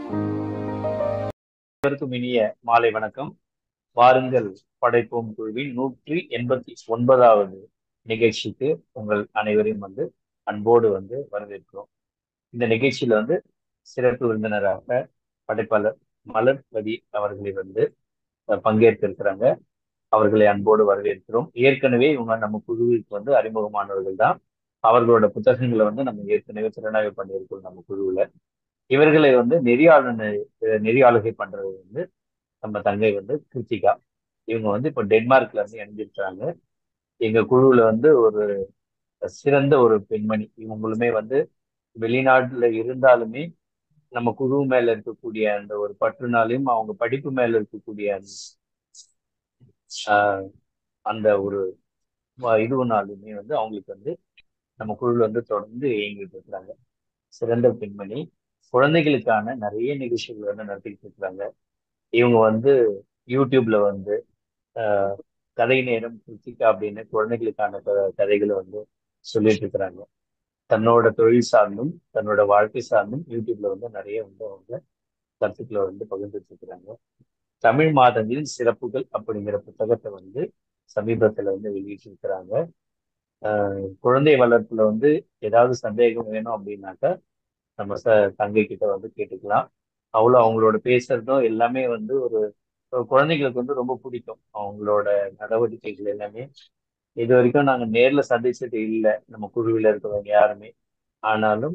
அனைவருக்கும் இனிய மாலை வணக்கம். வாருங்கள் படைப்போம் குழுவின் 189வது நிகழ்ச்சிக்கு உங்கள் அனைவரையும் அன்போடு வரவேற்கிறோம். இந்த நிகழ்ச்சியில சிறப்பு விருந்தினராக படைப்பாளர் மலர்வதி அவர்களை பங்கேற்க இருக்கிறாங்க. அவர்களை அன்போடு வரவேற்கிறோம். ஏற்கனவே இவங்க நம்ம குழுவிற்கு அறிமுகமானவர்கள் தான். அவர்களோட புத்தகங்களை நம்ம ஏற்கனவே திறனாய்வு பண்ணியிருக்கோம் நம்ம குழுவுல. இவர்களை நெறியாளுகை பண்றது நம்ம தங்கை கிருத்திகா. இவங்க இப்ப டென்மார்க்ல இணைஞ்சிருக்கிறாங்க. எங்க குழுவுல ஒரு சிறந்த ஒரு பெண்மணி. இவங்களுமே வெளிநாட்டுல இருந்தாலுமே நம்ம குழு மேல இருக்கக்கூடிய அந்த ஒரு பற்றுனாலையும் அவங்க படிப்பு மேல இருக்கக்கூடிய அந்த ஒரு இதுனாலுமே அவங்களுக்கு நம்ம குழுல தொடர்ந்து இயங்கிட்டு இருக்கிறாங்க. சிறந்த பெண்மணி. குழந்தைகளுக்கான நிறைய நிகழ்ச்சிகள் நடத்திட்டு இருக்கிறாங்க. இவங்க யூடியூப்ல ஆஹ் கதை நேரம் கிருத்திகா அப்படின்னு குழந்தைகளுக்கான கதைகளை சொல்லிட்டு இருக்கிறாங்க. தன்னோட தொழில் சார்ந்தும் தன்னோட வாழ்க்கை சார்ந்தும் யூடியூப்ல நிறைய அவங்க கருத்துக்களை பகிர்ந்துட்டு இருக்கிறாங்க. தமிழ் மாதங்களின் சிறப்புகள் அப்படிங்கிற புத்தகத்தை சமீபத்துல வெளியிட்டு இருக்கிறாங்க. குழந்தை வளர்ப்புல ஏதாவது சந்தேகம் வேணும் அப்படின்னாக்கா நம்ம தங்கை கிட்ட கேட்டுக்கலாம். அவங்களோட பேசுறதும் எல்லாமே ஒரு குழந்தைங்களுக்கு ரொம்ப பிடிக்கும். அவங்களோட நடவடிக்கைகள் எல்லாமே இது வரைக்கும் நாங்க நேர்ல சந்திச்சது இல்லை நம்ம குழுவில இருக்கிறவங்க யாருமே. ஆனாலும்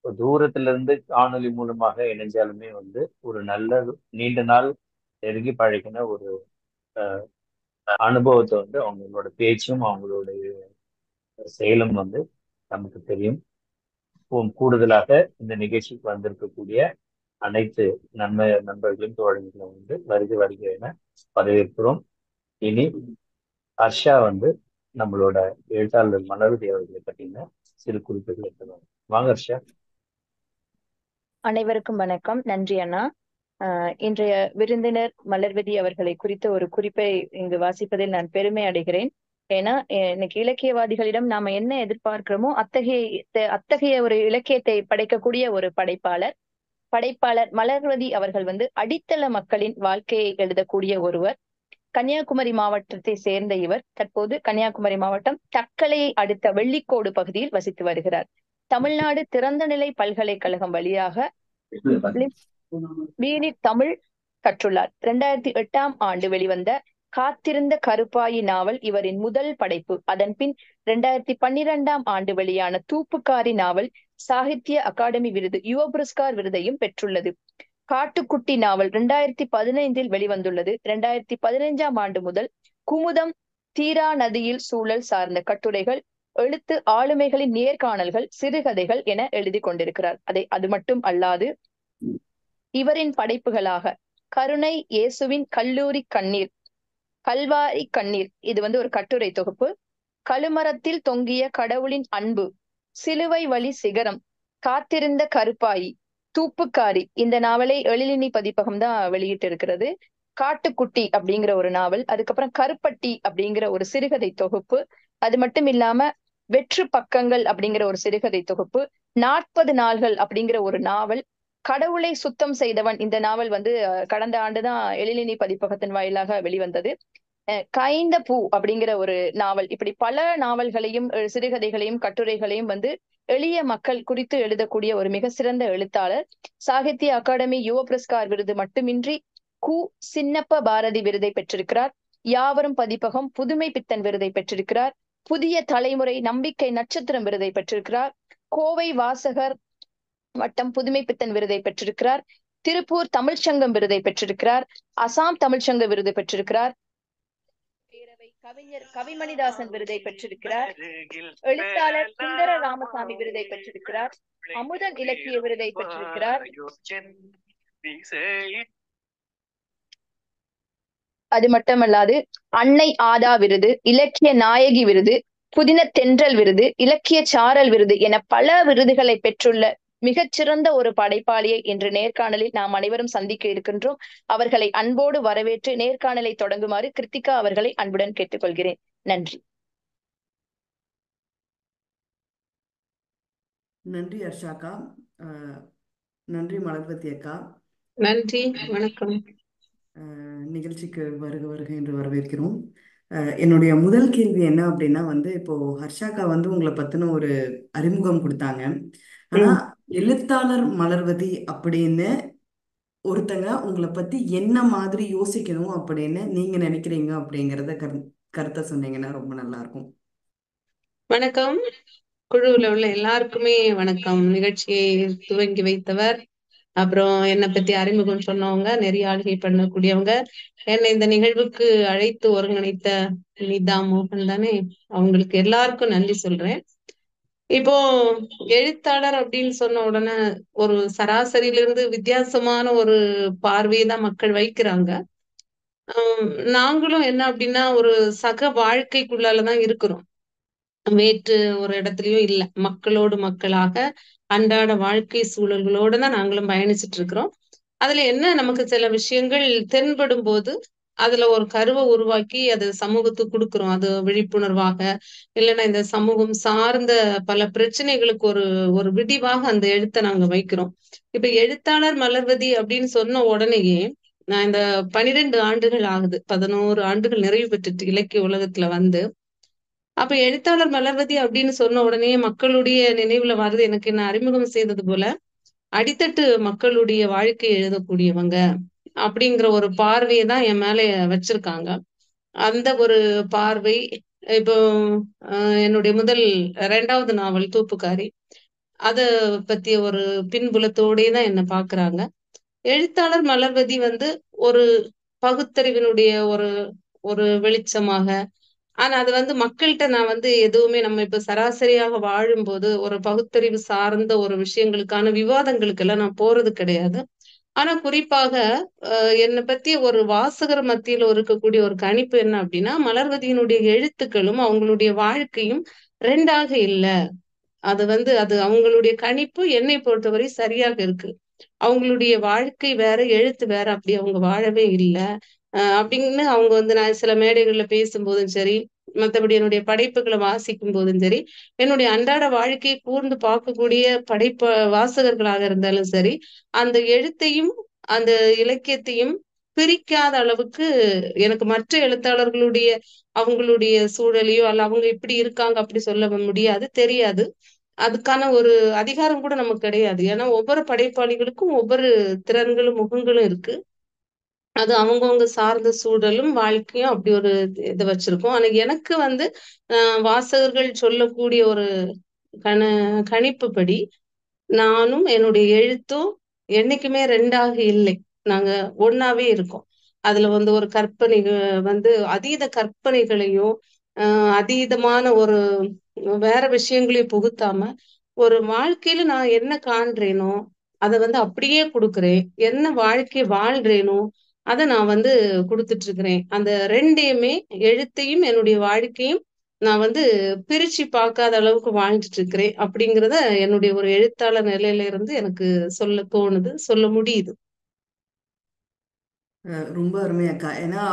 தூரத்துல இருந்து காணொலி மூலமாக இணைஞ்சாலுமே ஒரு நல்ல நீண்ட நாள் நெருங்கி பழகின ஒரு அனுபவத்தை அவங்களோட பேச்சும் அவங்களோட செயலும் நமக்கு தெரியும். கூடுதலாக இந்த நிகழ்ச்சிக்கு வந்திருக்கக்கூடிய அனைத்து நண்பர்களும் தோழர்களும் வருக என வரவேற்கிறோம். இனி ஹர்ஷா நம்மளோட எழுத்தாளர் மலர்வதி அவர்களை பற்றின சிறு குறிப்புகள் எடுத்துவாங்க. வாங்க ஹர்ஷா. அனைவருக்கும் வணக்கம். நன்றி அண்ணா. இன்றைய விருந்தினர் மலர்வதி அவர்களை குறித்த ஒரு குறிப்பை இங்கு வாசிப்பதில் நான் பெருமை அடைகிறேன். ஏன்னா இன்னைக்கு இலக்கியவாதிகளிடம் நாம என்ன எதிர்பார்க்கிறோமோ அத்தகைய ஒரு இலக்கியத்தை படைக்கக்கூடிய ஒரு படைப்பாளர் மலர்வதி அவர்கள் அடித்தள மக்களின் வாழ்க்கையை எழுதக்கூடிய ஒருவர். கன்னியாகுமரி மாவட்டத்தை சேர்ந்த இவர் தற்போது கன்னியாகுமரி மாவட்டம் தக்கலையை அடுத்த வெள்ளிக்கோடு பகுதியில் வசித்து வருகிறார். தமிழ்நாடு திறந்தநிலை பல்கலைக்கழகம் வழியாக தமிழ் கற்றுள்ளார். 2008ஆம் ஆண்டு வெளிவந்த காத்திருந்த கருப்பாயி நாவல் இவரின் முதல் படைப்பு. அதன் பின் 2012ஆம் ஆண்டு வெளியான தூப்புக்காரி நாவல் சாகித்ய அகாடமி விருது, யுவ புரஸ்கார் விருதையும் பெற்றுள்ளது. காட்டுக்குட்டி நாவல் 2015இல் வெளிவந்துள்ளது. 2015ஆம் ஆண்டு முதல் குமுதம், தீரா நதியில் சூழல் சார்ந்த கட்டுரைகள், எழுத்து ஆளுமைகளின் நேர்காணல்கள், சிறுகதைகள் என எழுதி கொண்டிருக்கிறார். அது மட்டும் அல்லாது இவரின் படைப்புகளாக கருணை, இயேசுவின் கல்லூரி கண்ணீர், கல்வாரி கண்ணீர், இது ஒரு கட்டுரை தொகுப்பு, கழுமரத்தில் தொங்கிய கடவுளின் அன்பு, சிலுவை வழி சிகரம், காத்திருந்த கருப்பாயி, தூப்புக்காரி, இந்த நாவலை எழிலினி பதிப்பகம் தான் வெளியிட்டு இருக்கிறது. காட்டுக்குட்டி அப்படிங்கிற ஒரு நாவல், அதுக்கப்புறம் கருப்பட்டி அப்படிங்கிற ஒரு சிறுகதை தொகுப்பு, அது மட்டும் இல்லாம வெற்று பக்கங்கள் அப்படிங்கிற ஒரு சிறுகதை தொகுப்பு, 40 நாள்கள் அப்படிங்கிற ஒரு நாவல், கடவுளை சுத்தம் செய்தவன், இந்த நாவல் கடந்த ஆண்டுதான் எழிலினி பதிப்பகத்தின் வாயிலாக வெளிவந்தது. காய்ந்த பூ அப்படிங்கிற ஒரு நாவல், இப்படி பல நாவல்களையும் சிறுகதைகளையும் கட்டுரைகளையும் எளிய மக்கள் குறித்து எழுதக்கூடிய ஒரு மிக சிறந்த எழுத்தாளர். சாகித்ய அகாடமி யுவ புரஸ்கார் விருது மட்டுமின்றி சின்னப்ப பாரதி விருதை பெற்றிருக்கிறார். யாவரும் பதிப்பகம் புதுமை பித்தன் விருதை பெற்றிருக்கிறார். புதிய தலைமுறை நம்பிக்கை நட்சத்திரம் விருதை பெற்றிருக்கிறார். கோவை வாசகர் வட்டம் புதுமை பித்தன் விருதை பெற்றிருக்கிறார். திருப்பூர் தமிழ்ச்சங்கம் விருதை பெற்றிருக்கிறார். அசாம் தமிழ்ச்சங்க விருது பெற்றிருக்கிறார். பேரவை கவிஞர் கவிமணிதாசன் விருதை பெற்றிருக்கிறார். எழுத்தாளர் சுந்தர ராமசாமி விருதை பெற்றிருக்கிறார். அமுதன் இலக்கிய விருதை பெற்றிருக்கிறார். அது மட்டுமல்லாது அன்னை ஆதா விருது, இலக்கிய நாயகி விருது, புதின தென்றல் விருது, இலக்கிய சாரல் விருது என பல விருதுகளை பெற்றுள்ள மிகச்சிறந்த ஒரு படைப்பாளியை இன்று நேர்காணலில் நாம் அனைவரும் சந்திக்க இருக்கின்றோம். அவர்களை அன்போடு வரவேற்று நேர்காணலை தொடங்குமாறு கிருத்திகா அவர்களை அன்புடன் கேட்டுக்கொள்கிறேன். நன்றி. நன்றி ஹர்ஷாக்கா. நன்றி மலர்வதி அக்கா. நன்றி, வணக்கம். நிகழ்ச்சிக்கு வருக வருக என்று வரவேற்கிறோம். என்னுடைய முதல் கேள்வி என்ன அப்படின்னா இப்போ ஹர்ஷாக்கா உங்களை பத்தின ஒரு அறிமுகம் கொடுத்தாங்க. ஆனா எழுத்தாளர் மலர்வதி அப்படின்னு ஒருத்தங்க உங்களை பத்தி என்ன மாதிரி யோசிக்கணும் அப்படின்னு நீங்க நினைக்கிறீங்க அப்படிங்கிறத கருத்தை சொன்னீங்கன்னா ரொம்ப நல்லா இருக்கும். வணக்கம். குழுவில் உள்ள எல்லாருக்குமே வணக்கம். நிகழ்ச்சியை துவங்கி வைத்தவர், அப்புறம் என்னை பத்தி அறிமுகம் சொன்னவங்க, நிறைய ஆளுகை பண்ணக்கூடியவங்க, என்னை இந்த நிகழ்வுக்கு அழைத்து ஒருங்கிணைத்த நிதா மோகன் தானே, அவங்களுக்கு எல்லாருக்கும் நன்றி சொல்றேன். இப்போ எழுத்தாளர் அப்படின்னு சொன்ன உடனே ஒரு சராசரியிலிருந்து வித்தியாசமான ஒரு பார்வையை தான் மக்கள் வைக்கிறாங்க. நாங்களும் என்ன அப்படின்னா ஒரு சக வாழ்க்கைக்குள்ளாலதான் இருக்கிறோம். வேற்று ஒரு இடத்துலயும் இல்ல. மக்களோடு மக்களாக அன்றாட வாழ்க்கை சூழல்களோட தான் நாங்களும் பயணிச்சுட்டு இருக்கிறோம். அதுல என்ன நமக்கு சில விஷயங்கள் தென்படும் போது அதுல ஒரு கருவை உருவாக்கி அது சமூகத்துக்கு கொடுக்குறோம். அது விழிப்புணர்வாக, இல்லைன்னா இந்த சமூகம் சார்ந்த பல பிரச்சனைகளுக்கு ஒரு ஒரு விடிவாக அந்த எழுத்தை நாங்க வைக்கிறோம். இப்ப எழுத்தாளர் மலர்வதி அப்படின்னு சொன்ன உடனேயே நான் இந்த 12 ஆண்டுகள் ஆகுது, 11 ஆண்டுகள் நிறைவு பெற்றுட்டு இலக்கிய உலகத்துல அப்ப எழுத்தாளர் மலர்வதி அப்படின்னு சொன்ன உடனே மக்களுடைய நினைவுல வர்றது, எனக்கு என்ன அறிமுகம் செய்தது போல அடித்தட்டு மக்களுடைய வாழ்க்கை எழுதக்கூடியவங்க அப்படிங்கிற ஒரு பார்வையை தான் என் மேல வச்சிருக்காங்க. அந்த ஒரு பார்வை இப்போ என்னுடைய முதல் 2வது நாவல் தூப்புக்காரி, அத பத்திய ஒரு பின்புலத்தோடே தான் என்ன பாக்குறாங்க. எழுத்தாளர் மலர்வதி ஒரு பகுத்தறிவினுடைய ஒரு ஒரு வெளிச்சமாக, ஆனா அது மக்கள்கிட்ட நான் எதுவுமே, நம்ம இப்ப சராசரியாக வாழும்போது ஒரு பகுத்தறிவு சார்ந்த ஒரு விஷயங்களுக்கான விவாதங்களுக்கு எல்லாம் நான் போறது கிடையாது. ஆனா குறிப்பாக என்னை பத்தி ஒரு வாசகர் மத்தியில இருக்கக்கூடிய ஒரு கணிப்பு என்ன அப்படின்னா, மலர்வதியினுடைய எழுத்துக்களும் அவங்களுடைய வாழ்க்கையும் ரெண்டாக இல்ல. அது அவங்களுடைய கணிப்பு என்னை பொறுத்தவரை சரியாக இருக்கு. அவங்களுடைய வாழ்க்கை வேற, எழுத்து வேற, அப்படி அவங்க வாழவே இல்லை அப்படின்னு அவங்க நான் சில மேடைகள்ல பேசும்போதும் சரி, மற்றபடி என்னுடைய படைப்புகளை வாசிக்கும் போதும் சரி, என்னுடைய அன்றாட வாழ்க்கையை கூர்ந்து பார்க்கக்கூடிய வாசகர்களாக இருந்தாலும் சரி, அந்த எழுத்தையும் அந்த இலக்கியத்தையும் பிரிக்காத அளவுக்கு எனக்கு மற்ற எழுத்தாளர்களுடைய அவங்களுடைய சூழலையோ அல்ல அவங்க இப்படி இருக்காங்க அப்படி சொல்ல முடியாது, தெரியாது. அதுக்கான ஒரு அதிகாரம் கூட நமக்கு கிடையாது. ஏன்னா ஒவ்வொரு படைப்பாளிகளுக்கும் ஒவ்வொரு திறன்களும் முகங்களும் இருக்கு. அது அவங்கவுங்க சார்ந்த சூழலும் வாழ்க்கையும் அப்படி ஒரு இதை வச்சிருக்கோம். ஆனா எனக்கு வாசகர்கள் சொல்லக்கூடிய ஒரு கணிப்புப்படி நானும் என்னுடைய எழுத்தும் என்னைக்குமே ரெண்டாக இல்லை. நாங்க ஒன்னாவே இருக்கோம். அதுல ஒரு கற்பனை அதீத கற்பனைகளையும் அதீதமான ஒரு வேற விஷயங்களையும் புகுத்தாம ஒரு வாழ்க்கையில நான் என்ன காண்றேனோ அதை அப்படியே கொடுக்குறேன். என்ன வாழ்க்கை வாழ்றேனோ அதை நான் கொடுத்துட்டு இருக்கிறேன். அந்த ரெண்டையுமே, எழுத்தையும் என்னுடைய வாழ்க்கையும் நான் பிரிச்சு பார்க்காத அளவுக்கு வாழ்ந்துட்டு இருக்கிறேன் அப்படிங்கிறத என்னுடைய ஒரு எழுத்தாளர் நிலையில இருந்து எனக்கு சொல்ல தோணுது, சொல்ல முடியுது. ரொம்ப அருமை அக்கா. ஏன்னா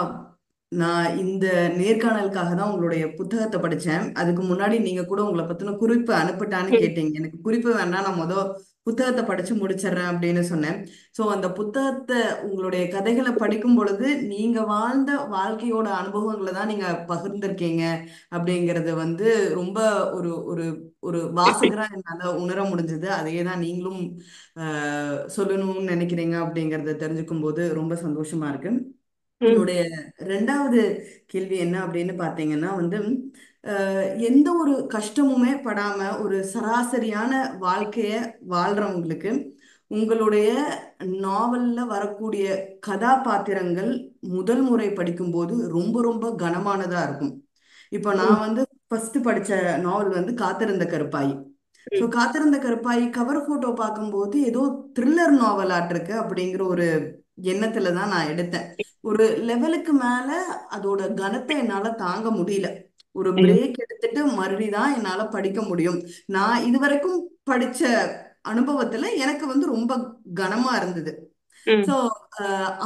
நான் இந்த நேர்காணலுக்காக தான் உங்களுடைய புத்தகத்தை படிச்சேன். அதுக்கு முன்னாடி நீங்க கூட உங்களை பத்தின குறிப்பு அனுப்பிட்டான்னு கேட்டீங்க. எனக்கு குறிப்பு வேண்டாம், நான் புத்தகத்தை படிச்சு முடிச்சிடுறேன் அப்படின்னு சொன்னேன். ஸோ அந்த புத்தகத்தை, உங்களுடைய கதைகளை படிக்கும் பொழுது நீங்க வாழ்ந்த வாழ்க்கையோட அனுபவங்களை தான் நீங்க பகிர்ந்திருக்கீங்க அப்படிங்கிறது ரொம்ப ஒரு ஒரு ஒரு வாசகரா என்னால உணர முடிஞ்சது. அதையே தான் நீங்களும் சொல்லணும்னு நினைக்கிறீங்க அப்படிங்கறத தெரிஞ்சுக்கும் போது ரொம்ப சந்தோஷமா இருக்கு. என்னுடைய 2வது கேள்வி என்ன அப்படின்னு பாத்தீங்கன்னா எந்த ஒரு கஷ்டமுமே படாம ஒரு சராசரியான வாழ்க்கைய வாழ்றவங்களுக்கு உங்களுடைய நாவல்ல வரக்கூடிய கதாபாத்திரங்கள் முதல் முறை படிக்கும்போது ரொம்ப ரொம்ப கனமானதா இருக்கும். இப்போ நான் ஃபர்ஸ்ட் படிச்ச நாவல் காத்திருந்த கருப்பாயி. ஸோ காத்திருந்த கருப்பாயி கவர் போட்டோ பார்க்கும்போது ஏதோ த்ரில்லர் நாவல் ஆட்டிருக்கு அப்படிங்கிற ஒரு எண்ணத்துல தான் நான் எடுத்தேன். ஒரு லெவலுக்கு மேல அதோட கனத்தை என்னால தாங்க முடியல. ஒரு பிரேக் எடுத்துட்டு மறுபடிதான் என்னால படிக்க முடியும். நான் இதுவரைக்கும் படிச்ச அனுபவத்துல எனக்கு ரொம்ப கனமா இருந்தது. சோ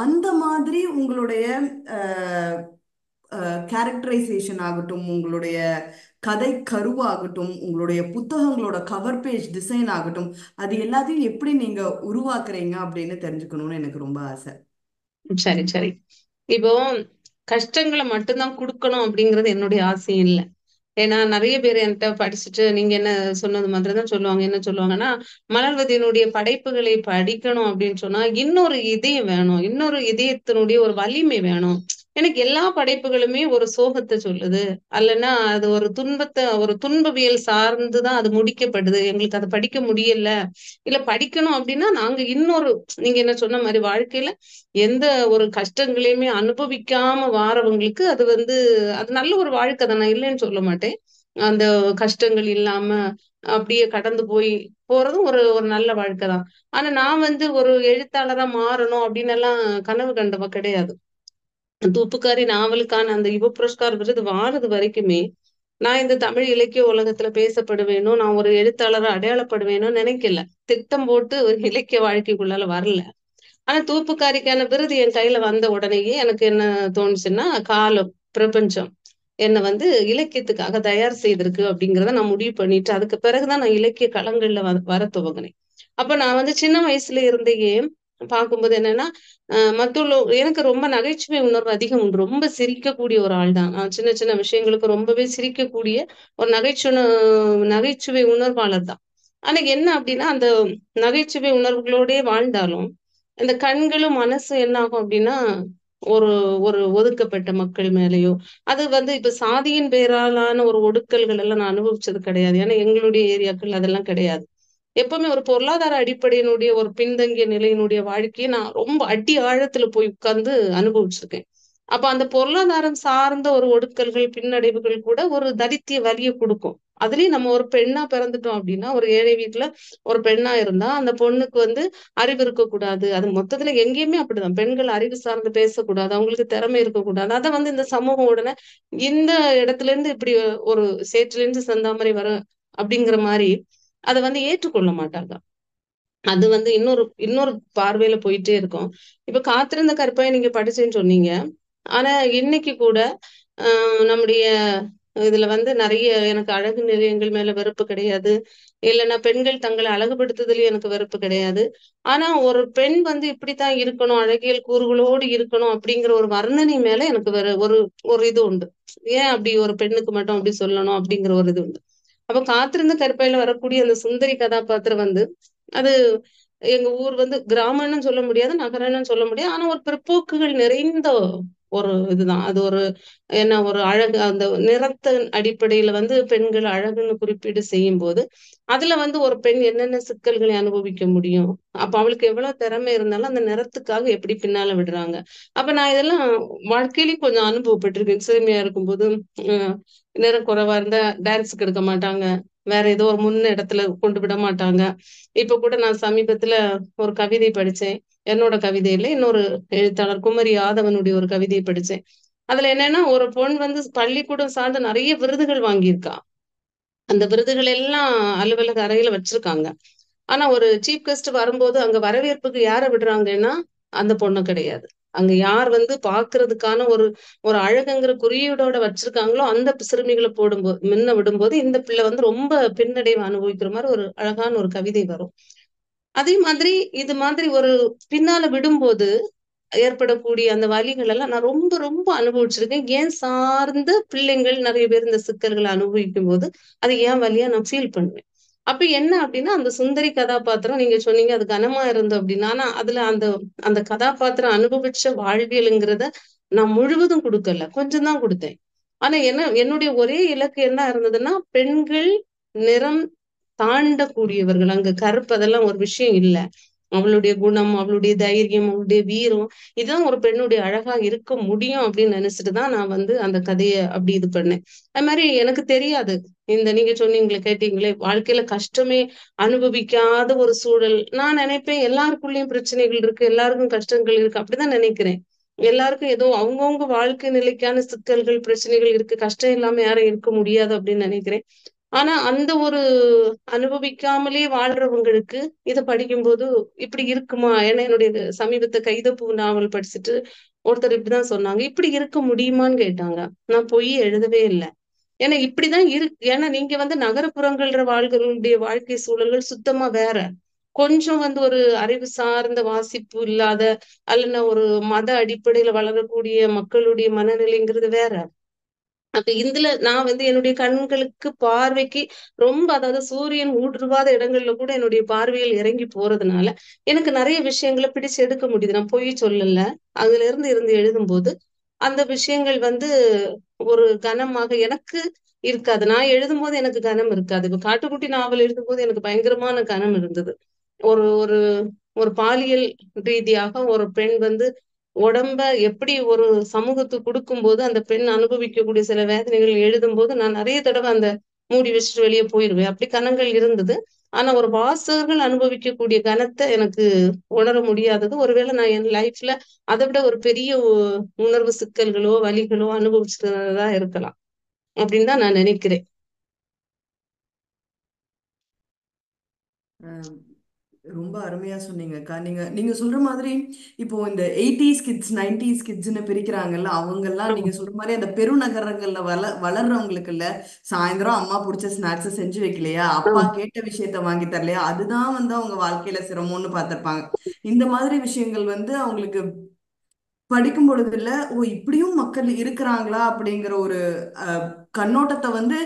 அந்த மாதிரி உங்களுடைய கேரக்டரைசேஷன் ஆகட்டும், உங்களுடைய கதை கருவாகட்டும், உங்களுடைய புத்தகங்களோட கவர் பேஜ் டிசைன் ஆகட்டும், அது எல்லாத்தையும் எப்படி நீங்க உருவாக்குறீங்க அப்படின்னு தெரிஞ்சுக்கணும்னு எனக்கு ரொம்ப ஆசை. சரி சரி. இப்போ கஷ்டங்களை மட்டும்தான் கொடுக்கணும் அப்படிங்கிறது என்னுடைய ஆசை இல்லை. ஏன்னா நிறைய பேர் என்கிட்ட படிச்சுட்டு நீங்க என்ன சொன்னது மாதிரிதான் சொல்லுவாங்க. என்ன சொல்லுவாங்கன்னா, மலர்வதியினுடைய படைப்புகளை படிக்கணும் அப்படின்னு சொன்னா இன்னொரு இதயம் வேணும், இன்னொரு இதயத்தினுடைய ஒரு வலிமை வேணும். எனக்கு எல்லா படைப்புகளுமே ஒரு சோகத்தை சொல்லுது, அல்லன்னா அது ஒரு துன்பத்தை, ஒரு துன்பவியல் சார்ந்துதான் அது முடிக்கப்படுது, எங்களுக்கு அதை படிக்க முடியல. இல்ல படிக்கணும் அப்படின்னா நாங்க இன்னொரு, நீங்க என்ன சொன்ன மாதிரி வாழ்க்கையில எந்த ஒரு கஷ்டங்களையுமே அனுபவிக்காம வாரவங்களுக்கு அது அது நல்ல ஒரு வாழ்க்கை தான், நான் இல்லைன்னு சொல்ல மாட்டேன். அந்த கஷ்டங்கள் இல்லாம அப்படியே கடந்து போறதும் ஒரு ஒரு நல்ல வாழ்க்கை தான். ஆனா நான் ஒரு எழுத்தாளரா மாறணும் அப்படின்னு எல்லாம் கனவு கண்டவ கிடையாது. தூப்புக்காரி நாவலுக்கான அந்த யுவ புரஸ்கார் விருது வாரது வரைக்குமே நான் இந்த தமிழ் இலக்கிய உலகத்துல பேசப்படுவேணும், நான் ஒரு எழுத்தாளரை அடையாளப்படுவேணும்னு நினைக்கல. திட்டம் போட்டு ஒரு இலக்கிய வாழ்க்கைக்குள்ளால வரல. ஆனா தூப்புக்காரிக்கான விருது என் கையில வந்த உடனேயே எனக்கு என்ன தோணுச்சுன்னா, காலம், பிரபஞ்சம் என்னை இலக்கியத்துக்காக தயார் செய்திருக்கு அப்படிங்கிறத நான் முடிவு பண்ணிட்டு, அதுக்கு பிறகுதான் நான் இலக்கிய களங்கள்ல வர துவங்கினேன். அப்ப நான் சின்ன வயசுல இருந்தேயே பார்க்கும்போது என்னன்னா, மத்துள்ள எனக்கு ரொம்ப நகைச்சுவை உணர்வு அதிகம் உண்டு. ரொம்ப சிரிக்கக்கூடிய ஒரு ஆள் தான் நான். சின்ன சின்ன விஷயங்களுக்கு ரொம்பவே சிரிக்கக்கூடிய ஒரு நகைச்சுவை உணர்வாளர் தான். ஆனா என்ன அப்படின்னா, அந்த நகைச்சுவை உணர்வுகளோடே வாழ்ந்தாலும் இந்த கண்களும் மனசும் என்ன ஆகும் அப்படின்னா, ஒரு ஒரு ஒதுக்கப்பட்ட மக்கள் மேலயோ, அது இப்ப சாதியின் பேராலான ஒரு ஒடுக்கல்கள் எல்லாம் நான் அனுபவிச்சது கிடையாது. ஏன்னா எங்களுடைய ஏரியாக்கள் அதெல்லாம் கிடையாது. எப்பவுமே ஒரு பொருளாதார அடிப்படையினுடைய ஒரு பின்தங்கிய நிலையினுடைய வாழ்க்கையை நான் ரொம்ப அடி ஆழத்துல போய் உட்கார்ந்து அனுபவிச்சிருக்கேன். அப்ப அந்த பொருளாதாரம் சார்ந்த ஒரு ஒடுக்கல்கள், பின்னடைவுகள் கூட ஒரு தரித்திய வலிய கொடுக்கும். அதுலயும் நம்ம ஒரு பெண்ணா பிறந்துட்டோம் அப்படின்னா, ஒரு ஏழை வீட்டுல ஒரு பெண்ணா இருந்தா அந்த பொண்ணுக்கு அறிவு இருக்கக்கூடாது. அது மொத்தத்துல எங்கேயுமே அப்படிதான். பெண்கள் அறிவு சார்ந்து பேசக்கூடாது, அவங்களுக்கு திறமை இருக்கக்கூடாது. அதை இந்த சமூகம் உடனே இந்த இடத்துல இருந்து இப்படி ஒரு சேற்றுல இருந்து செந்தாமரை வர அப்படிங்கிற மாதிரி அதை ஏற்றுக்கொள்ள மாட்டாங்க. அது இன்னொரு இன்னொரு பார்வையில போயிட்டே இருக்கும். இப்ப காத்திருந்த கருப்பாய் நீங்க படிச்சேன்னு சொன்னீங்க. ஆனா இன்னைக்கு கூட நம்முடைய இதுல நிறைய எனக்கு அழகு நிலையங்கள் மேல வெறுப்பு கிடையாது. இல்லைன்னா பெண்கள் தங்களை அழகுபடுத்துதலையும் எனக்கு வெறுப்பு கிடையாது. ஆனா ஒரு பெண் இப்படித்தான் இருக்கணும், அழகியல் கூறுகளோடு இருக்கணும் அப்படிங்கிற ஒரு வர்ணனை மேல எனக்கு வேற ஒரு ஒரு இது உண்டு. ஏன் அப்படி ஒரு பெண்ணுக்கு மட்டும் அப்படி சொல்லணும் அப்படிங்கிற ஒரு இது உண்டு. அப்ப காத்திருந்த கருப்பையில வரக்கூடிய அந்த சுந்தரி கதாபாத்திரம் அது எங்க ஊர் கிராமம்னு சொல்ல முடியாது, நகரம்னு சொல்ல முடியாது. ஆனா ஒரு பிற்போக்குகள் நிறைந்த ஒரு இதுதான். அது ஒரு என்ன ஒரு அழகு, அந்த நிறத்தின் அடிப்படையில பெண்கள் அழகுன்னு குறிப்பீடு செய்யும் போது அதுல ஒரு பெண் என்னென்ன சிக்கல்களை அனுபவிக்க முடியும், அப்ப அவளுக்கு எவ்வளவு திறமை இருந்தாலும் அந்த நிறத்துக்காக எப்படி பின்னால விடுறாங்க. அப்ப நான் இதெல்லாம் வாழ்க்கையிலயும் கொஞ்சம் அனுபவப்பட்டிருக்கேன். சிறுமியா இருக்கும்போது நிறம் குறைவா இருந்தா டான்ஸுக்கு எடுக்க மாட்டாங்க, வேற ஏதோ ஒரு முன்ன இடத்துல கொண்டு விட மாட்டாங்க. இப்ப கூட நான் சமீபத்துல ஒரு கவிதை படிச்சேன். என்னோட கவிதையில இன்னொரு எழுத்தாளர் குமரி யாதவனுடைய ஒரு கவிதையை படிச்சேன். அதுல என்னன்னா, ஒரு பொண் பள்ளிக்கூடம் சார்ந்த நிறைய விருதுகள் வாங்கியிருக்கா. அந்த விருதுகள் எல்லாம் அலுவலக அறையில வச்சிருக்காங்க. ஆனா ஒரு சீஃப் கெஸ்ட் வரும்போது அங்க வரவேற்புக்கு யார விடுறாங்கன்னா அந்த பொண்ணு கிடையாது. அங்க யார் பாக்குறதுக்கான ஒரு ஒரு அழகுங்கிற குறியீடோட வச்சிருக்காங்களோ அந்த சிறுமிகளை முன்ன விடும்போது இந்த பிள்ளை ரொம்ப பின்னடைவு அனுபவிக்கிற மாதிரி ஒரு அழகான ஒரு கவிதை வரும். அதே மாதிரி இது மாதிரி ஒரு பின்னால விடும்போது ஏற்படக்கூடிய அந்த வலிகள் எல்லாம் நான் ரொம்ப ரொம்ப அனுபவிச்சிருக்கேன். ஏன் சார்ந்த பிள்ளைங்கள் நிறைய பேர் இந்த சிக்கல்களை அனுபவிக்கும் போது அது ஏன் வலியா நான் ஃபீல் பண்ணுவேன். அப்ப என்ன அப்படின்னா, அந்த சுந்தரி கதாபாத்திரம் நீங்க சொன்னீங்க அது கனமா இருந்தோம் அப்படின்னா, ஆனா அதுல அந்த அந்த கதாபாத்திரம் அனுபவிச்ச வாழ்வியலுங்கிறத நான் முழுவதும் கொடுக்கல, கொஞ்சம் தான் கொடுத்தேன். ஆனா என்னுடைய ஒரே இலக்கு என்ன இருந்ததுன்னா, பெண்கள் நிறம் தாண்டக்கூடியவர்கள். அங்க கருப்பு அதெல்லாம் ஒரு விஷயம் இல்ல. அவளுடைய குணம், அவளுடைய தைரியம், அவளுடைய வீரம், இதுதான் ஒரு பெண்ணுடைய அழகா இருக்க முடியும் அப்படின்னு நினைச்சிட்டுதான் நான் அந்த கதையை அப்படி இது பண்ணேன். அது மாதிரி எனக்கு தெரியாது. நீங்க சொன்னீங்களே, கேட்டீங்களே, வாழ்க்கையில கஷ்டமே அனுபவிக்காத ஒரு சூழல். நான் நினைப்பேன் எல்லாருக்குள்ளயும் பிரச்சனைகள் இருக்கு, எல்லாருக்கும் கஷ்டங்கள் இருக்கு, அப்படிதான் நினைக்கிறேன். எல்லாருக்கும் ஏதோ அவங்கவுங்க வாழ்க்கை நிலைக்கான சிக்கல்கள், பிரச்சனைகள் இருக்கு, கஷ்டம் இல்லாம யாரும் இருக்க முடியாது அப்படின்னு நினைக்கிறேன். ஆனா அந்த ஒரு அனுபவிக்காமலே வாழ்றவங்களுக்கு இதை படிக்கும்போது இப்படி இருக்குமா? ஏன்னா என்னுடைய சமீபத்த கைதப்பூ நாவல் படிச்சுட்டு ஒருத்தர் இப்படிதான் சொன்னாங்க, இப்படி இருக்க முடியுமான்னு கேட்டாங்க. நான் பொய் எழுதவே இல்லை. ஏன்னா இப்படிதான் இருக்கு. ஏன்னா நீங்க வந்து நகரப்புறங்கள்ல வாழ்களுடைய வாழ்க்கை சூழல்கள் சுத்தமா வேற. கொஞ்சம் வந்து ஒரு அறிவு சார்ந்த வாசிப்பு இல்லாத அல்லனா ஒரு மத அடிப்படையில வளரக்கூடிய மக்களுடைய மனநிலைங்கிறது வேற. அப்ப இதுல நான் வந்து என்னுடைய கண்களுக்கு பார்வைக்கு ரொம்ப, அதாவது சூரியன் ஊடுருவாத இடங்கள்ல கூட என்னுடைய பார்வையில் இறங்கி போறதுனால எனக்கு நிறைய விஷயங்களை பிடிச்சு எடுக்க முடியுது. நான் பொய் சொல்லல. அதுல இருந்து எழுதும்போது அந்த விஷயங்கள் வந்து ஒரு கனமாக எனக்கு இருக்காது. நான் எழுதும்போது எனக்கு கனம் இருக்காது. இப்ப காட்டுக்குட்டி நாவல் எழுதும்போது எனக்கு பயங்கரமான கனம் இருந்தது. ஒரு ஒரு ஒரு பாலியல் ரீதியாக ஒரு பெண் வந்து உடம்ப எப்படி ஒரு சமூகத்துக்கு கொடுக்கும்போது அந்த பெண் அனுபவிக்கக்கூடிய சில வேதனைகள் எழுதும்போது நான் நிறைய தடவை அந்த மூடி வச்சுட்டு வெளியே போயிருவேன். அப்படி கனங்கள் இருந்தது. ஆனா ஒரு வாசகர்கள் அனுபவிக்கக்கூடிய கனத்தை எனக்கு உணர முடியாதது. ஒருவேளை நான் என் லைஃப்ல அதை விட ஒரு பெரிய உணர்வு சிக்கல்களோ வலிகளோ அனுபவிச்சுதான் இருக்கலாம் அப்படின்னு தான் நான் நினைக்கிறேன். அஹ் ரொம்ப அருமையா சொன்னீங்கக்கா. நீங்க நீங்க சொல்ற மாதிரி இப்போ இந்த 80s கிட்ஸ் 90s கிட்ஸ்ன்னு பிரிக்கிறாங்கல்ல, அவங்கெல்லாம் ஆமா. நீங்க சொல்ற மாதிரி அந்த பெருநகரங்கள்ல வளர்றவங்களுக்கு இல்ல, சாயந்தரம் அம்மா பிடிச்ச ஸ்நாக்ஸை செஞ்சு வைக்கலையா, அப்பா ஆமா. கேட்ட விஷயத்த வாங்கி தரலையா, அதுதான் வந்து அவங்க வாழ்க்கையில சிரமம்னு பார்த்திருப்பாங்க. இந்த மாதிரி விஷயங்கள் வந்து அவங்களுக்கு படிக்கும் பொழுது இல்ல, ஓ இப்படியும் மக்கள் இருக்கிறாங்களா அப்படிங்கிற ஒரு அஹ், கண்ணோட்டத்தை வந்து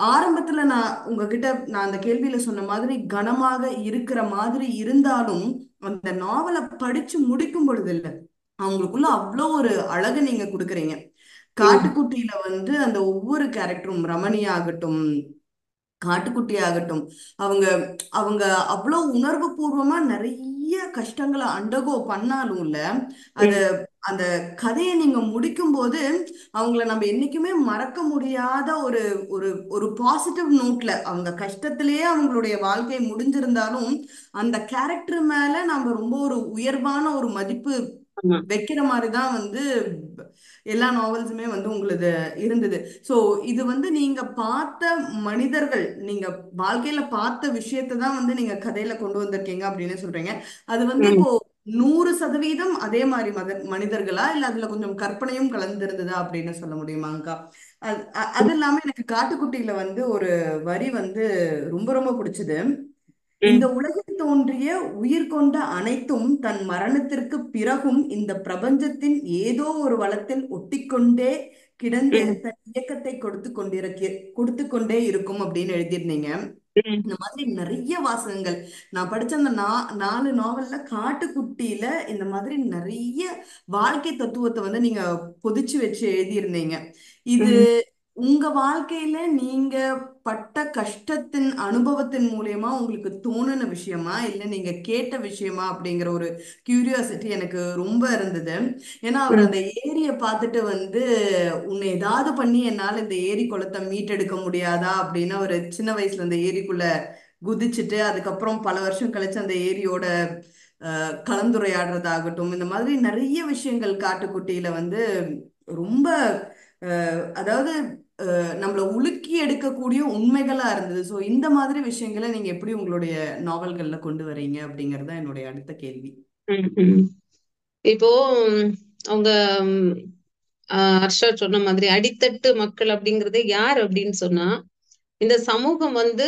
ஆரம்பத்துல நான் அந்த கேள்வியில சொன்ன மாதிரி கனமாக இருக்கிற மாதிரி இருந்தாலும் அந்த நாவலை படிச்சு முடிக்கும் பொழுது இல்ல, அவங்களுக்குள்ள அவ்வளோ ஒரு அழகு நீங்க கொடுக்குறீங்க. உம் காட்டுக்குட்டியில வந்து அந்த ஒவ்வொரு கேரக்டரும், ரமணி ஆகட்டும், காட்டுக்குட்டி ஆகட்டும், அவங்க அவங்க அவ்வளவு உணர்வு பூர்வமா நிறைய கஷ்டங்களை அண்டகோ பண்ணாலும் இல்ல, அத உம் அந்த கதையை நீங்க முடிக்கும் போது அவங்கள நம்ம என்னைக்குமே மறக்க முடியாத ஒரு ஒரு ஒரு பாசிட்டிவ் நோட்ல, அவங்க கஷ்டத்திலேயே அவங்களுடைய வாழ்க்கை முடிஞ்சிருந்தாலும் அந்த கேரக்டர் மேல நம்ம ரொம்ப ஒரு உயர்வான ஒரு மதிப்பு ஆமா. வைக்கிற மாதிரி தான் வந்து எல்லா நாவல்ஸுமே வந்து உங்களுது இருந்தது. ஸோ இது வந்து நீங்க பார்த்த மனிதர்கள், நீங்க வாழ்க்கையில பார்த்த விஷயத்தை தான் வந்து நீங்க கதையில கொண்டு வந்திருக்கீங்க அப்படின்னு சொல்றீங்க. அது வந்து உம் இப்போ 100% அதே மாதிரி மனிதர்களா, இல்ல அதுல கொஞ்சம் கற்பனையும் கலந்திருந்ததா அப்படின்னு சொல்ல முடியுமாங்கக்கா? அது இல்லாம எனக்கு காட்டுக்குட்டியில வந்து ஒரு வரி வந்து ரொம்ப ரொம்ப பிடிச்சது. இந்த உம் உலகில் தோன்றிய உயிர் கொண்ட அனைத்தும் தன் மரணத்திற்கு பிறகும் இந்த பிரபஞ்சத்தின் ஏதோ ஒரு வளத்தில் ஒட்டிக்கொண்டே கிடந்து உம் தன் இயக்கத்தை கொடுத்து கொண்டே இருக்கும் அப்படின்னு எழுதியிருந்தீங்க. உம் இந்த மாதிரி நிறைய வாசகங்கள் நான் படிச்ச அந்த 4 நாவல்ல காட்டுக்குட்டியில இந்த மாதிரி நிறைய வாழ்க்கை தத்துவத்தை வந்து நீங்க பொதிச்சு வச்சு எழுதியிருந்தீங்க. இது உம் உங்க வாழ்க்கையில நீங்க பட்ட கஷ்டத்தின் அனுபவத்தின் மூலியமா உங்களுக்கு தோணுன விஷயமா, இல்ல நீங்க கேட்ட விஷயமா அப்படிங்கிற ஒரு கியூரியாசிட்டி எனக்கு ரொம்ப இருந்தது. ஏன்னா அவர் உம் அந்த ஏரியை பார்த்துட்டு வந்து, உன்னை ஏதாவது பண்ணி என்னால இந்த ஏரி குளத்தை மீட்டெடுக்க முடியாதா அப்படின்னு ஒரு சின்ன வயசுல அந்த ஏரிக்குள்ள குதிச்சுட்டு அதுக்கப்புறம் பல வருஷம் கழிச்சு அந்த ஏரியோட கலந்துரையாடுறதாகட்டும், இந்த மாதிரி நிறைய விஷயங்கள் காட்டுக்குட்டியில வந்து ரொம்ப அதாவது நம்மளை உலுக்கி எடுக்கக்கூடிய உண்மைகளா இருந்தது. ஸோ இந்த மாதிரி விஷயங்களை நீங்க எப்படி உங்களுடைய நாவல்கள்ல கொண்டு வரீங்க அப்படிங்கறது தான் என்னுடைய அடுத்த கேள்வி. உம் உம் இப்போ அவங்க ஹர்ஷா சொன்ன மாதிரி அடித்தட்டு மக்கள் அப்படிங்கறது யார் அப்படின்னு சொன்னா, இந்த சமூகம் வந்து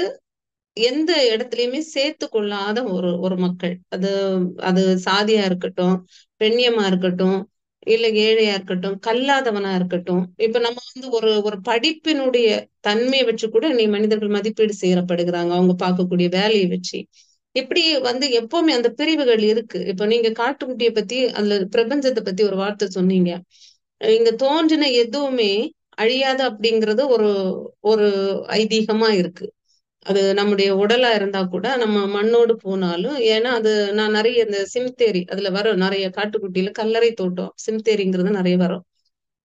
எந்த இடத்துலயுமே சேர்த்து கொள்ளாத ஒரு ஒரு மக்கள். அது அது சாதியா இருக்கட்டும், பெண்ணியமா இருக்கட்டும், இல்ல ஏழையா இருக்கட்டும், கல்லாதவனா இருக்கட்டும். இப்ப நம்ம வந்து ஒரு ஒரு படிப்பினுடைய தன்மையை வச்சு கூட நீ மனிதர்கள் மதிப்பீடு செய்யப்படுகிறாங்க, அவங்க பார்க்கக்கூடிய வேலையை வச்சு. இப்படி வந்து எப்பவுமே அந்த பிரிவுகள் இருக்கு. இப்ப நீங்க காட்டுக்குட்டியை பத்தி, அதுல பிரபஞ்சத்தை பத்தி ஒரு வார்த்தை சொன்னீங்க. இங்க தோன்றின எதுவுமே அழியாது அப்படிங்கறது ஒரு ஒரு ஐதீகமா இருக்கு. அது நம்முடைய உடலா இருந்தா கூட நம்ம மண்ணோடு போனாலும், ஏன்னா அது நான் நிறைய இந்த சிம்தேரி அதுல வரும், நிறைய காட்டுக்குட்டியில கல்லறை தோட்டம் சிம்தேரிங்கிறது நிறைய வரும்.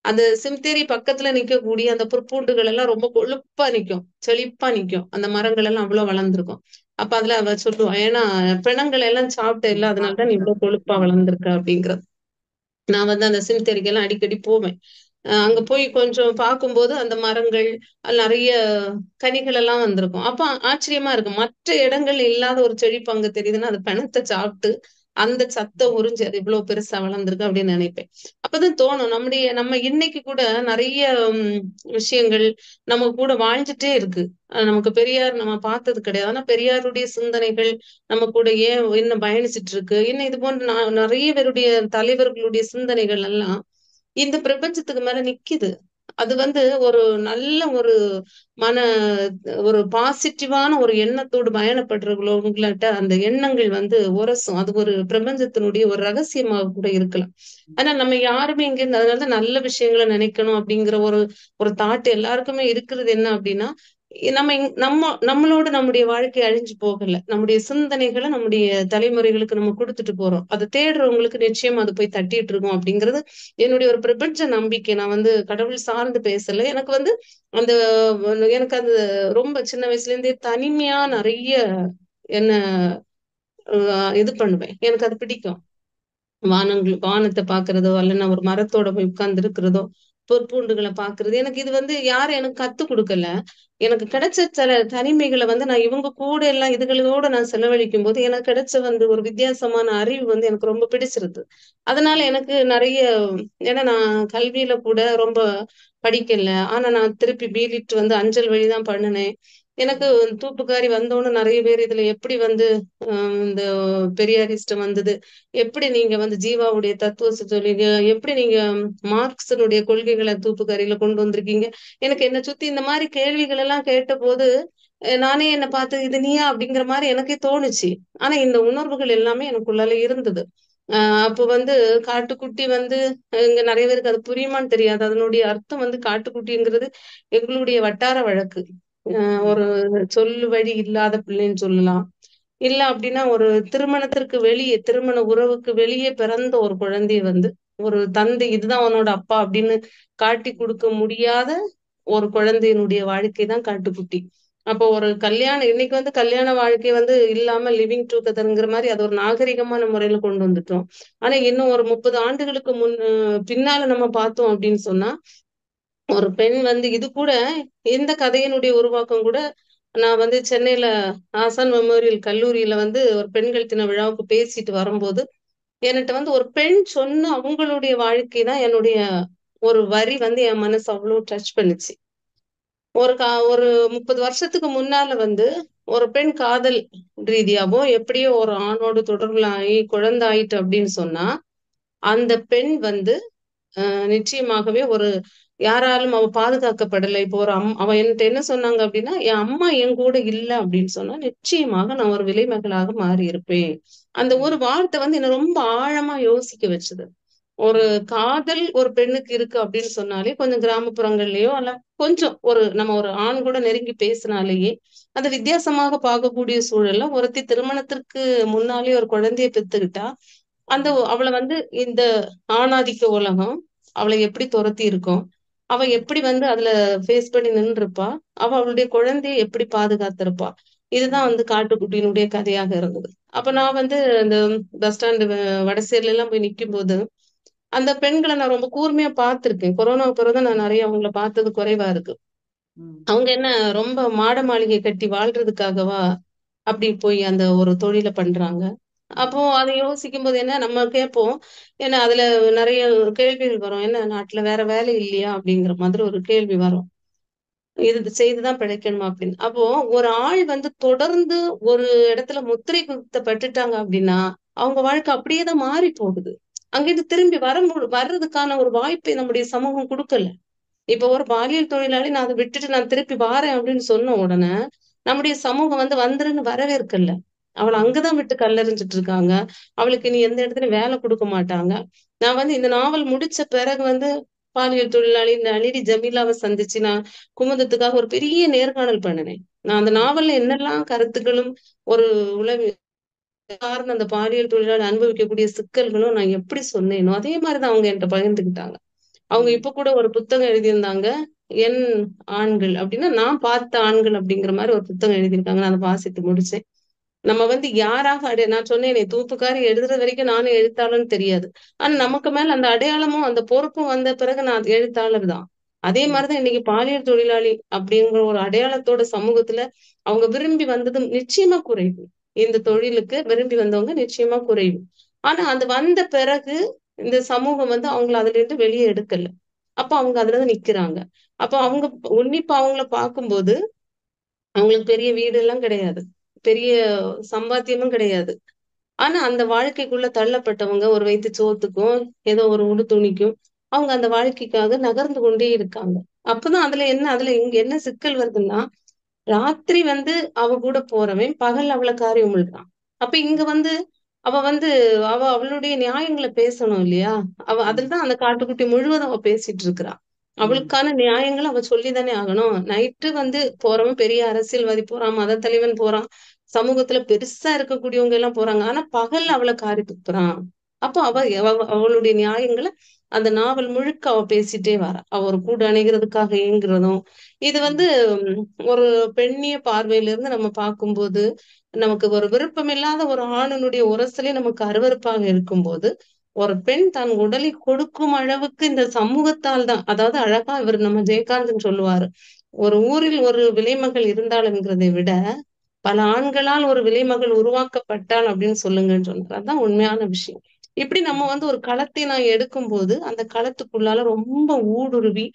அந்த சிம்தேரி பக்கத்துல நிக்கக்கூடிய அந்த புற்பூண்டுகள் எல்லாம் ரொம்ப கொழுப்பா நிக்கும், செழிப்பா நிக்கும். அந்த மரங்கள் எல்லாம் அவ்வளவு வளர்ந்துருக்கும். அப்ப அதுல அவ சொல்லுவா, ஏன்னா பிணங்கள் எல்லாம் சாப்பிட்ட இல்ல, அதனாலதான் நீ இவ்வளவு கொழுப்பா வளர்ந்துருக்க அப்படிங்கிறது. நான் வந்து அந்த சிம்தேரிக்கெல்லாம் அடிக்கடி போவேன். அங்க போய் கொஞ்சம் பார்க்கும்போது அந்த மரங்கள் நிறைய கனிகள் எல்லாம் வந்திருக்கும். அப்ப ஆச்சரியமா இருக்கும். மற்ற இடங்கள்ல இல்லாத ஒரு செழிப்பு அங்க தெரியுதுன்னா அது பிணத்தை சாப்பிட்டு அந்த சத்தை உறிஞ்சு அது இவ்வளவு பெருசா வளர்ந்துருக்கு அப்படின்னு நினைப்பேன். அப்பதான் தோணும் நம்ம இன்னைக்கு கூட நிறைய விஷயங்கள் நம்ம கூட வாழ்ந்துட்டே இருக்கு. நமக்கு பெரியார் நம்ம பார்த்தது கிடையாது. ஆனா பெரியாருடைய சிந்தனைகள் நம்ம கூட ஏன் இன்னும் பயணிச்சுட்டு இருக்கு. இன்னும் இது போன்ற நிறைய பேருடைய தலைவர்களுடைய சிந்தனைகள் எல்லாம் இந்த பிரபஞ்சத்துக்கு மேல நிக்குது. அது ஒரு நல்ல மன ஒரு பாசிட்டிவான ஒரு எண்ணத்தோடு பயணப்படுறவங்கள்ட்ட அந்த எண்ணங்கள் உரசும். அது ஒரு பிரபஞ்சத்தினுடைய ஒரு ரகசியமாக கூட இருக்கலாம். ஆனா நம்ம யாருமே இங்க இருந்து அதனாலதான் நல்ல விஷயங்களை நினைக்கணும் அப்படிங்கிற ஒரு தாட் எல்லாருக்குமே இருக்கிறது. என்ன அப்படின்னா, நம்மளோட நம்முடைய வாழ்க்கை அழிஞ்சு போகல. நம்முடைய சிந்தனைகளை நம்முடைய தலைமுறைகளுக்கு நம்ம கொடுத்துட்டு போறோம். அதை தேடுறவங்களுக்கு நிச்சயம் அது போய் தட்டிட்டு இருக்கும் அப்படிங்கிறது என்னுடைய ஒரு பிரபஞ்ச நம்பிக்கை. நான் கடவுள் சார்ந்து பேசல. அந்த எனக்கு அது ரொம்ப சின்ன வயசுல இருந்தே தனிமையா நிறைய என்ன இது பண்ணுவேன். எனக்கு அது பிடிக்கும். வானத்தை பாக்குறதோ அல்லனா ஒரு மரத்தோட போய் உட்கார்ந்து இருக்கிறதோ, பொற்பூண்டுகளை பாக்குறது, எனக்கு இது யாரும் எனக்கு கத்து கொடுக்கல. எனக்கு கிடைச்ச சில தனிமைகளை நான் இவங்க கூட எல்லாம் இதுகளோட நான் செலவழிக்கும் போது எனக்கு கிடைச்ச ஒரு வித்தியாசமான அறிவு எனக்கு ரொம்ப பிடிச்சிருது. அதனால எனக்கு நிறைய, ஏன்னா நான் கல்வியில கூட ரொம்ப படிக்கல. ஆனா நான் திருப்பி பிலிட் அஞ்சல் வழிதான் பண்ணினேன். எனக்கு தூப்புக்காரி வந்தோன்னு நிறைய பேர் இதுல எப்படி இந்த பெரியாரிஸ்ட் வந்தது, எப்படி நீங்க ஜீவாவுடைய தத்துவ சொல்லிங்க, எப்படி நீங்க மார்க்ஸனுடைய கொள்கைகளை தூப்புக்காரியில கொண்டு வந்திருக்கீங்க. எனக்கு என்னை சுத்தி இந்த மாதிரி கேள்விகள் எல்லாம் கேட்ட போது நானே என்னை பார்த்து இது நீயா அப்படிங்கிற மாதிரி எனக்கே தோணுச்சு. ஆனா இந்த உணர்வுகள் எல்லாமே எனக்குள்ளால இருந்தது. அப்போ காட்டுக்குட்டி இங்க நிறைய பேருக்கு அது புரியுமான்னு தெரியாது. அதனுடைய அர்த்தம் காட்டுக்குட்டிங்கிறது எங்களுடைய வட்டார வழக்கு. ஒரு சொல்லு வழி இல்லாத பிள்ளைன்னு சொல்லலாம். இல்ல அப்படின்னா ஒரு திருமணத்திற்கு வெளியே, திருமண உறவுக்கு வெளியே பிறந்த ஒரு குழந்தைய ஒரு தந்தை இதுதான் அவனோட அப்பா அப்படின்னு காட்டி கொடுக்க முடியாத ஒரு குழந்தையினுடைய வாழ்க்கை தான் காட்டுக்குட்டி. அப்போ ஒரு கல்யாணம் இன்னைக்கு கல்யாண வாழ்க்கை இல்லாம லிவிங் டுகெதர்ங்கிற மாதிரி அது ஒரு நாகரிகமான முறையில கொண்டு வந்துட்டோம். ஆனா இன்னும் ஒரு 30 ஆண்டுகளுக்கு பின்னால நம்ம பார்த்தோம் அப்படின்னு சொன்னா, ஒரு பெண் இது கூட இந்த கதையினுடைய உருவாக்கம் கூட நான் சென்னையில ஆசான் மெமோரியல் கல்லூரியில ஒரு பெண்கள் தின விழாவுக்கு பேசிட்டு வரும்போது என்கிட்ட ஒரு பெண் சொன்ன அவங்களுடைய வாழ்க்கை தான் என்னுடைய ஒரு வரி என் மனசு அவ்வளவு டச் பண்ணுச்சு. ஒரு 30 வருஷத்துக்கு முன்னால ஒரு பெண் காதல் ரீதியாவோ எப்படியோ ஒரு ஆணோடு தொடர்புல ஆகி குழந்தை ஆயிட்டு அப்படின்னு சொன்னா, அந்த பெண் நிச்சயமாகவே யாராலும் அவ பாதுகாக்கப்படலை. இப்போ அவ என்கிட்ட என்ன சொன்னாங்க அப்படின்னா, என் அம்மா என் கூட இல்ல அப்படின்னு சொன்னா நிச்சயமாக நான் ஒரு விலைமகளாக மாறி இருப்பேன். அந்த ஒரு வார்த்தை என்னை ரொம்ப ஆழமா யோசிக்க வச்சது. ஒரு காதல் ஒரு பெண்ணுக்கு இருக்கு அப்படின்னு சொன்னாலே கொஞ்சம் கிராமப்புறங்கள்லயோ அல்ல கொஞ்சம் நம்ம ஒரு ஆண் கூட நெருங்கி பேசினாலேயே அது வித்தியாசமாக பார்க்கக்கூடிய சூழல்ல ஒருத்தி திருமணத்திற்கு முன்னாலே ஒரு குழந்தைய பெத்துக்கிட்டா அவளை இந்த ஆணாதிக்க உலகம் அவளை எப்படி துரத்தி இருக்கும், அவ எப்படி அதுல ஃபேஸ் பண்ணி நின்று இருப்பா, அவளுடைய குழந்தைய எப்படி பாதுகாத்திருப்பா. இதுதான் காட்டுக்குட்டியினுடைய கதையாக இருந்தது. அப்ப நான் இந்த பஸ் ஸ்டாண்டு வடசேரில எல்லாம் போய் நிக்கும் போது அந்த பெண்களை நான் ரொம்ப கூர்மையா பார்த்திருக்கேன். கொரோனாவுக்கு பிறகுதான் நான் நிறைய அவங்கள பார்த்தது குறைவா இருக்கு. அவங்க என்ன ரொம்ப மாட மாளிகை கட்டி வாழ்றதுக்காகவா அப்படி போய் அந்த ஒரு தொழிலை பண்றாங்க. அப்போ அதை யோசிக்கும் போது என்ன நம்ம கேட்போம், ஏன்னா அதுல நிறைய கேள்விகள் வரும். என்ன நாட்டுல வேற வேலை இல்லையா அப்படிங்கிற மாதிரி ஒரு கேள்வி வரும். இது செய்துதான் பிழைக்கணுமா அப்படின்னு. அப்போ ஒரு ஆள் தொடர்ந்து ஒரு இடத்துல முத்திரை குத்தப்பட்டுட்டாங்க அப்படின்னா அவங்க வாழ்க்கை அப்படியேதான் மாறி போகுது. அங்கிருந்து திரும்பி வர்றதுக்கான ஒரு வாய்ப்பை நம்முடைய சமூகம் கொடுக்கல. இப்ப ஒரு பாலியல் தொழிலாளி நான் அதை விட்டுட்டு நான் திருப்பி வாரேன் அப்படின்னு சொன்ன உடனே நம்முடைய சமூகம் வந்துருன்னு வரவேற்கல. அவளை அங்கதான் விட்டு கல்லெறிஞ்சிட்டு இருக்காங்க. அவளுக்கு இனி எந்த இடத்துலயும் வேலை கொடுக்க மாட்டாங்க. நான் இந்த நாவல் முடிச்ச பிறகு பாலியல் தொழிலாளி இந்த அலிடி ஜமீலாவை சந்திச்சு நான் குமுதத்துக்காக ஒரு பெரிய நேர்காணல் பண்ணினேன். நான் அந்த நாவல்ல என்னெல்லாம் கருத்துக்களும் ஒரு உளவு காரணம் அந்த பாலியல் தொழிலாளி அனுபவிக்கக்கூடிய சிக்கல்களும் நான் எப்படி சொன்னேனோ அதே மாதிரிதான் அவங்க என்கிட்ட பகிர்ந்துக்கிட்டாங்க. அவங்க இப்ப கூட ஒரு புத்தகம் எழுதியிருந்தாங்க, என் ஆண்கள் அப்படின்னா நான் பார்த்த ஆண்கள் அப்படிங்கிற மாதிரி ஒரு புத்தகம் எழுதியிருக்காங்க. நான் அதை வாசித்து முடிச்சேன். நம்ம யாராக நான் சொன்னேனே தூப்புக்காரி எழுதுற வரைக்கும் நானும் எழுத்தாளர்னு தெரியாது. ஆனா நமக்கு மேல அந்த அடையாளமும் அந்த பொறுப்பும் வந்த பிறகு நான் எழுத்தாளர் தான். அதே மாதிரிதான் இன்னைக்கு பாலியல் தொழிலாளி அப்படிங்கிற ஒரு அடையாளத்தோட சமூகத்துல அவங்க விரும்பி வந்ததும் நிச்சயமா குறைவு. இந்த தொழிலுக்கு விரும்பி வந்தவங்க நிச்சயமா குறைவு. ஆனா அது வந்த பிறகு இந்த சமூகம் வந்து அவங்கள அதுல இருந்து வெளியே எடுக்கல. அப்ப அவங்க அதுலதான் நிக்கிறாங்க. அப்ப அவங்க உன்னிப்பா அவங்கள பார்க்கும்போது அவங்களுக்கு பெரிய வீடு எல்லாம் கிடையாது. பெரிய சம்பாத்தியமும் கிடையாது. ஆனா அந்த வாழ்க்கைக்குள்ள தள்ளப்பட்டவங்க ஒரு வயித்து சோத்துக்கும், ஏதோ ஒரு உடு துணிக்கும் அவங்க அந்த வாழ்க்கைக்காக நகர்ந்து கொண்டே இருக்காங்க. அப்பதான் அதுல இங்க என்ன சிக்கல் வருதுன்னா, ராத்திரி வந்து அவ கூட போறவன் பகல் அவள காரியம் பண்றான். அப்ப இங்க வந்து அவ வந்து அவளுடைய நியாயங்கள பேசணும் இல்லையா? அதுலதான் அந்த காட்டுக்குட்டி முழுவதும் அவ பேசிட்டு இருக்கிறா. அவளுக்கான நியாயங்கள அவ சொல்லித்தானே ஆகணும். நைட்டு வந்து போறவன் பெரிய அரசியல்வாதி போறான், மத தலைவன் போறான், சமூகத்துல பெருசா இருக்கக்கூடியவங்க எல்லாம் போறாங்க. ஆனா பகல்ல அவள காரி துப்புறான். அப்போ அவளுடைய நியாயங்கள அந்த நாவல் முழுக்க அவ பேசிட்டே வரா. அவ ஒரு கூடு அணைகிறதுக்காக ஏங்குறதும், இது வந்து ஒரு பெண்ணிய பார்வையில இருந்து நம்ம பார்க்கும்போது, நமக்கு ஒரு விருப்பமில்லாத ஒரு ஆணினுடைய உரசலே நமக்கு அருவருப்பாக இருக்கும்போது, ஒரு பெண் தன் உடலை கொடுக்கும் அளவுக்கு இந்த சமூகத்தால் தான், அதாவது அழகா இவர் நம்ம ஜெயகாந்தன் சொல்லுவாரு. ஒரு ஊரில் ஒரு விலைமகள் இருந்தாளுங்கிறதை விட, பல ஆண்களால் ஒரு விலைமகள் உருவாக்கப்பட்டாள் அப்படின்னு சொல்லுங்கன்னு சொன்னார். அதான் உண்மையான விஷயம். இப்படி நம்ம வந்து ஒரு களத்தை நான் எடுக்கும்போது, அந்த களத்துக்குள்ளால ரொம்ப ஊடுருவி,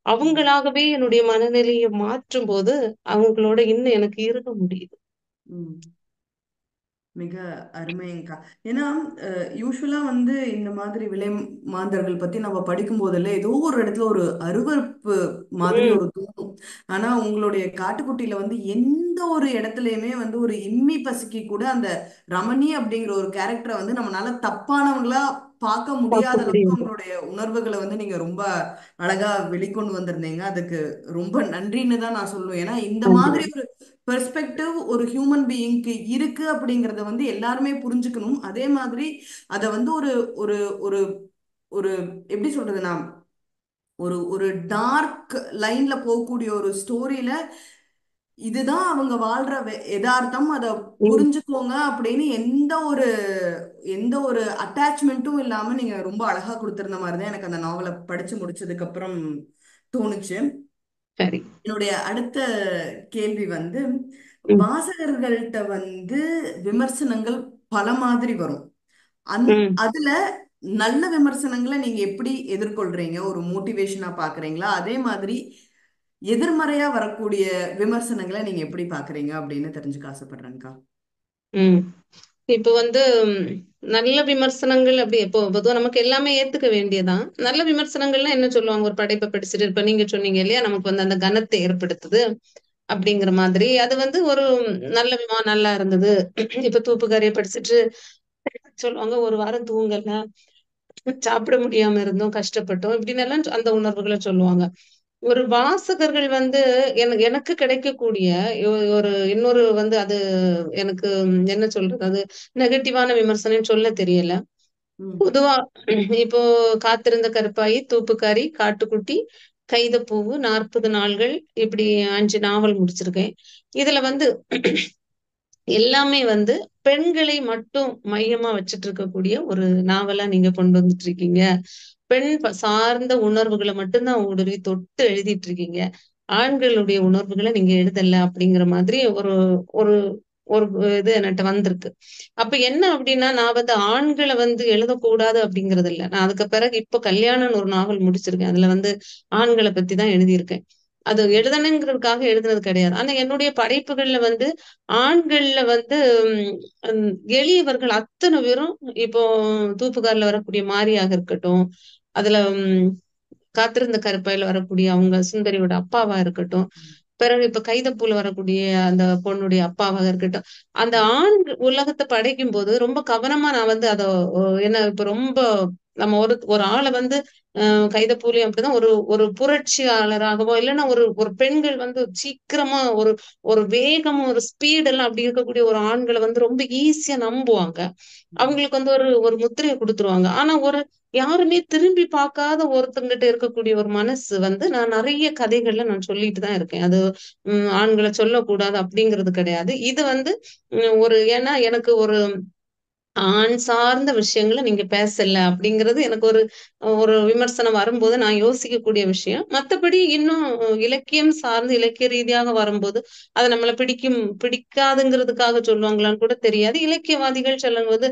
அவங்களாகவே என்னுடைய மனநிலையை மாற்றும்போது, அவங்களோட இன்னும் எனக்கு இருக்க முடியுது. ம். மிக அருமைங்கக்கா. ஏன்னா யூஸ்வலா வந்து இந்த மாதிரி விலை மாந்தர்கள் பத்தி நம்ம படிக்கும் போதெல்லாம் ஏதோ ஒரு இடத்துல ஒரு அருவருப்பு மாதிரி உம் ஒரு தோணும். ஆனா உங்களுடைய காட்டுக்குட்டியில வந்து எந்த ஒரு இடத்துலயுமே வந்து ஒரு இம்மி பசிக்கு கூட அந்த ரமணி அப்படிங்கிற ஒரு கேரக்டரை வந்து நம்மளால தப்பானவங்களா பார்க்க முடியாத பார்க்க அளவுக்கு முடியுது. உங்களுடைய உணர்வுகளை வந்து நீங்க ரொம்ப அழகா வெளிக்கொண்டு வந்திருந்தீங்க. அதுக்கு ரொம்ப நன்றின்னு தான் நான் சொல்லுவேன். ஏன்னா இந்த நன்றி. மாதிரி ஒரு பெர்ஸ்பெக்டிவ் ஒரு ஹியூமன் பீயிங்க்கு இருக்கு அப்படிங்கறத வந்து எல்லாருமே புரிஞ்சுக்கணும். அதே மாதிரி அத வந்து ஒரு ஒரு ஒரு ஒரு எப்படி சொல்றதுன்னா ஒரு ஒரு டார்க் லைன்ல போகக்கூடிய ஒரு ஸ்டோரியில இதுதான் அவங்க வாழ்ற யதார்த்தம், அதை உம் புரிஞ்சுக்கோங்க அப்படின்னு எந்த ஒரு அட்டாச்மெண்ட்டும் இல்லாம நீங்க ரொம்ப அழகா கொடுத்திருந்த மாதிரி தான் எனக்கு அந்த நாவலை படிச்சு முடிச்சதுக்கு அப்புறம் தோணுச்சு. சரி. என்னுடைய அடுத்த கேள்வி வந்து உம் வாசகர்கள்ட்ட வந்து விமர்சனங்கள் பல மாதிரி வரும். உம் அதுல நல்ல விமர்சனங்களை நீங்க எப்படி எதிர்கொள்றீங்க? ஒரு மோட்டிவேஷனா பாக்குறீங்களா? அதே மாதிரி எதிர்மறையா வரக்கூடிய விமர்சனங்களை நீங்க எப்படி பாக்குறீங்க அப்படின்னு தெரிஞ்சுக்க ஆசைப்படுறேன்க்கா. உம் இப்ப வந்து நல்ல விமர்சனங்கள் அப்படி இப்போ பொதுவா நமக்கு எல்லாமே ஏத்துக்க வேண்டியதான். நல்ல விமர்சனங்கள்லாம் என்ன சொல்லுவாங்க, ஒரு படைப்பை படிச்சுட்டு இப்ப நீங்க சொன்னீங்க இல்லையா, நமக்கு வந்து அந்த கனத்தை ஏற்படுத்துது அப்படிங்கிற மாதிரி. அது வந்து ஒரு நல்ல நல்லா இருந்தது. இப்ப தூப்புக்காரியை படிச்சுட்டு சொல்லுவாங்க, ஒரு வாரம் தூங்கல, சாப்பிட முடியாம இருந்தோம், கஷ்டப்பட்டோம், இப்படின்னு எல்லாம் அந்த உணர்வுகளை சொல்லுவாங்க. ஒரு வாசகர்கள் வந்து எனக்கு எனக்கு கிடைக்கக்கூடிய ஒரு இன்னொரு வந்து அது எனக்கு என்ன சொல்றது, அது நெகட்டிவான விமர்சனம் சொல்ல தெரியல. ம். பொதுவா இப்போ காத்திருந்த கருப்பாயி, தூப்புக்காரி, காட்டுக்குட்டி, கைதப்பூவு, 40 நாள்கள், இப்படி 5 நாவல் முடிச்சிருக்கேன். இதுல வந்து எல்லாமே வந்து பெண்களை மட்டும் மையமா வச்சுட்டு இருக்கக்கூடிய ஒரு நாவலா நீங்க கொண்டு வந்துட்டு இருக்கீங்க. சார்ந்த உணர்வுகளை மட்டும்தான் ஊடுருவி தொட்டு எழுதிட்டு இருக்கீங்க. ஆண்களுடைய உணர்வுகளை நீங்க எழுதல அப்படிங்கிற மாதிரி ஒரு ஒரு ஒரு இது என்கிட்ட வந்திருக்கு. அப்ப என்ன அப்படின்னா, நான் வந்து ஆண்களை வந்து எழுதக்கூடாது அப்படிங்கிறது இல்ல. நான் அதுக்கு பிறகு இப்ப கல்யாணம்னு ஒரு நாவல் முடிச்சிருக்கேன். அதுல வந்து ஆண்களை பத்தி தான் எழுதியிருக்கேன். அது எழுதணுங்கிறதுக்காக எழுதுனது கிடையாது. ஆனா என்னுடைய படைப்புகள்ல வந்து ஆண்கள்ல வந்து எளியவர்கள் அத்தனை பேரும் இப்போ தூப்புக்காரில வரக்கூடிய மாரியாக இருக்கட்டும், அதுல காத்திருந்த கருப்பாயில வரக்கூடிய அவங்க சுந்தரியோட அப்பாவா இருக்கட்டும், பிறகு இப்ப கைதப்பூல வரக்கூடிய அந்த பொண்ணுடைய அப்பாவாக இருக்கட்டும், அந்த ஆண் உலகத்தை படைக்கும் போது ரொம்ப கவனமா நான் வந்து அத என்ன இப்ப ரொம்ப நம்ம ஒரு ஒரு ஆளை வந்து கைதப்பூலையும் அப்படிதான் ஒரு ஒரு புரட்சியாளராகவோ இல்லைன்னா ஒரு ஒரு பெண்கள் வந்து சீக்கிரமா ஒரு ஒரு வேகம் ஒரு ஸ்பீட் எல்லாம் அப்படி இருக்கக்கூடிய ஒரு ஆண்களை வந்து ரொம்ப ஈஸியா நம்புவாங்க. அவங்களுக்கு வந்து ஒரு ஒரு முத்திரையை கொடுத்துருவாங்க. ஆனா ஒரு யாருமே திரும்பி பார்க்காத ஒருத்தங்கிட்ட இருக்கக்கூடிய ஒரு மனசு வந்து நான் நிறைய கதைகள்ல நான் சொல்லிட்டு தான் இருக்கேன். அது ஆண்களை சொல்லக்கூடாது அப்படிங்கிறது கிடையாது. இது வந்து ஒரு ஏன்னா எனக்கு ஒரு ஆண் சார்ந்த விஷயங்களை நீங்க பேசல அப்படிங்கிறது எனக்கு ஒரு ஒரு விமர்சனம் வரும்போது நான் யோசிக்கக்கூடிய விஷயம். மத்தபடி இன்னும் இலக்கியம் சார்ந்து இலக்கிய ரீதியாக வரும்போது அது நம்மள பிடிக்காதுங்கிறதுக்காக சொல்லுவாங்களான்னு கூட தெரியாது. இலக்கியவாதிகள் சொல்லும்போது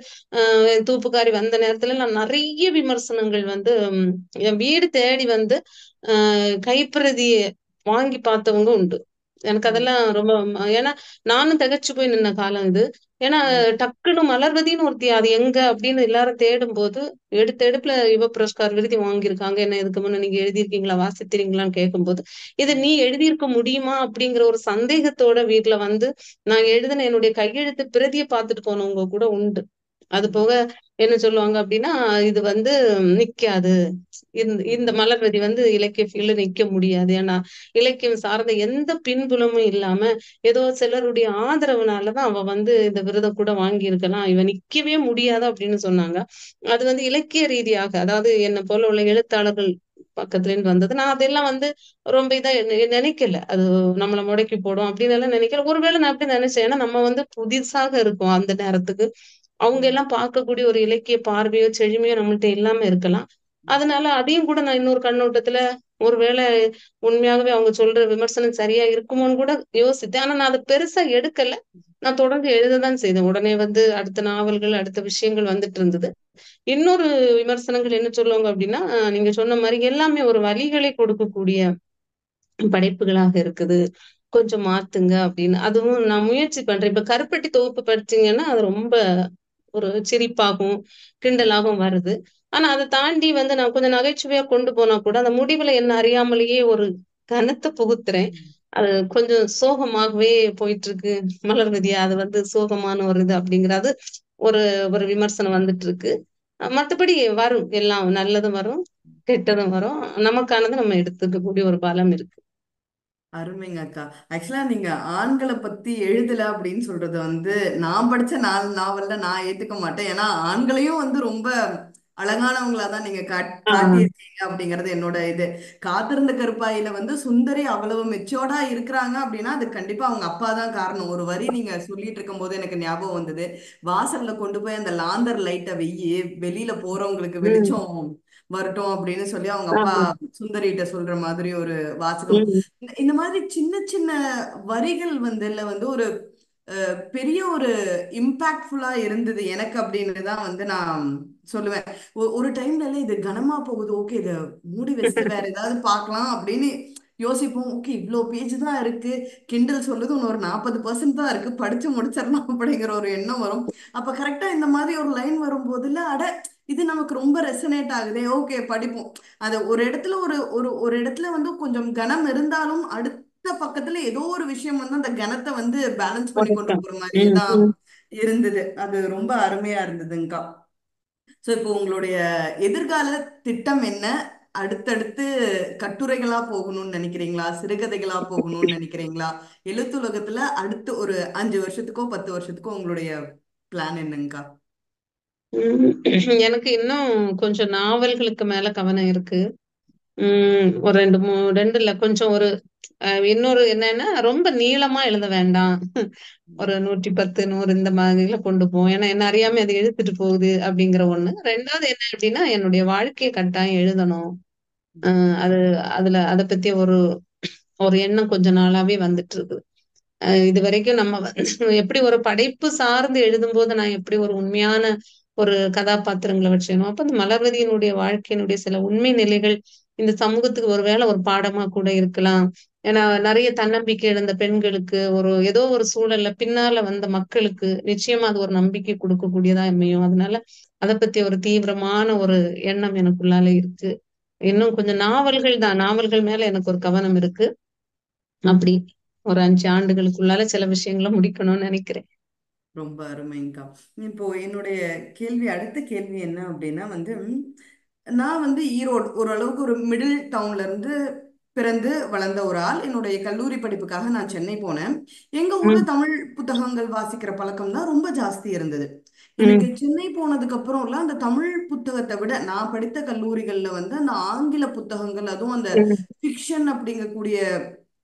தூப்புக்காரி வந்த நேரத்துல நான் நிறைய விமர்சனங்கள் வந்து என் வீடு தேடி வந்து கைப்பிரதி வாங்கி பார்த்தவங்க உண்டு. எனக்கு ம், அதெல்லாம் ரொம்ப ஏன்னா நானும் திகைச்சு போய் நின்ன காலம் இது. ஏன்னா ம், டக்குன்னு மலர்வதின்னு ஒருத்தி அது எங்க அப்படின்னு எல்லாரும் தேடும் போது எடுத்த எடுப்புல யுவ புரஸ்கார் விருது வாங்கியிருக்காங்க. என்ன இதுக்கு முன்ன நீங்க எழுதியிருக்கீங்களா, வாசித்திருக்கீங்களான்னு கேட்கும்போது இதை ம், நீ எழுதியிருக்க முடியுமா அப்படிங்கிற ஒரு சந்தேகத்தோட வீட்டுல வந்து நான் எழுதின என்னுடைய கையெழுத்து பிரதியை பார்த்துட்டு போனவங்க கூட உண்டு. அது ம், போக என்ன சொல்லுவாங்க அப்படின்னா, இது வந்து நிக்காது. இந்த ம், மலர்வதி வந்து இலக்கிய ஃபீல்ட்ல நிக்க முடியாது. ஏன்னா இலக்கியம் சார்ந்த எந்த பின்புலமும் இல்லாம ஏதோ சிலருடைய ஆதரவுனாலதான் அவ வந்து இந்த விருதை கூட வாங்கியிருக்கலாம். இவ நிக்கவே முடியாது அப்படின்னு சொன்னாங்க. அது வந்து இலக்கிய ரீதியாக, அதாவது என்ன போல உள்ள எழுத்தாளர்கள் பக்கத்துல இருந்து வந்தது. நான் அதெல்லாம் வந்து ரொம்ப இதா நினைக்கல. அது நம்மள முடக்கி போடும் அப்படின்னு எல்லாம் நினைக்கல. ஒருவேளை நான் அப்படி நினைச்சேன். ஏன்னா நம்ம வந்து புதுசாக இருக்கோம் அந்த நேரத்துக்கு. அவங்க ம், எல்லாம் பார்க்கக்கூடிய ஒரு இலக்கிய பார்வையோ செழுமையோ நம்மள்ட்ட இல்லாம இருக்கலாம். அதனால அதையும் கூட நான் இன்னொரு கண்ணோட்டத்துல ஒருவேளை உண்மையாகவே அவங்க சொல்ற விமர்சனம் சரியா இருக்குமோன்னு கூட யோசித்தேன். ஆனா நான் அதை பெருசா எடுக்கல. நான் தொடர்ந்து எழுததான் செய்தேன். உடனே வந்து அடுத்த நாவல்கள், அடுத்த விஷயங்கள் வந்துட்டு இருந்தது. இன்னொரு விமர்சனங்கள் என்ன சொல்லுவாங்க அப்படின்னா, நீங்க சொன்ன மாதிரி எல்லாமே ஒரு வழிகளை கொடுக்கக்கூடிய படைப்புகளாக இருக்குது. கொஞ்சம் மாத்துங்க அப்படின்னு. அதுவும் நான் முயற்சி பண்றேன். இப்ப கருப்பட்டி தொகுப்பு படிச்சீங்கன்னா, அது ரொம்ப ஒரு சிரிப்பாகவும், கிண்டலாகவும் வருது. ஆனா அத தாண்டி வந்து நான் கொஞ்சம் நகைச்சுவையா கொண்டு போனா கூட, அந்த முடிவுல என்ன அறியாமலேயே ஒரு கனத்த புகுத்துறேன். ம். அது கொஞ்சம் சோகமாகவே போயிட்டுருக்கு. மலர்விதியா அது வந்து சோகமான ஒரு இது அப்படிங்கிறது ஒரு ஒரு விமர்சனம் வந்துட்டு இருக்கு. மத்தபடி வரும். எல்லாம் நல்லதும் வரும், கெட்டதும் வரும். நமக்கானது நம்ம எடுத்துக்கக்கூடிய ஒரு பலம் இருக்கு. அருமைங்க அக்கா. ஆக்சுவலா நீங்க ஆண்களை பத்தி எழுதல அப்படின்னு சொல்றது வந்து நான் படிச்ச நாவல்ல நான் ஏத்துக்க மாட்டேன். ஏன்னா ஆண்களையும் வந்து ரொம்ப அழகானவங்களா தான் நீங்க ஆ. காட்டியிருக்கீங்க அப்படிங்கறது என்னோட இது. காத்திருந்த கருப்பாயில வந்து சுந்தரி அவ்வளவு மெச்சோர்டா இருக்கிறாங்க அப்படின்னா அது கண்டிப்பா அவங்க அப்பா தான் காரணம். ஒரு வரி நீங்க சொல்லிட்டு இருக்கும் போது எனக்கு ஞாபகம் வந்தது. வாசல்ல கொண்டு போய் அந்த லாந்தர் லைட்டை வெய்யி வெளியில போறவங்களுக்கு ம். வெளிச்சம் வரட்டும் அப்படின்னு சொல்லி அவங்க அப்பா ஆமா. சுந்தரிகிட்ட சொல்ற மாதிரி ஒரு வாசகம். ம். இந்த மாதிரி சின்ன சின்ன வரிகள் வந்து இல்ல வந்து ஒரு பெரிய ஒரு இம்பாக்ட்ஃபுல்லா இருந்தது எனக்கு அப்படின்னு தான் வந்து நான் சொல்லுவேன். ஒரு டைம்ல எல்லாம் இது கனமா போகுது, ஓகே இதை மூடி வச்சுட்டு வேற ஏதாவது பார்க்கலாம் அப்படின்னு யோசிப்போம். ஓகே இவ்வளோ பேஜ் தான் இருக்கு, கிண்டல் சொல்லுது இன்னொரு 40% தான் இருக்கு, படிச்சு முடிச்சிடலாம் அப்படிங்கிற ஒரு எண்ணம் வரும். அப்ப கரெக்டா இந்த மாதிரி ஒரு லைன் வரும்போதுல அட இது நமக்கு ரொம்ப ரெசனேட் ஆகுதே, ஓகே படிப்போம். அது ஒரு இடத்துல ஒரு ஒரு ஒரு இடத்துல வந்து கொஞ்சம் கனம் இருந்தாலும் அடுத்த பக்கத்துல ஏதோ ஒரு விஷயம் வந்து அந்த கனத்தை வந்து பேலன்ஸ் பண்ணி கொண்டு வணக்கம். போற மாதிரியே ம். தான் ம். இருந்தது. அது ரொம்ப அருமையா இருந்ததுங்கக்கா. சோ இப்போ உங்களுடைய எதிர்கால திட்டம் என்ன? அடுத்தடுத்து கட்டுரைகளா போகணும்னு நினைக்கிறீங்களா, சிறுகதைகளா போகணும்னு நினைக்கிறீங்களா? எழுத்துலகத்துல அடுத்து ஒரு 5 வருஷத்துக்கோ 10 வருஷத்துக்கோ உங்களுடைய பிளான் என்னங்கக்கா? ம். எனக்கு இன்னும் கொஞ்சம் நாவல்களுக்கு மேல கவனம் இருக்கு. ஒரு 2 இல்ல கொஞ்சம் ஒரு இன்னொரு என்னன்னா, ரொம்ப நீளமா எழுத வேண்டாம். ஒரு 110, 100 இந்த மாதிரில கொண்டு போவோம். ஏன்னா என்ன அறியாம அது இழுத்துட்டு போகுது அப்படிங்கிற ஒண்ணு. 2வது என்ன அப்படின்னா, என்னுடைய வாழ்க்கைய கட்டாயம் எழுதணும். அ அது அதுல அத பத்தி ஒரு ஒரு எண்ணம் கொஞ்ச நாளாவே வந்துட்டு இருக்கு. இதுவரைக்கும் நம்ம வந்து எப்படி ஒரு படைப்பு சார்ந்து எழுதும்போது நான் எப்படி ஒரு உண்மையான ஒரு கதாபாத்திரங்களை வச்சேனோ அப்ப இந்த மலர்வதியினுடைய வாழ்க்கையினுடைய சில உண்மை நிலைகள் இந்த சமூகத்துக்கு ஒருவேளை ஒரு பாடமா கூட இருக்கலாம். ஏன்னா நிறைய தன்னம்பிக்கை இழந்த பெண்களுக்கு ஒரு ஏதோ ஒரு சூழல்ல பின்னால வந்த மக்களுக்கு நிச்சயமா அது ஒரு நம்பிக்கை கொடுக்கக்கூடியதா அமையும். அதனால அதை பத்தி ஒரு தீவிரமான ஒரு எண்ணம் எனக்குள்ளால இருக்கு. இன்னும் கொஞ்சம் நாவல்கள் தான், நாவல்கள் மேல எனக்கு ஒரு கவனம் இருக்கு. அப்படி ஒரு 5 ஆண்டுகளுக்குள்ளால சில விஷயங்களை முடிக்கணும்னு நினைக்கிறேன். ரொம்ப அருமைங்கக்கா. இப்போ என்னுடைய அடுத்த கேள்வி என்ன அப்படின்னா வந்து நான் வந்து ஈரோடு ஓரளவுக்கு ஒரு மிடில் டவுன்ல இருந்து பிறந்து வளர்ந்த ஒரு ஆள். என்னுடைய கல்லூரி படிப்புக்காக நான் சென்னை போனேன். எங்க ஊர்ல ம். தமிழ் புத்தகங்கள் வாசிக்கிற பழக்கம் தான் ரொம்ப ஜாஸ்தி இருந்தது. எனக்கு ம். சென்னை போனதுக்கு அப்புறம்ல அந்த தமிழ் புத்தகத்தை விட நான் படித்த கல்லூரிகள்ல வந்து அந்த ஆங்கில புத்தகங்கள், அதுவும் அந்த ம். ஃபிக்ஷன் அப்படிங்கக்கூடிய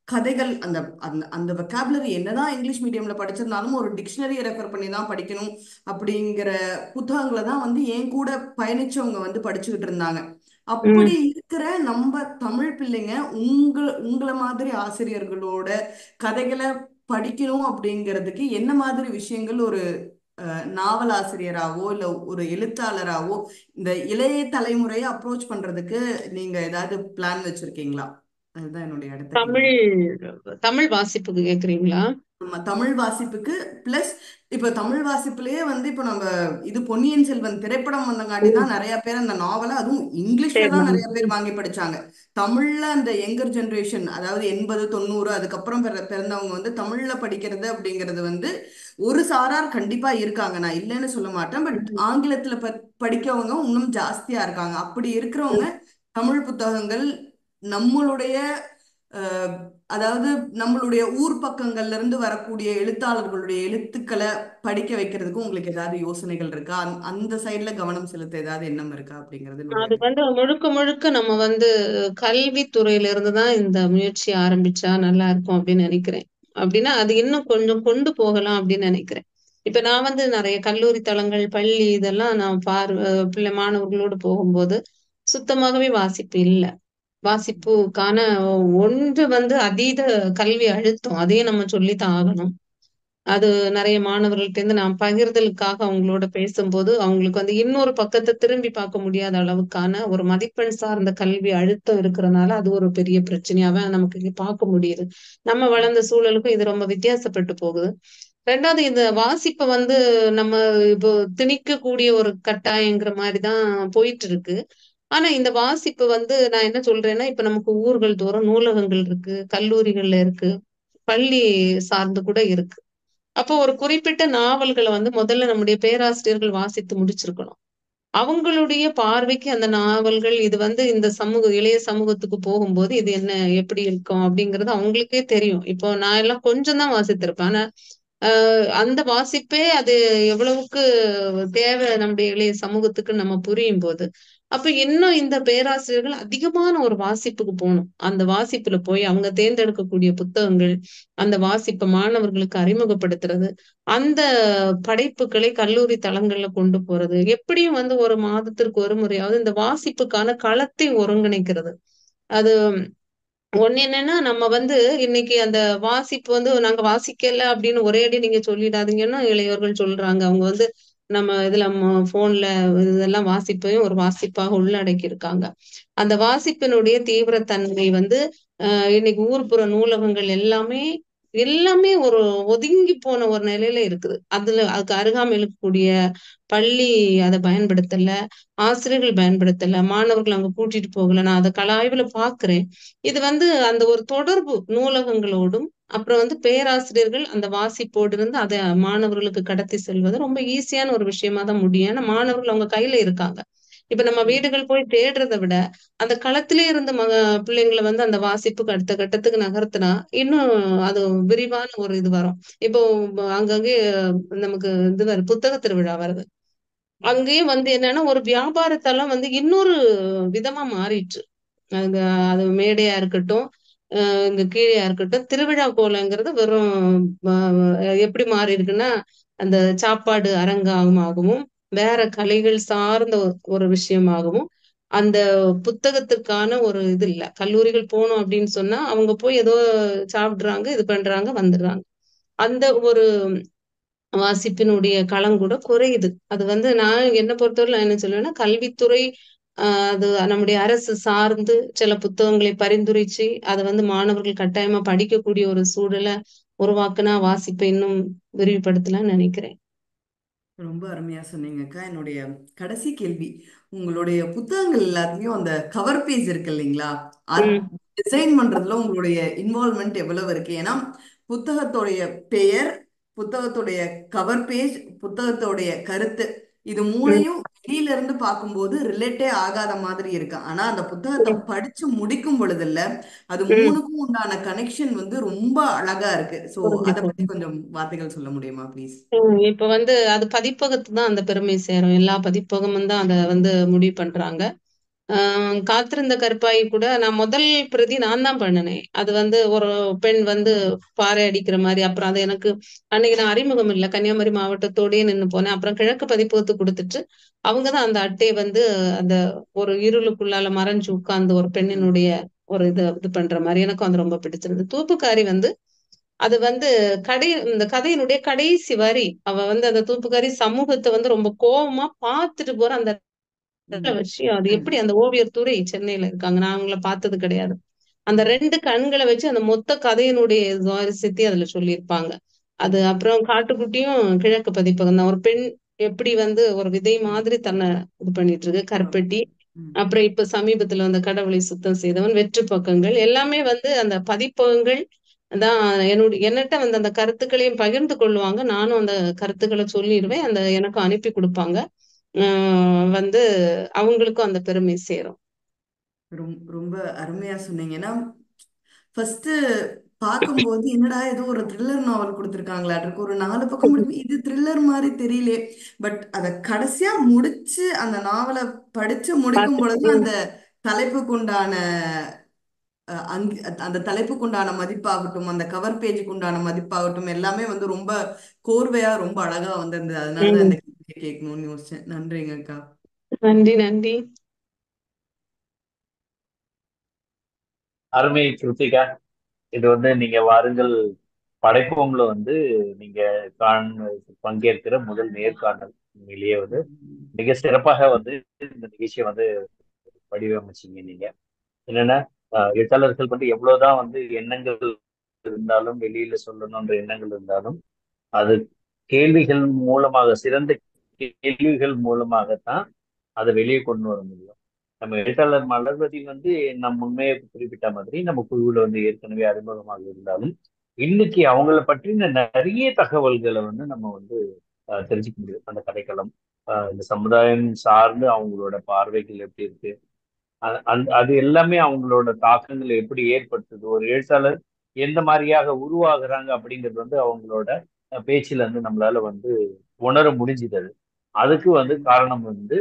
கதைகள், அந்த அந்த அந்த வெக்காபுலரி என்னதான் இங்கிலீஷ் மீடியம்ல படிச்சிருந்தாலும் ஒரு டிக்ஷனரியை ரெஃபர் பண்ணி தான் படிக்கணும் அப்படிங்கிற புத்தகங்களை தான் வந்து என் கூட பயணிச்சவங்க வந்து படிச்சுக்கிட்டு இருந்தாங்க. அப்படி ம். இருக்கிற நம்ம தமிழ் பிள்ளைங்க உங்களை மாதிரி ஆசிரியர்களோட கதைகளை படிக்கணும் அப்படிங்கிறதுக்கு என்ன மாதிரி விஷயங்கள் ஒரு நாவல் ஆசிரியராவோ இல்ல ஒரு எழுத்தாளராவோ இந்த இளைய தலைமுறையை அப்ரோச் பண்றதுக்கு நீங்க ஏதாவது பிளான் வச்சிருக்கீங்களா? அதுதான் என்னுடைய அடுத்த தமிழ் கேள்வி. தமிழ் வாசிப்புக்கு கேக்குறீங்களா? நம்ம தமிழ் வாசிப்புக்கு பிளஸ் இப்ப தமிழ் வாசிப்புலயே வந்து இப்ப நம்ம இது பொன்னியின் செல்வன் திரைப்படம் வந்தங்காட்டி ம். தான் நிறைய பேர் அந்த நாவலை அதுவும் இங்கிலீஷ்ல தான் சரிதான். நிறைய பேர் வாங்கி படிச்சாங்க. தமிழ்ல அந்த யங்கர் ஜெனரேஷன், அதாவது 80 90 அதுக்கப்புறம் பிறந்தவங்க வந்து தமிழ்ல படிக்கிறது அப்படிங்கிறது வந்து ஒரு சாரார் கண்டிப்பா இருக்காங்க, நான் இல்லைன்னு சொல்ல மாட்டேன். பட் ம். ஆங்கிலத்துல படிக்கவங்க இன்னும் ஜாஸ்தியா இருக்காங்க. அப்படி இருக்கிறவங்க தமிழ் புத்தகங்கள் நம்மளுடைய அஹ், அதாவது நம்மளுடைய ஊர் பக்கங்கள்ல இருந்து வரக்கூடிய எழுத்தாளர்களுடைய எழுத்துக்களை படிக்க வைக்கிறதுக்கு உங்களுக்கு ஏதாவது யோசனைகள் இருக்கா? அந்த சைட்ல கவனம் செலுத்த ஏதாவது எண்ணம் இருக்கா அப்படிங்கிறது என்னுடைய அது அடுத்த. முழுக்க முழுக்க நம்ம கல்வித்துறையில இருந்து தான் இந்த முயற்சி ஆரம்பிச்சா நல்லா இருக்கும் அப்படின்னு நினைக்கிறேன். அப்படின்னா அது இன்னும் கொஞ்சம் கொண்டு போகலாம் அப்படின்னு நினைக்கிறேன். இப்ப நான் நிறைய கல்லூரி தளங்கள், பள்ளி இதெல்லாம் நான் பிள்ளை மாணவர்களோடு போகும்போது சுத்தமாகவே வாசிப்பு இல்ல. வாசிப்புக்கான ஒன்று அதீத கல்வி அழுத்தம். அதையும் நம்ம சொல்லித்தான் ஆகணும். அது நிறைய மாணவர்கள்ட்ட இருந்து நான் பகிர்தலுக்காக அவங்களோட பேசும்போது, அவங்களுக்கு இன்னொரு பக்கத்த திரும்பி பார்க்க முடியாத அளவுக்கான ஒரு மதிப்பெண் சார்ந்த கல்வி அழுத்தம் இருக்கிறனால, அது ஒரு பெரிய பிரச்சனையாவே நமக்கு இங்க பார்க்க முடியுது. நம்ம வளர்ந்த சூழலுக்கும் இது ரொம்ப வித்தியாசப்பட்டு போகுது. 2வது இந்த வாசிப்ப நம்ம இப்போ திணிக்கக்கூடிய ஒரு கட்டாயங்கிற மாரி தான் போயிட்டு இருக்கு. ஆனா இந்த வாசிப்பு நான் என்ன சொல்றேன்னா, இப்ப நமக்கு ஊர்கள் தோறும் நூலகங்கள் இருக்கு, கல்லூரிகள்ல இருக்கு, பள்ளி சார்ந்து கூட இருக்கு. அப்போ ஒரு குறிப்பிட்ட நாவல்கள முதல்ல நம்முடைய பேராசிரியர்கள் வாசித்து முடிச்சிருக்கணும். அவங்களுடைய பார்வைக்கு அந்த நாவல்கள் இது இந்த இளைய சமூகத்துக்கு போகும்போது, இது என்ன எப்படி இருக்கும் அப்படிங்கிறது அவங்களுக்கே தெரியும். இப்போ நான் எல்லாம் கொஞ்சம் தான் வாசித்திருப்பேன். ஆனா, அ அந்த வாசிப்பே அது எவ்வளவுக்கு தேவை நம்முடைய இளைய சமூகத்துக்கு நம்ம புரியும்போது, அப்ப இன்னும் இந்த பேராசிரியர்கள் அதிகமான ஒரு வாசிப்புக்கு போணும். அந்த வாசிப்புல போய் அவங்க தேர்ந்தெடுக்கக்கூடிய புத்தகங்கள், அந்த வாசிப்ப மாணவர்களுக்கு அறிமுகப்படுத்துறது, அந்த படைப்புகளை கல்லூரி தளங்கள்ல கொண்டு போறது. எப்படியும் ஒரு மாதத்திற்கு ஒரு முறையாவது இந்த வாசிப்புக்கான களத்தை ஒருங்கிணைக்கிறது. அது ஒண்ணு என்னன்னா, நம்ம இன்னைக்கு அந்த வாசிப்பு நாங்க வாசிக்கல அப்படின்னு ஒரேடி நீங்க சொல்லிடாதீங்கன்னு இளையோர்கள் சொல்றாங்க. அவங்க நம்ம இதுல ஃபோன்ல இதெல்லாம் வாசிப்பையும் ஒரு வாசிப்பாக உள்ளடக்கி இருக்காங்க. அந்த வாசிப்பினுடைய தீவிரத்தன்மை இன்னைக்கு ஊர்ப்புற நூலகங்கள் எல்லாமே எல்லாமே ஒரு ஒதுங்கி போன ஒரு நிலையில இருக்குது. அதுக்கு அருகாமையில இருக்கக்கூடிய பள்ளி அத பயன்படுத்தல, ஆசிரியர்கள் பயன்படுத்தல, மாணவர்கள அங்க கூட்டிட்டு போகல. நான் அத கள ஆய்வுல பார்க்கிறேன். இது அந்த ஒரு தொடர்பு நூலகங்களோடும், அப்புறம் பேராசிரியர்கள் அந்த வாசிப்போடு இருந்து அத மாணவர்களுக்கு கடத்தி செல்வது ரொம்ப ஈஸியான ஒரு விஷயமா தான் முடியும். ஏன்னா மாணவர்கள் அவங்க கையில இருக்காங்க. இப்ப நம்ம வீடுகள் போய் தேடுறத விட, அந்த களத்திலே இருந்து பிள்ளைங்கள அந்த வாசிப்புக்கு அடுத்த கட்டத்துக்கு நகர்த்துனா, இன்னும் அது விரிவான ஒரு இது வரும். இப்போ அங்கங்கே நமக்கு இது புத்தக திருவிழா வருது. அங்கேயும் என்னன்னா, ஒரு வியாபாரத்தெல்லாம் இன்னொரு விதமா மாறிடுச்சு. அங்க அது மேடையா இருக்கட்டும், இங்க கீழயா இருக்கட்டும், திருவிழா கோலங்கிறது வெறும் அ எப்படி மாறி இருக்குன்னா, அந்த சாப்பாடு அரங்கமாகவும், வேற கலைகள் சார்ந்த ஒரு விஷயமாகவும், அந்த புத்தகத்திற்கான ஒரு இது இல்ல. கல்லூரிகள் போனோம் அப்படின்னு சொன்னா, அவங்க போய் ஏதோ சாப்பிடுறாங்க, இது பண்றாங்க, வந்துடுறாங்க. அந்த ஒரு வாசிப்பினுடைய களம் கூட குறையுது. அது நான் என்ன பொறுத்தவரை நான் என்ன சொல்லுவேன்னா, கல்வித்துறை அது நம்முடைய அரசு சார்ந்து சில புத்தகங்களை பரிந்துரைச்சு, அத மாணவர்கள் கட்டாயமா படிக்கக்கூடிய ஒரு சூழல உருவாக்குனா, வாசிப்பை இன்னும் விரிவுபடுத்தலாம்னு நெனைக்கிறேன். ரொம்ப அருமையா சொன்னீங்கக்கா. என்னுடைய கடைசி கேள்வி, உங்களுடைய புத்தகங்கள் எல்லாத்துலயும் அந்த கவர் பேஜ் இருக்கு இல்லைங்களா, அது ம், டிசைன் பண்றதுல உங்களுடைய இன்வால்மெண்ட் எவ்வளவு இருக்கு? ஏன்னா புத்தகத்தோடைய பெயர், புத்தகத்துடைய கவர் பேஜ், புத்தகத்தோடைய கருத்து, இது ம், மூணையும் வெளியில இருந்து பார்க்கும்போது ரிலேட்டே ஆகாத மாதிரி இருக்கு. ஆனா அந்த புத்தகத்தை ம், படிச்சு முடிக்கும் பொழுதுல்ல, அது ம். மூணுக்கும் உண்டான கனெக்ஷன் ரொம்ப அழகா இருக்கு. சோ புரிஞ்சு அதை பத்தி போகும். கொஞ்சம் வார்த்தைகள் சொல்ல முடியுமா ப்ளீஸ்? இப்ப அது பதிப்பகத்துக்கு தான் அந்த பெருமை சேரும். எல்லா பதிப்பகமும் தான் அத முடிவு பண்றாங்க. காத்திருந்த கருப்பாயி கூட நான் முதல் பிரதி நான் தான் பண்ணினேன். அது வந்து ஒரு பெண் வந்து பாறை அடிக்கிற மாதிரி. அப்புறம் அது எனக்கு அன்னைக்கு நான் அறிமுகம் இல்லை, கன்னியாகுமரி மாவட்டத்தோடயே நின்று போனேன். அப்புறம் கிழக்கு பதிப்பகத்துக்கு கொடுத்துட்டு அவங்க தான் அந்த அட்டையை வந்து அந்த ஒரு இருளுக்குள்ளால மறைஞ்சு உட்கார்ந்து ஒரு பெண்ணினுடைய ஒரு இது பண்ற மாதிரி எனக்கும் அது ரொம்ப பிடிச்சிருந்தது. தூப்புக்காரி வந்து அது வந்து இந்த கதையினுடைய கடைசி வரி அவ வந்து அந்த தூப்புக்காரி சமூகத்தை வந்து ரொம்ப கோபமா பார்த்துட்டு போற அந்த விஷயம். அது எப்படி அந்த ஓவியர் துறை சென்னையில இருக்காங்க, நான் அவங்கள பார்த்தது கிடையாது. அந்த 2 கண்களை வச்சு அந்த மொத்த கதையினுடைய சுவாரஸ்யத்தையும் அதுல சொல்லியிருப்பாங்க. அது அப்புறம் காட்டுக்குட்டியும் கிழக்கு பதிப்பகம் தான். ஒரு பெண் எப்படி வந்து ஒரு விதை மாதிரி தன்னை இது பண்ணிட்டு இருக்கு, கற்பட்டி. அப்புறம் இப்ப சமீபத்துல வந்து கடவுளை சுத்தம் செய்தவன், வெற்று பக்கங்கள் எல்லாமே வந்து அந்த பதிப்பகங்கள் தான் என்னட்ட வந்து அந்த கருத்துக்களையும் பகிர்ந்து கொள்ளுவாங்க. நானும் அந்த கருத்துக்களை சொல்லிடுவேன். அந்த எனக்கும் அனுப்பி கொடுப்பாங்க. வந்து அவங்களுக்கும் அந்த பெருமை சேரும். ரொம்ப அருமையா சொன்னீங்க. ஏன்னா ஃபர்ஸ்ட் பார்க்கும்போது என்னடா ஏதோ ஒரு த்ரில்லர் நாவல் கொடுத்துருக்காங்களா இருக்கு, ஒரு 4 பக்கம் முடியும், இது த்ரில்லர் மாதிரி தெரியலே. பட் அதை கடைசியா முடிச்சு அந்த நாவலை படிச்சு முடிக்கும் பொழுது அந்த தலைப்புக்குண்டான அந்த தலைப்புக்குண்டான மதிப்பாகட்டும், அந்த கவர் பேஜுக்கு உண்டான மதிப்பாகட்டும், எல்லாமே வந்து ரொம்ப கோர்வையா ரொம்ப அழகா வந்திருந்தது. அதனாலதான் இந்த கேள்வி கேட்கணும்னு யோசிச்சேன். நன்றிங்க அக்கா. நன்றி நன்றி. அருமை கிருத்திகா. இது வந்து நீங்க வாருங்கள் படைப்போம்ல வந்து நீங்க பங்கேற்கிற முதல் நேர்காணல். உண்மையிலேயே வந்து மிக சிறப்பாக வந்து இந்த நிகழ்ச்சியை வந்து வடிவமைச்சீங்க நீங்க. என்னன்னா எழுத்தாளர்கள் வந்து எவ்வளவுதான் வந்து எண்ணங்கள் இருந்தாலும், வெளியில சொல்லணும்ன்ற எண்ணங்கள் இருந்தாலும், அது கேள்விகள் மூலமாக, சிறந்த கேள்விகள் மூலமாகத்தான் அதை வெளியே கொண்டு வர முடியும். நம்ம எழுத்தாளர் மலர்வதி வந்து நம் உண்மையை குறிப்பிட்ட மாதிரி நம்ம குழுவில் வந்து ஏற்கனவே அறிமுகமாக இருந்தாலும், இன்னைக்கு அவங்கள பற்றின நிறைய தகவல்களை வந்து நம்ம வந்து தெரிஞ்சுக்க முடியும். அந்த கதைக்களம், இந்த சமுதாயம் சார்ந்து அவங்களோட பார்வைகள் எப்படி இருக்கு, அது எல்லாமே அவங்களோட தாக்கங்கள் எப்படி ஏற்படுத்துது, ஒரு எழுத்தாளர் எந்த மாதிரியாக உருவாகுறாங்க அப்படிங்கிறது வந்து அவங்களோட பேச்சுல இருந்து நம்மளால வந்து உணர முடிஞ்சுது. அதுக்கு வந்து காரணம் வந்து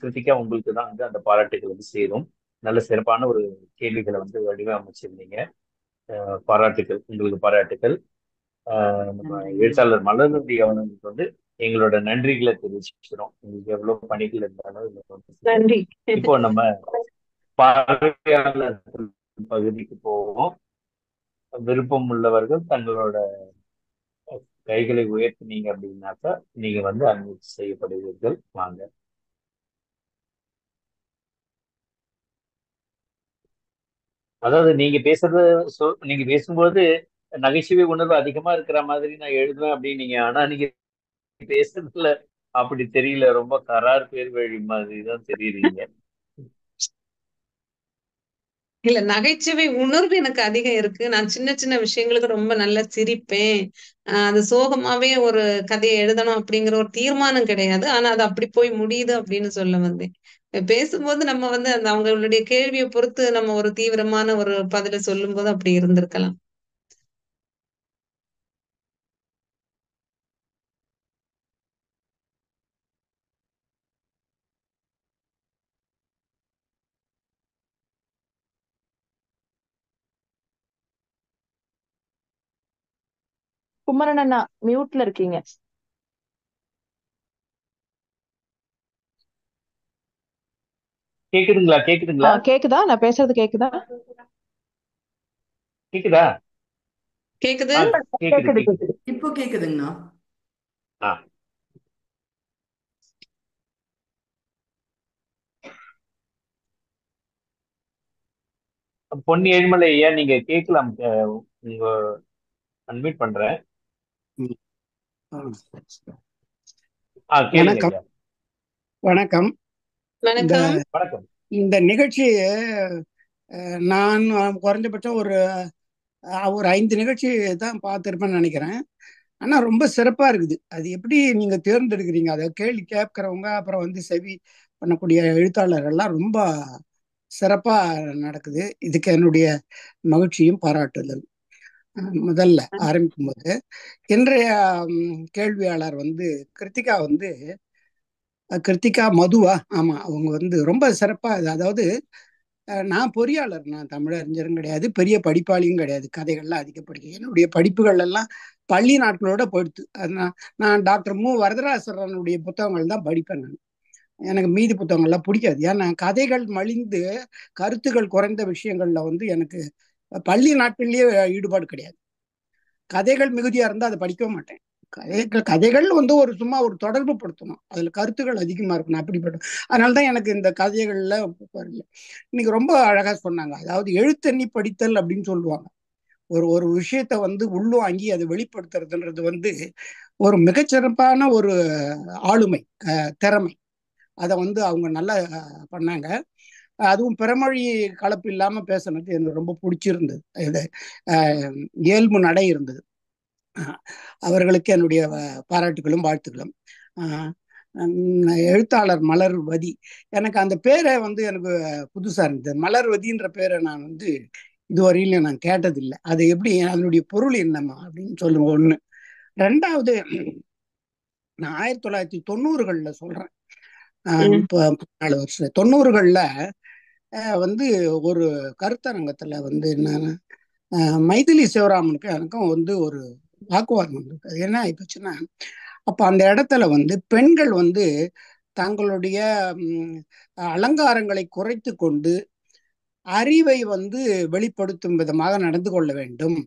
கிருத்திகா உங்களுக்கு தான் வந்து அந்த பாராட்டுகள் வந்து சேரும். நல்ல சிறப்பான ஒரு கேள்விகளை வந்து வடிவமைச்சிருந்தீங்க. பாராட்டுகள், உங்களுக்கு பாராட்டுகள். நம்ம எழுத்தாளர் மலர்வதி அவர்களுக்கு வந்து எங்களோட நன்றிகளை தெரிவிச்சுக்கிறோம். உங்களுக்கு எவ்வளவு பணிகள் இருந்தாலும். நன்றி. இப்போ நம்ம பார்வையாளர் பகுதிக்கு போவோம். விருப்பம் உள்ளவர்கள் தங்களோட கைகளை உயர்த்தினீங்க அப்படின்னாக்கா நீங்க வந்து அனுமதி செய்யப்படுவீர்கள். வாங்க. அதாவது நீங்க பேசுறது நீங்க பேசும்போது நகைச்சுவை உணர்வு அதிகமா இருக்கிற மாதிரி நான் எழுதுவேன் அப்படின்னு ஆனா நீங்க பேசுறதுல அப்படி தெரியல, ரொம்ப கரார் பேர் வழி மாதிரி தான் தெரியுறீங்க. இல்ல, நகைச்சுவை உணர்வு எனக்கு அதிகம் இருக்கு. நான் சின்ன சின்ன விஷயங்களுக்கு ரொம்ப நல்லா சிரிப்பேன். அது சோகமாவே ஒரு கதையை எழுதணும் அப்படிங்கிற ஒரு தீர்மானம் கிடையாது. ஆனா அது அப்படி போய் முடியுது அப்படின்னு சொல்ல வந்தேன். பேசும்போது நம்ம வந்து அந்த அவங்களுடைய கேள்வியை பொறுத்து நம்ம ஒரு தீவிரமான ஒரு பதில சொல்லும்போது அப்படி இருந்திருக்கலாம். குமரன் அண்ணா மியூட்ல இருக்கீங்க. கேக்குதுங்களா? கேக்குதுங்களா? கேக்குதா? நான் பேசுறது கேக்குதா? கேக்குதா? கேக்குது. கேக்குது. இப்போ கேக்குதுங்கண்ணா. பொன்னி ஏழுமலை ஐயா, நீங்க கேட்கலாம். உங்க அன்மியூட் பண்றேன். கேளுங்க ஐயா. வணக்கம். வணக்கம். இந்த நிகழ்ச்சி நான் குறைஞ்சபட்சம் ஒரு 5 நிகழ்ச்சி தான் பார்த்துருப்பேன்னு நினைக்கிறேன். ஆனா ரொம்ப சிறப்பா இருக்குது. அது எப்படி நீங்க தேர்ந்தெடுக்கிறீங்க? அதை கேள்வி கேட்கிறவங்க அப்புறம் வந்து செவி பண்ணக்கூடிய எழுத்தாளர்கள்லாம் ரொம்ப சிறப்பா நடக்குது. இதுக்கு என்னுடைய மகிழ்ச்சியும் பாராட்டுதல். முதல்ல ஆரம்பிக்கும் போது இன்றைய கேள்வியாளர் வந்து கிருத்திகா வந்து கிருத்திகா மதுவா, ஆமா, அவங்க வந்து ரொம்ப சிறப்பா அதாவது நான் பொறியாளர், நான் தமிழறிஞரும் கிடையாது, பெரிய படிப்பாளியும் கிடையாது, கதைகள்லாம் அதிக படிக்க என்னுடைய படிப்புகள் எல்லாம் பள்ளி நாட்களோட போயிடுத்து. நான் டாக்டர் வரதராசரனுடைய புத்தகங்கள் தான் படிப்பேன். நான் எனக்கு மீதி புத்தகங்கள்லாம் பிடிக்காது. ஏன்னா கதைகள் மலிந்து கருத்துக்கள் குறைந்த விஷயங்கள்ல வந்து எனக்கு பள்ளி நாட்கள்லயே ஈடுபாடு கிடையாது. கதைகள் மிகுதியா இருந்தா அதை படிக்கவே மாட்டேன். கதைகள் வந்து ஒரு சும்மா ஒரு தொடர்பு படுத்தணும், அதுல கருத்துக்கள் அதிகமா இருக்கணும், அப்படிப்பட்ட. அதனாலதான் எனக்கு இந்த கதைகள்ல வரல. இன்னைக்கு ரொம்ப அழகா சொன்னாங்க. அதாவது எழுத்தண்ணி படித்தல் அப்படின்னு சொல்லுவாங்க. ஒரு விஷயத்த வந்து உள்வாங்கி அதை வெளிப்படுத்துறதுன்றது வந்து ஒரு மிகச்சிறப்பான ஒரு ஆளுமை, திறமை. அதை வந்து அவங்க நல்லா பண்ணாங்க. அதுவும் பிறமொழி கலப்பு இல்லாம பேசுனது எனக்கு ரொம்ப பிடிச்சிருந்தது. இது இயல்பு நடை இருந்தது. அவர்களுக்கு என்னுடைய பாராட்டுகளும் வாழ்த்துக்களும். எழுத்தாளர் மலர்வதி, எனக்கு அந்த பேரை வந்து எனக்கு புதுசா இருந்தது. மலர்வதின்ற பேரை நான் வந்து இதுவரையிலும் நான் கேட்டதில்லை. அது எப்படி, அதனுடைய பொருள் என்னம்மா அப்படின்னு சொல்லுங்க. ஒண்ணு. ரெண்டாவது, நான் 1990களில் சொல்றேன். இப்போ 4 வருஷம் 90களில் வந்து ஒரு கருத்தரங்கத்துல வந்து என்னன்னா மைதிலி சிவராமனுக்கு எனக்கும் வந்து ஒரு வாக்குவாதம் வந்திருக்கு. அது என்ன ஆயிப்போச்சுன்னா, அப்ப அந்த இடத்துல வந்து பெண்கள் வந்து தங்களுடைய அலங்காரங்களை குறைத்து கொண்டு அறிவை வந்து வெளிப்படுத்தும் விதமாக நடந்து கொள்ள வேண்டும்,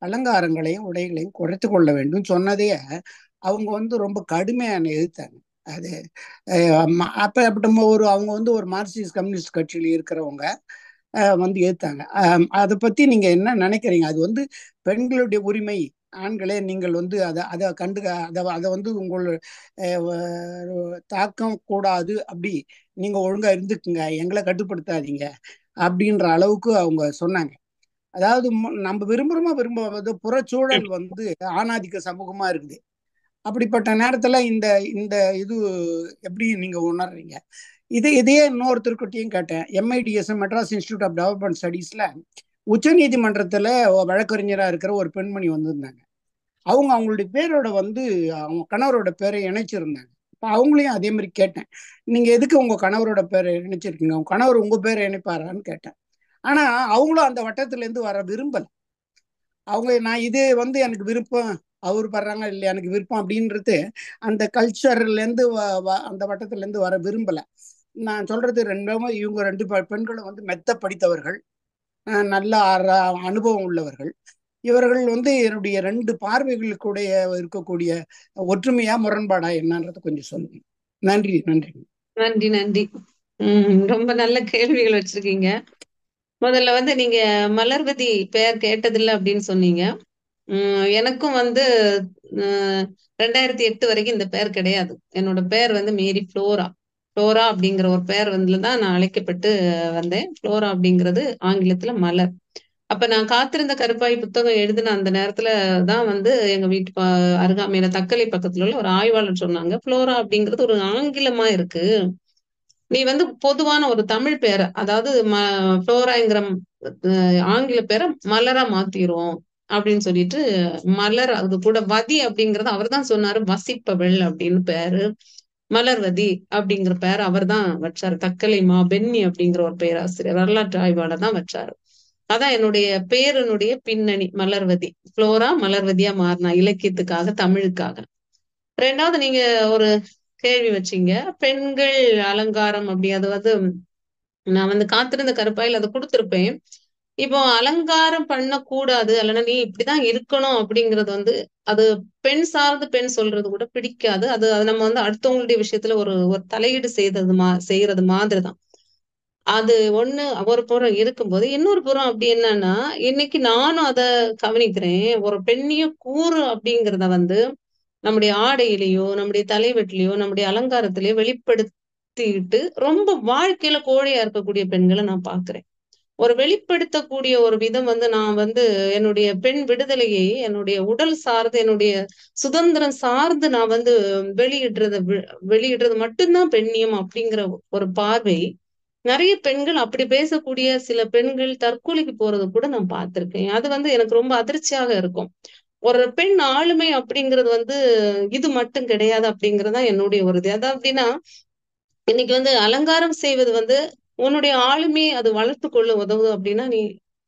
அலங்காரங்களையும் உடைகளையும் குறைத்து கொள்ள வேண்டும் சொன்னதே அவங்க வந்து ரொம்ப கடுமையான எதிர்த்தாங்க. அது அப்ப அவங்க வந்து ஒரு மார்க்சிஸ்ட் கம்யூனிஸ்ட் கட்சியில் இருக்கிறவங்க வந்து எதிர்த்தாங்க. அதை பத்தி நீங்க என்ன நினைக்கிறீங்க? அது வந்து பெண்களுடைய உரிமை, ஆண்களே நீங்கள் வந்து அதை அதை வந்து உங்கள் தாக்கம் கூடாது, அப்படி நீங்க ஒழுங்கா இருந்துக்குங்க, எங்களை கட்டுப்படுத்தாதீங்க அப்படின்ற அளவுக்கு அவங்க சொன்னாங்க. அதாவது நம்ம விரும்பாத புறச்சூழல் வந்து ஆணாதிக்க சமூகமா இருக்குது. அப்படிப்பட்ட நேரத்துல இந்த இந்த இது எப்படி நீங்க உணர்றீங்க? இதையே இன்னொருத்தருக்கிட்டையும் கேட்டேன். MIDS, Madras institute of development ஸ்டடீஸ்ல உச்ச நீதிமன்றத்துல வழக்கறிஞரா இருக்கிற ஒரு பெண்மணி வந்திருந்தாங்க. அவங்களுடைய பேரோட வந்து அவங்க கணவரோட பேரை இணைச்சிருந்தாங்க. இப்போ அவங்களையும் அதே மாதிரி கேட்டேன், நீங்க எதுக்கு உங்க கணவரோட பேரை இணைச்சிருக்கீங்க, உங்க கணவர் உங்க பேரை இணைப்பாரான்னு கேட்டேன். ஆனா அவங்களும் அந்த வட்டத்துல இருந்து வர விரும்பல. அவங்க நான் இது வந்து எனக்கு விருப்பம், அவர் படுறாங்க இல்லையா எனக்கு விருப்பம் அப்படின்றது அந்த கல்ச்சர்ல இருந்து அந்த வட்டத்துல இருந்து வர விரும்பல. நான் சொல்றது இவங்க 2 பெண்களும் வந்து மெத்த படித்தவர்கள், நல்ல அனுபவம் உள்ளவர்கள். இவர்கள் வந்து என்னுடைய 2 பார்வைகளுக்குடைய இருக்கக்கூடிய ஒற்றுமையா முரண்பாடா என்னன்றது கொஞ்சம் சொல்லுங்க. நன்றி. நன்றி. நன்றி. நன்றி. ரொம்ப நல்ல கேள்விகள் வச்சிருக்கீங்க. முதல்ல வந்து நீங்க மலர்வதி பெயர் கேட்டதில்லை அப்படின்னு சொன்னீங்க. எனக்கும் வந்து 2008 வரைக்கும் இந்த பெயர் கிடையாது. என்னோட பெயர் வந்து மேரி ஃப்ளோரா. ஃப்ளோரா அப்படிங்கிற ஒரு பெயர் வந்து தான் நான் அழைக்கப்பட்டு வந்தேன். ஃப்ளோரா அப்படிங்கிறது ஆங்கிலத்துல மலர். அப்ப நான் காத்திருந்த கருப்பாய் புத்தகம் எழுதின அந்த நேரத்துல தான் வந்து எங்க வீட்டு அருகாமையில தக்கலை பக்கத்துல உள்ள ஒரு ஆய்வாளர் சொன்னாங்க, ஃப்ளோரா அப்படிங்கிறது ஒரு ஆங்கிலமா இருக்கு, நீ வந்து பொதுவான ஒரு தமிழ் பேரை, அதாவது ஃப்ளோராங்கிற ஆங்கில பேரை மலரா மாத்திரும் அப்படின்னு சொல்லிட்டு, மலர் அது கூட வதி அப்படிங்கறது அவர் தான் சொன்னாரு, வசிப்பவள் அப்படின்னு பேரு. மலர்வதி அப்படிங்கிற பேர் அவர் தான் வச்சாரு. தக்கலை பென்னி அப்படிங்கிற ஒரு பேராசிரியர், வரலாற்று ஆய்வாளர் தான் வச்சாரு. அதான் என்னுடைய பேரனுடைய பின்னணி, மலர்வதி. ஃப்ளோரா மலர்வதியா மாறினா இலக்கியத்துக்காக, தமிழுக்காக. ரெண்டாவது நீங்க ஒரு கேள்வி வச்சீங்க, பெண்கள் அலங்காரம் அப்படி. அது வந்து நான் வந்து காத்திருந்த கருப்பாயில் அதை கொடுத்திருப்பேன். இப்போ அலங்காரம் பண்ணக்கூடாது, அல்லனா நீ இப்படிதான் இருக்கணும் அப்படிங்கிறது வந்து அது பெண் சார்ந்து பெண் சொல்றது கூட பிடிக்காது. அது நம்ம வந்து அடுத்தவங்களுடைய விஷயத்துல ஒரு தலையீடு செய்யறது மாதிரிதான். அது ஒண்ணு ஒரு புறம் இருக்கும்போது, இன்னொரு புறம் அப்படி என்னன்னா, இன்னைக்கு நானும் அதை கவனிக்கிறேன். ஒரு பெண்ணிய கூறு அப்படிங்கிறத வந்து நம்முடைய ஆடையிலேயோ, நம்முடைய தலைவெட்டிலையோ, நம்முடைய அலங்காரத்திலேயோ வெளிப்படுத்திட்டு ரொம்ப வாழ்க்கையில கோழையா இருக்கக்கூடிய பெண்களை நான் பார்க்கிறேன். ஒரு வெளிப்படுத்தக்கூடிய ஒரு விதம் வந்து நான் வந்து என்னுடைய பெண் விடுதலையை, என்னுடைய உடல் சார்ந்து, என்னுடைய சுதந்திரம் சார்ந்து நான் வந்து வெளியிடுறது மட்டும்தான் பெண்ணியம் அப்படிங்கிற ஒரு பார்வை. நிறைய பெண்கள் அப்படி பேசக்கூடிய சில பெண்கள் தற்கொலைக்கு போறது கூட நான் பார்த்திருக்கேன். அது வந்து எனக்கு ரொம்ப அதிர்ச்சியாக இருக்கும். ஒரு பெண் ஆளுமை அப்படிங்கிறது வந்து இது மட்டும் கிடையாது அப்படிங்கறதுதான் என்னுடைய ஒரு இது. அதான் அப்படின்னா, இன்னைக்கு வந்து அலங்காரம் செய்வது வந்து உன்னுடைய ஆளுமையை அது வளர்த்து கொள்ள உதவுது அப்படின்னா நீ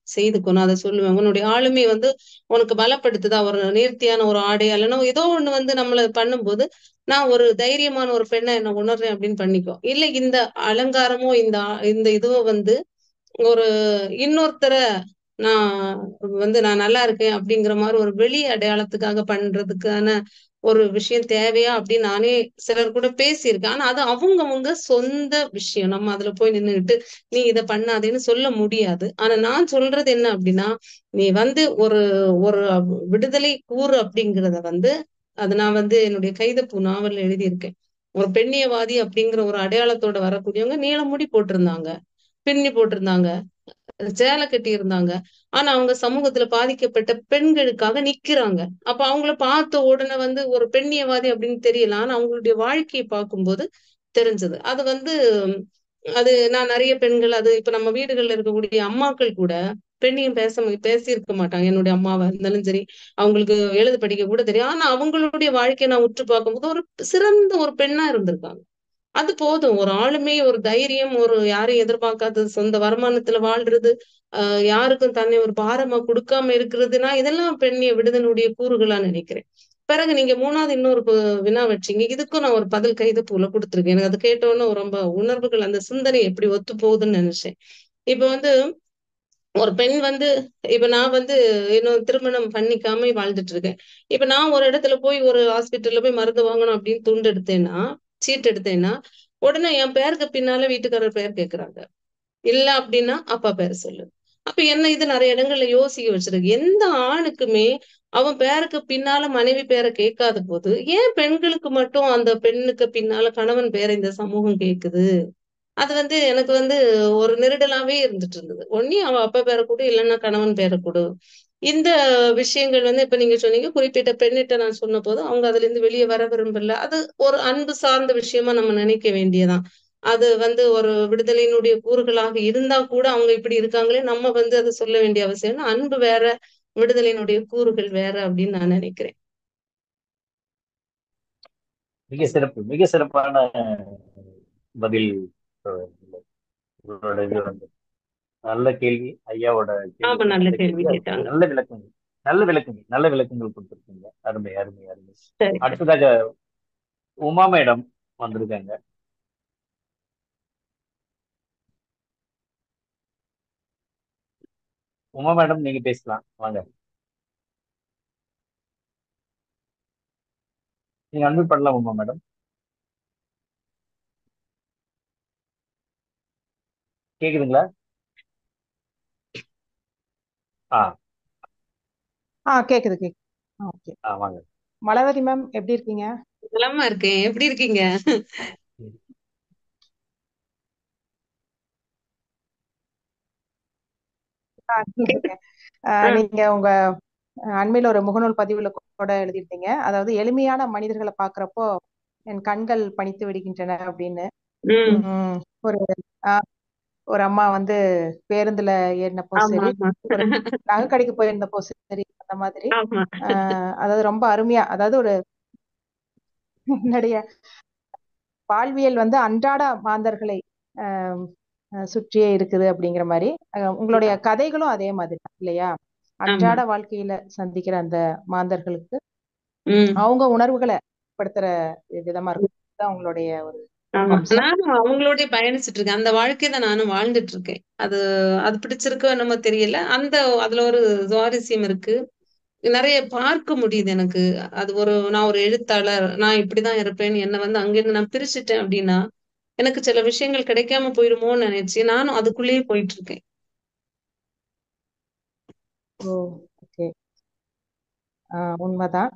செய்துக்கோ. நான் அதை சொல்லுவேன். உன்னுடைய ஆளுமை வந்து உனக்கு பலப்படுத்துதா, ஒரு நேர்த்தியான ஒரு ஆடை அல்லனா ஏதோ ஒண்ணு வந்து நம்மள பண்ணும்போது, நான் ஒரு தைரியமான ஒரு பெண்ணா என்ன உணர்றேன் அப்படின்னு பண்ணிக்கோ. இல்ல இந்த அலங்காரமோ இந்த இதுவோ வந்து ஒரு இன்னொருத்தர நான் நான் நல்லா இருக்கேன் அப்படிங்கிற மாரி ஒரு வெளி அடையாளத்துக்காக பண்றதுக்கான ஒரு விஷயம் தேவையா அப்படின்னு நானே சிலர் கூட பேசியிருக்கேன். ஆனா அது அவங்கவங்க சொந்த விஷயம். நம்ம அதுல போய் நின்னுகிட்டு, நீ இத பண்ணாதேன்னு சொல்ல முடியாது. ஆனா நான் சொல்றது என்ன அப்படின்னா, நீ வந்து ஒரு ஒரு விடுதலை கூறு அப்படிங்கிறத வந்து அது நான் வந்து என்னுடைய கைதப்பூ நாவல்ல எழுதியிருக்கேன். ஒரு பெண்ணியவாதி அப்படிங்கிற ஒரு அடையாளத்தோட வரக்கூடியவங்க நீள முடி போட்டிருந்தாங்க. பின்னி போட்டிருந்தாங்க. சேலை கட்டியிருந்தாங்க. ஆனா அவங்க சமூகத்துல பாதிக்கப்பட்ட பெண்களுக்காக நிக்கிறாங்க. அப்ப அவங்கள பார்த்த உடனே வந்து ஒரு பெண்ணியவாதி அப்படின்னு தெரியல. ஆனா அவங்களுடைய வாழ்க்கைய பார்க்கும்போது தெரிஞ்சது. அது வந்து அது நான் நெறைய பெண்கள் அது இப்ப நம்ம வீடுகள்ல இருக்கக்கூடிய அம்மாக்கள் கூட பெண்ணியம் பேசியிருக்க மாட்டாங்க. என்னுடைய அம்மாவா இருந்தாலும் சரி, அவங்களுக்கு எழுத படிக்க கூட தெரியும். ஆனா அவங்களுடைய வாழ்க்கைய நான் உற்று பார்க்கும்போது ஒரு சிறந்த ஒரு பெண்ணா இருந்திருக்காங்க. அது போதும். ஒரு ஆளுமை, ஒரு தைரியம், ஒரு யாரையும் எதிர்பார்க்காதது, சொந்த வருமானத்துல வாழ்றது, யாருக்கும் தன்னை ஒரு பாரமா குடுக்காம இருக்கிறதுனா, இதெல்லாம் பெண்ணிய விடுதலுடைய கூறுகளா நினைக்கிறேன். பிறகு நீங்க 3வது இன்னொரு வினா வச்சீங்க. இதுக்கும் நான் ஒரு பதில் கைதப்பூல குடுத்துருக்கேன். எனக்கு அது கேட்டவுடனே ரொம்ப உணர்வுகள் அந்த சிந்தனை எப்படி ஒத்து போகுதுன்னு நெனச்சேன். இப்ப வந்து ஒரு பெண் வந்து இப்ப நான் வந்து இன்னும் திருமணம் பண்ணிக்காம வாழ்ந்துட்டு இருக்கேன். இப்ப நான் ஒரு இடத்துல போய் ஒரு ஹாஸ்பிட்டல்ல போய் மருந்து வாங்கணும் அப்படின்னு துண்டு எடுத்தேன்னா, சீட்டு எடுத்தேன்னா, உடனே என் பேருக்கு பின்னால வீட்டுக்காரர் பெயர் கேட்கறாங்க. இல்ல அப்படின்னா, அப்பா பேர சொல்லு. அப்ப என்ன இது நெறைய இடங்கள்ல யோசிக்க வச்சிருக்கு. எந்த ஆணுக்குமே அவன் பேருக்கு பின்னால மனைவி பேர கேட்காத போது, ஏன் பெண்களுக்கு மட்டும் அந்த பெண்ணுக்கு பின்னால கணவன் பேர இந்த சமூகம் கேட்குது? அது வந்து எனக்கு வந்து ஒரு நெருடலாவே இருந்துட்டு இருந்தது. ஒண்ணு அவ அப்பா பேர குடு, இல்லன்னா கணவன் பேர குடு. இந்த விஷயங்கள் வந்து இப்ப நீங்க சொன்னீங்க, குறிப்பிட்ட பெண்ணிட்ட நான் சொன்னபோது, அவங்க அதுலருந்து வெளிய வர விரும்பல. அது ஒரு அன்பு சார்ந்த விஷயமா நம்ம நினைக்க வேண்டியதுதான். அது வந்து ஒரு விடுதலையினுடைய கூறுகளாக இருந்தா கூட, அவங்க இப்படி இருக்காங்களே, நம்ம வந்து அத சொல்ல வேண்டிய அவசியம் இல்ல. அன்பு வேற, விடுதலையினுடைய கூறுகள் வேற அப்படின்னு நான் நினைக்கிறேன். மிக சிறப்பு, மிக சிறப்பான பதில். அஹ், உங்களோட இது வந்து நல்ல கேள்வி. ஐயாவோட ஆமா, கேள்விக்கு நல்ல நல்ல கேள்வி கேள்வி. அதுக்கு கேட்டாங்க. நல்ல விளக்கங்கள், நல்ல விளக்கங்கள் கொடுத்துருக்கீங்க. அருமை, அருமை, அருமை. சரி, சரி. அடுத்ததாக உமா மேடம் வந்திருக்காங்க. உமா மேடம், நீங்க பேசலாம், வாங்க. நீங்க அன்மியூட் பண்ணலாம் உமா மேடம். கேக்குதுங்களா? ஆ கேக்குது கேக்குது. ஓகே. வாங்க. மலர்வதி மேம் எப்படி இருக்கீங்க? நலமா இருக்கேன். எப்படி இருக்கீங்க? இருக்கேன். ஆ, நீங்க உங்க அண்மையில ஒரு முகநூல் பதிவுல கூட எழுதியிருந்தீங்க. அதாவது எளிமையான மனிதர்களை பாக்குறப்போ என் கண்கள் பனித்து விடுகின்றன அப்படின்னு. ம். உம் ஒரு ஆஹ் ஒரு அம்மா வந்து பேருந்துல ஏறினப்போ ஆமா, சரி, ஆமா. ஒரு நகைக்கடைக்கு போயிருந்தப்போ சரி, அந்த மாதிரி ஆமா. அதாவது ரொம்ப அருமையா, அதாவது ஒரு என்னுடைய வாழ்வியல் வந்து அன்றாட மாந்தர்களை ஆஹ் சுற்றியே இருக்குது அப்படிங்கிற மாதிரி. உங்களுடைய கதைகளும் அதே மாதிரி தான் இல்லையா? ஆமா. அன்றாட வாழ்க்கையில சந்திக்கிற அந்த மாந்தர்களுக்கு ம். அவங்க உணர்வுகளை படுத்துற விதமா இருக்கும். இதுதான் உங்களுடைய ஒரு ஆமா. அம்சம். நானும் அவங்களோடயே பயணிச்சுட்டு இருக்கேன். அந்த வாழ்க்கைய தான் நானும் வாழ்ந்துட்டு இருக்கேன். அது அது பிடிச்சிருக்கோ என்னமோ தெரியல. அதுல ஒரு சுவாரஸ்யம் இருக்கு. நெறைய பார்க்க முடியுது எனக்கு. அது நான் ஒரு எழுத்தாளர். நான் இப்படிதான் இருப்பேன்னு என்ன வந்து அங்கிருந்து நான் பிரிச்சுட்டேன் அப்படின்னா, எனக்கு சில விஷயங்கள் கிடைக்காம போயிருமோன்னு நினைச்சு, நானும் அதுக்குள்ளேயே போயிட்டு இருக்கேன். ஓ, ஓகே. உண்மைதான்.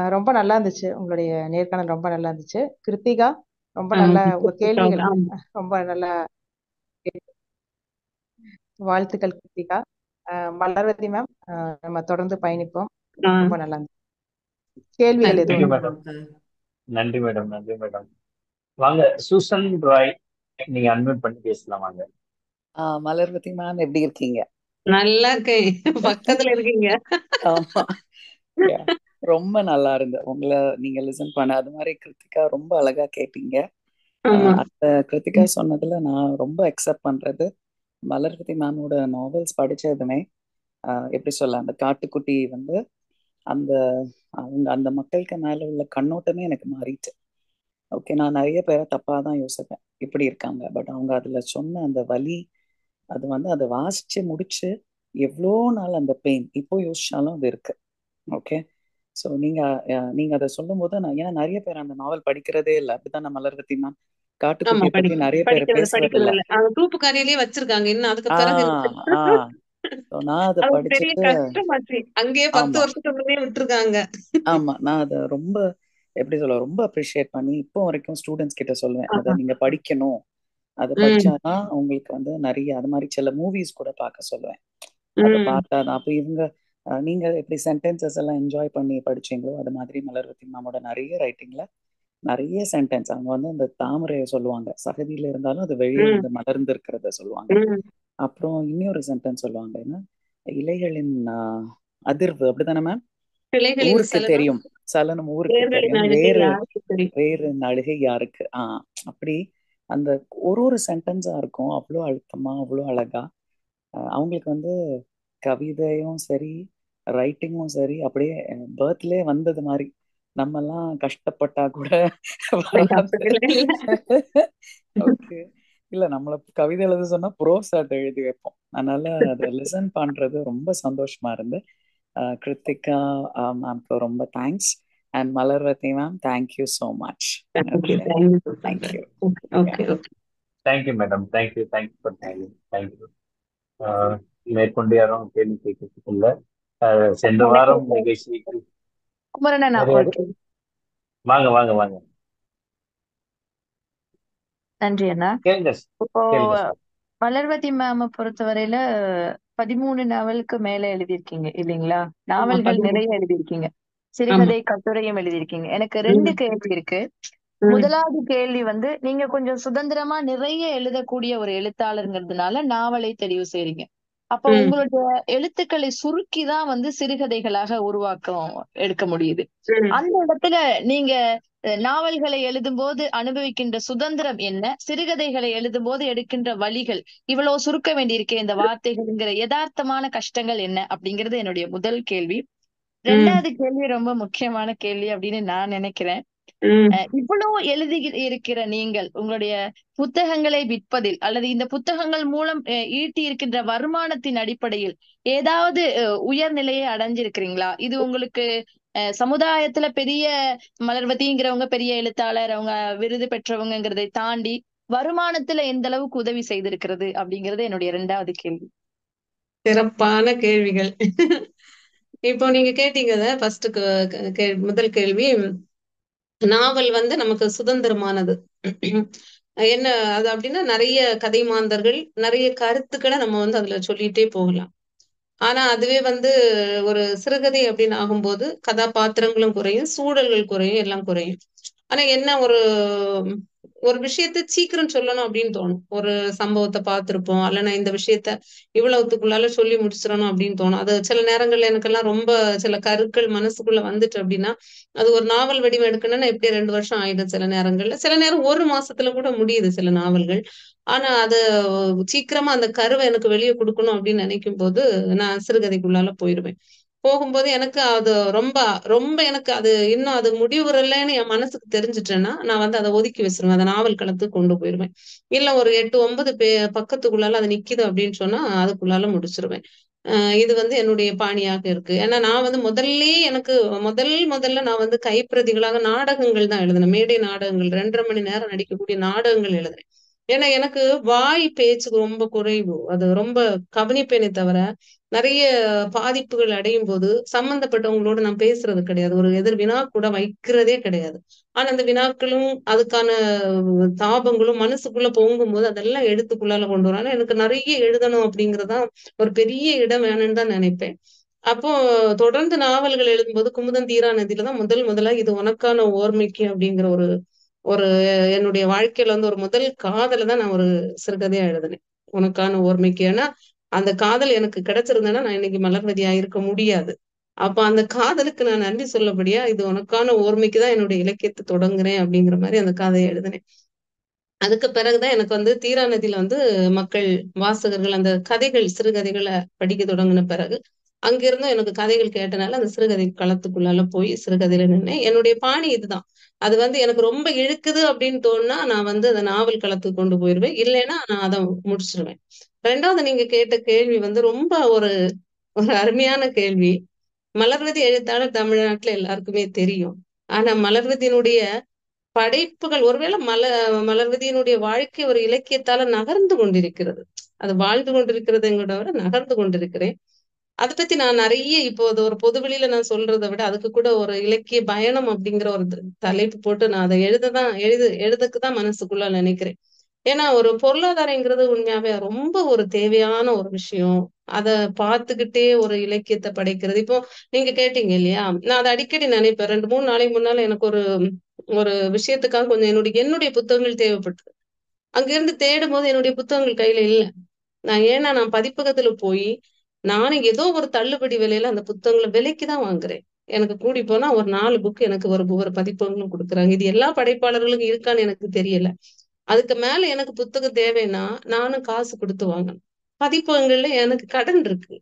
ரொம்ப நல்லா இருந்துச்சு உங்களுடைய நேர்காணல், ரொம்ப நல்லா இருந்துச்சு. கிருத்திகா, ரொம்ப ஆ, நல்ல உங்க கேள்விகள் ஆமா. ரொம்ப நல்லா. வாழ்த்துக்கள் கிருத்திகா. மலர்வதி மேம், நம்ம தொடர்ந்து பயணிப்போம். ஆ, ரொம்ப நல்லா இருந்துச்சு. கேள்விகள் நன்றி. எதுவும் தேங்க்யூ இருந்தா. மேடம். நன்றி மேடம், நன்றி மேடம். வாங்க சூசன் ராய், நீங்க அன்மியூட் பண்ணி பேசலாம், வாங்க. மலர்வதி மேம் எப்படி இருக்கீங்க? நல்லா இருக்கேன். பக்கத்துல இருக்கீங்க. ஆமா. Yeah. ரொம்ப நல்லா இருந்த உங்களை நீங்க லிசன் பண்ண. அது மாதிரி கிருத்திகா ரொம்ப அழகா கேட்டீங்க. ஆமா அந்த கிருத்திகா சொன்னதுல நான் ரொம்ப அக்செப்ட் பண்றது, மலர்வதி மேமோட நாவல்ஸ் படிச்சதுமே எப்படி சொல்ல, அந்த காட்டுக்குட்டி வந்து அந்த அவங்க அந்த மக்களுக்கு மேல உள்ள கண்ணோட்டமே எனக்கு மாறிட்டு. ஓகே, நான் நிறைய பேரை தப்பா தான் யோசிப்பேன், இப்படி இருக்காங்க. பட் அவங்க அதுல சொன்ன அந்த வலி, அது வந்து அதை வாசிச்சு முடிச்சு எவ்வளோ நாள் அந்த பெயின் இப்போ யோசிச்சாலும் அது இருக்கு. ஓகே, ஸோ நீங்க அதை சொல்லும் போது நான், ஏன்னா நிறைய பேர் அந்த நாவல் படிக்கிறதே இல்லை, அப்படிதான் மலர்வதி மேம். ஆமா காட்டுக்குட்டியை பத்தி நிறைய பேர் படிக்கிறது பேசுறது இல்ல. இல்ல. அவங்க தூப்புக்காரியிலேயே வச்சிருக்காங்க இன்னும், அதுக்கு பிறகு இருக்கு. நான் அதை அது ஒரு பெரிய படிச்சுட்டு, கஷ்டமாச்சு, அங்கேயே 10 ஆமா வருஷத்துக்கு முன்னே விட்டுருக்காங்க. ஆமா, நான் அதை ரொம்ப எப்படி சொல்ல, ரொம்ப அப்ரிஷியேட் பண்ணி இப்போ வரைக்கும் ஸ்டூடெண்ட்ஸ் கிட்ட சொல்லுவேன், அதை ஆமா. நீங்க படிக்கணும். அதை படிச்சாதான் உங்களுக்கு வந்து நிறைய அது மாதிரி சில மூவிஸ் கூட பார்க்க சொல்லுவேன். அதை பார்த்தாதான் அப்போ இவங்க நீங்க எப்படி சென்டென்சஸ் எல்லாம் என்ஜாய் பண்ணி படிச்சீங்களோ, அது மாதிரி மலர்வதி மேமோட நிறைய ரைட்டிங்ல நிறைய சென்டென்ஸ், அவங்க வந்து அந்த தாமரையை சொல்லுவாங்க, சகதியில இருந்தாலும் அது வெளியே வந்து மலர்ந்து இருக்கிறத சொல்லுவாங்க. அப்புறம் இன்னொரு சென்டென்ஸ் சொல்லுவாங்க, என்ன, இலைகளின் அதிர்வு, அப்படித்தானே மேம்? கிளைகளின் ஊருக்கு சலனம், தெரியும், சலனம் ஊருக்கு வேர்களின் தெரியும், அழுகை வேறு யாருக்கு தெரியும். வேறு அழுகை யாருக்கு. அப்படி அந்த ஒரு சென்டென்ஸா இருக்கும், அவ்வளோ அழுத்தமா, அவ்வளோ அழகா. அவங்களுக்கு வந்து கவிதையும் சரி, ரைட்டிங்கும் சரி, அப்படியே பர்த்லேயே வந்தது மாதிரி. நம்ம எல்லாம் கஷ்டப்பட்டா கூட ஓகே, இல்ல நம்மள கவிதை எழுத சொன்னா ப்ரோஸாட் எழுதி வைப்போம். அதனால அதை லிசன் பண்றது ரொம்ப சந்தோஷமா இருந்து. கிருத்திகா மேம்க்கு ரொம்ப thanks. And Malarvathi ma'am, thank you so much. Okay, thank you. Thank you madam, thank you for thank you. மேற்கொண்டு யாரும் கேள்வி கேட்கறதுக்கு இல்ல. சென்ற வாரம் நிகழ்ச்சிக்கு குமரன் அண்ணா நிறைய ஒரு கேள்வி. வாங்க வாங்க வாங்க, நன்றி அண்ணா. கேளுங்க இப்போ கேளுங்க சார். மலர்வதி மேம பொறுத்தவரையில 13 நாவலுக்கு மேல எழுதியிருக்கீங்க இல்லைங்களா? நாவல்கள் நிறைய எழுதியிருக்கீங்க, சிறுகதை கட்டுரையும் எழுதியிருக்கீங்க. எனக்கு 2 கேள்வி இருக்கு. முதலாவது கேள்வி வந்து, நீங்க கொஞ்சம் சுதந்திரமா நிறைய எழுதக்கூடிய ஒரு எழுத்தாளருங்கிறதுனால நாவலை தெரிவு செய்றீங்க. அப்ப உங்களுடைய எழுத்துக்களை சுருக்கிதான் வந்து சிறுகதைகளாக எடுக்க முடியுது. அந்த இடத்துல நீங்க நாவல்களை எழுதும் போது அனுபவிக்கின்ற சுதந்திரம் என்ன, சிறுகதைகளை எழுதும் போது எடுக்கின்ற வழிகள், இவ்வளவு சுருக்க வேண்டியிருக்கே இந்த வார்த்தைகள்ங்கிற யதார்த்தமான கஷ்டங்கள் என்ன அப்படிங்கிறது என்னுடைய முதல் கேள்வி. 2வது கேள்வி ரொம்ப முக்கியமான கேள்வி அப்படின்னு நான் நினைக்கிறேன். இவ்வளவு எழுதி இருக்கிற நீங்கள் உங்களுடைய புத்தகங்களை விற்பதில் அல்லது இந்த புத்தகங்கள் மூலம் ஈட்டி இருக்கின்ற வருமானத்தின் அடிப்படையில் ஏதாவது உயர்நிலையை அடைஞ்சிருக்கிறீங்களா? இது உங்களுக்கு சமுதாயத்துல பெரிய மலர்வதிங்கிறவங்க பெரிய எழுத்தாளர், அவங்க விருது பெற்றவங்கிறதை தாண்டி வருமானத்துல எந்த அளவுக்கு உதவி செய்திருக்கிறது அப்படிங்கிறது என்னுடைய 2வது கேள்வி. சிறப்பான கேள்விகள். இப்போ நீங்க கேட்டீங்க ஃபர்ஸ்ட் முதல் கேள்வி, நாவல் வந்து நமக்கு சுதந்திரமானது என்ன அது அப்படின்னா, நிறைய கதை மாந்தர்கள், நிறைய கருத்துக்களை நம்ம வந்து அதுல சொல்லிட்டே போகலாம். ஆனா அதுவே வந்து ஒரு சிறுகதை அப்படின்னு ஆகும்போது கதாபாத்திரங்களும் குறையும், சூழல்கள் குறையும், எல்லாம் குறையும். ஆனா என்ன, ஒரு விஷயத்த சீக்கிரம் சொல்லணும் அப்படின்னு தோணும். ஒரு சம்பவத்தை பார்த்திருப்போம், இல்லைன்னா இந்த விஷயத்த இவ்வளவுத்துக்குள்ளால சொல்லி முடிச்சிடணும் அப்படின்னு தோணும். அது சில நேரங்கள்ல எனக்கெல்லாம் ரொம்ப சில கருக்கள் மனசுக்குள்ள வந்துட்டு அப்படின்னா, அது ஒரு நாவல் வடிவம் எடுக்கணும்னா எப்படி 2 வருஷம் ஆயிடும் சில நேரங்கள்ல, சில நேரம் 1 மாசத்துல கூட முடியுது சில நாவல்கள். ஆனா அது சீக்கிரமா அந்த கருவை எனக்கு வெளியே கொடுக்கணும் அப்படின்னு நினைக்கும் போது நான் சிறுகதைக்குள்ளால போயிருவேன். போகும்போது எனக்கு அது ரொம்ப ரொம்ப எனக்கு அது இன்னும் அது முடிவுறலைன்னு என் மனசுக்கு தெரிஞ்சுட்டேன்னா, நான் வந்து அதை ஒதுக்கி வச்சிருவேன். அதை நாவல் களத்துக்கு கொண்டு போயிருவேன். இல்ல ஒரு 8, 9 பக்கத்துக்குள்ளால அது நிக்குது அப்படின்னு சொன்னா அதுக்குள்ளால முடிச்சிருவேன். இது வந்து என்னுடைய பாணியாக இருக்கு. ஏன்னா நான் வந்து எனக்கு முதல்ல நான் வந்து கைப்பிரதிகளாக நாடகங்கள் தான் எழுதினேன். மேடை நாடகங்கள் 2½ மணி நேரம் நடிக்கக்கூடிய நாடகங்கள் எழுதினேன். ஏன்னா எனக்கு வாய் பேச்சுக்கு ரொம்ப குறைவு. அது ரொம்ப கவனிப்பேனே தவிர, நிறைய பாதிப்புகள் அடையும் போது சம்பந்தப்பட்டவங்களோட நான் பேசுறது கிடையாது. ஒரு எதிர் வினா கூட வைக்கிறதே கிடையாது. ஆனா அந்த வினாக்களும் அதுக்கான தாபங்களும் மனசுக்குள்ள பொங்கும்போது அதெல்லாம் எழுத்துக்குள்ளால கொண்டு வரும். ஆனா எனக்கு நிறைய எழுதணும் அப்படிங்கறதுதான், ஒரு பெரிய இடம் வேணும்னு தான் நினைப்பேன். அப்போ தொடர்ந்து நாவல்கள் எழுதும்போது குமுதம் தீரா நதியில தான் முதலா இது உனக்கான ஓர்மைக்கு அப்படிங்கிற ஒரு ஒரு என்னுடைய வாழ்க்கையில வந்து ஒரு முதல் காதல தான் நான் ஒரு சிறுகதையா எழுதினேன். உனக்கான ஓர்மைக்கு. ஏன்னா அந்த காதல் எனக்கு கிடைச்சிருந்தேன்னா நான் இன்னைக்கு மலர்வதியா இருக்க முடியாது. அப்ப அந்த காதலுக்கு நான் நன்றி சொல்லபடியா இது உனக்கான ஓர்மைக்கு தான் என்னுடைய இலக்கியத்தை தொடங்குறேன் அப்படிங்கிற மாதிரி அந்த கதையை எழுதினேன். அதுக்கு பிறகுதான் எனக்கு வந்து தீரா நதியில வந்து மக்கள் வாசகர்கள் அந்த கதைகள் சிறுகதைகளை படிக்க தொடங்கின பிறகு அங்கிருந்தும் எனக்கு கதைகள் கேட்டனால அந்த சிறுகதை களத்துக்குள்ளால போய் சிறுகதையில நின்னேன். என்னுடைய பாணி இதுதான். அது வந்து எனக்கு ரொம்ப இழுக்குது அப்படின்னு தோணுனா நான் வந்து அந்த நாவல் களத்துக்கு கொண்டு போயிருவேன். இல்லைன்னா நான் அதை முடிச்சிருவேன். ரெண்டாவது நீங்க கேட்ட கேள்வி வந்து ரொம்ப ஒரு ஒரு அருமையான கேள்வி. மலர்வதி எழுத்தாளர் தமிழ்நாட்டுல எல்லாருக்குமே தெரியும். ஆனா மலர்வதியினுடைய படைப்புகள் ஒருவேளை மலர்வதியினுடைய வாழ்க்கை ஒரு இலக்கியத்தால நகர்ந்து கொண்டிருக்கிறது. அது வாழ்ந்து கொண்டிருக்கிறதுங்கிறத விட நகர்ந்து கொண்டிருக்கிறேன். அதை பத்தி நான் நிறைய இப்போ அது ஒரு பொதுவெளியில நான் சொல்றதை விட அதுக்கு கூட ஒரு இலக்கிய பயணம் அப்படிங்கிற ஒரு தலைப்பு போட்டு நான் அதை எழுதுக்குதான் மனசுக்குள்ள நினைக்கிறேன். ஏன்னா ஒரு பொருளாதாரங்கிறது உண்மையாவே ரொம்ப ஒரு தேவையான ஒரு விஷயம். அத பார்த்துக்கிட்டே ஒரு இலக்கியத்தை படைக்கிறது. இப்போ நீங்க கேட்டீங்க இல்லையா, நான் அதை அடிக்கடி நினைப்பேன். 2-3 நாளைக்கு முன்னால எனக்கு ஒரு ஒரு விஷயத்துக்காக கொஞ்சம் என்னுடைய புத்தகங்கள் தேவைப்பட்டது. அங்கிருந்து தேடும் போது என்னுடைய புத்தகங்கள் கையில இல்ல. நான் பதிப்பகத்துல போய் நானும் ஏதோ ஒரு தள்ளுபடி விலையில அந்த புத்தகங்களை விலைக்கு தான் வாங்குறேன். எனக்கு கூடி போனா ஒரு 4 புக் எனக்கு ஒரு பதிப்பகங்களும் கொடுக்குறாங்க. இது எல்லா படைப்பாளர்களுக்கும் இருக்கான்னு எனக்கு தெரியல. அதுக்கு மேல எனக்கு புத்தகம் தேவைன்னா நானும் காசு கொடுத்து வாங்கணும். பதிப்பகங்கள்ல எனக்கு கடன் இருக்கு.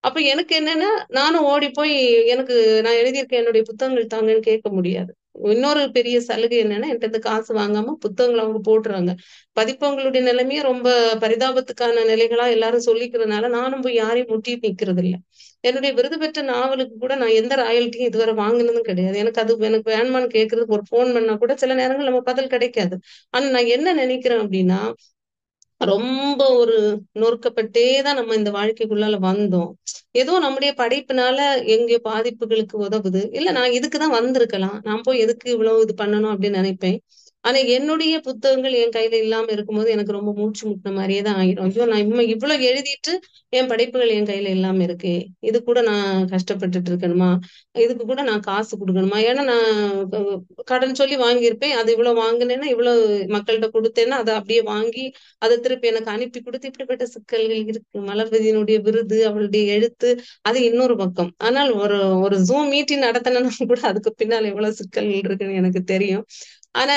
அப்ப எனக்கு என்னன்னா நானும் ஓடி போய் எனக்கு நான் எழுதியிருக்க என்னுடைய புத்தகங்கள் தாங்கன்னு கேட்க முடியாது. இன்னொரு பெரிய சலுகை என்னன்னா என்கிட்ட இருந்து காசு வாங்காம புத்தகங்களை அவங்க போட்டுறாங்க. பதிப்பகங்களுடைய நிலைமையே ரொம்ப பரிதாபத்துக்கான நிலைகளா எல்லாரும் சொல்லிக்கிறதுனால நானும் போய் யாரையும் முட்டிட்டு நிக்கிறது இல்ல. என்னுடைய விருது பெற்ற நாவலுக்கு கூட நான் எந்த ராயல்ட்டியும் இதுவரை வாங்கினதும் கிடையாது. எனக்கு வேணுமான்னு கேட்கறதுக்கு ஒரு போன் பண்ணா கூட சில நேரங்கள் நம்ம பதில் கிடைக்காது. ஆனா நான் என்ன நினைக்கிறேன் அப்படின்னா ரொம்ப ஒரு நொறுக்கப்பட்டே தான் நம்ம இந்த வாழ்க்கைக்குள்ளால வந்தோம். ஏதோ நம்முடைய படைப்புனால எங்கேயோ பாதிப்புகளுக்கு உதவுது. இல்ல நான் இதுக்குதான் வந்திருக்கலாம். நான் போய் எதுக்கு இவ்வளவு இது பண்ணணும் அப்படின்னு நினைப்பேன். ஆனா என்னுடைய புத்தகங்கள் என் கையில இல்லாம இருக்கும்போது எனக்கு ரொம்ப மூச்சு முட்டின மாதிரியே தான் ஆயிரும். ஐயோ நான் இவ்வளவு எழுதிட்டு என் படைப்புகள் என் கையில இல்லாம இருக்கே. இது கூட நான் கஷ்டப்பட்டுட்டு இருக்கணுமா? இதுக்கு கூட நான் காசு கொடுக்கணுமா? ஏன்னா நான் கடன் சொல்லி வாங்கியிருப்பேன். அது இவ்வளவு வாங்கினேன்னா இவ்வளவு மக்கள்கிட்ட கொடுத்தேன்னா அதை அப்படியே வாங்கி அதை திருப்பி எனக்கு அனுப்பி கொடுத்து இப்படிப்பட்ட சிக்கல்கள் இருக்கு. மலர்வதியினுடைய விருது, அவளுடைய எழுத்து, அது இன்னொரு பக்கம். ஆனால் ஒரு ஒரு ஜூம் மீட்டிங் நடத்தினா கூட அதுக்கு பின்னால் எவ்வளவு சிக்கல்கள் இருக்குன்னு எனக்கு தெரியும். ஆனா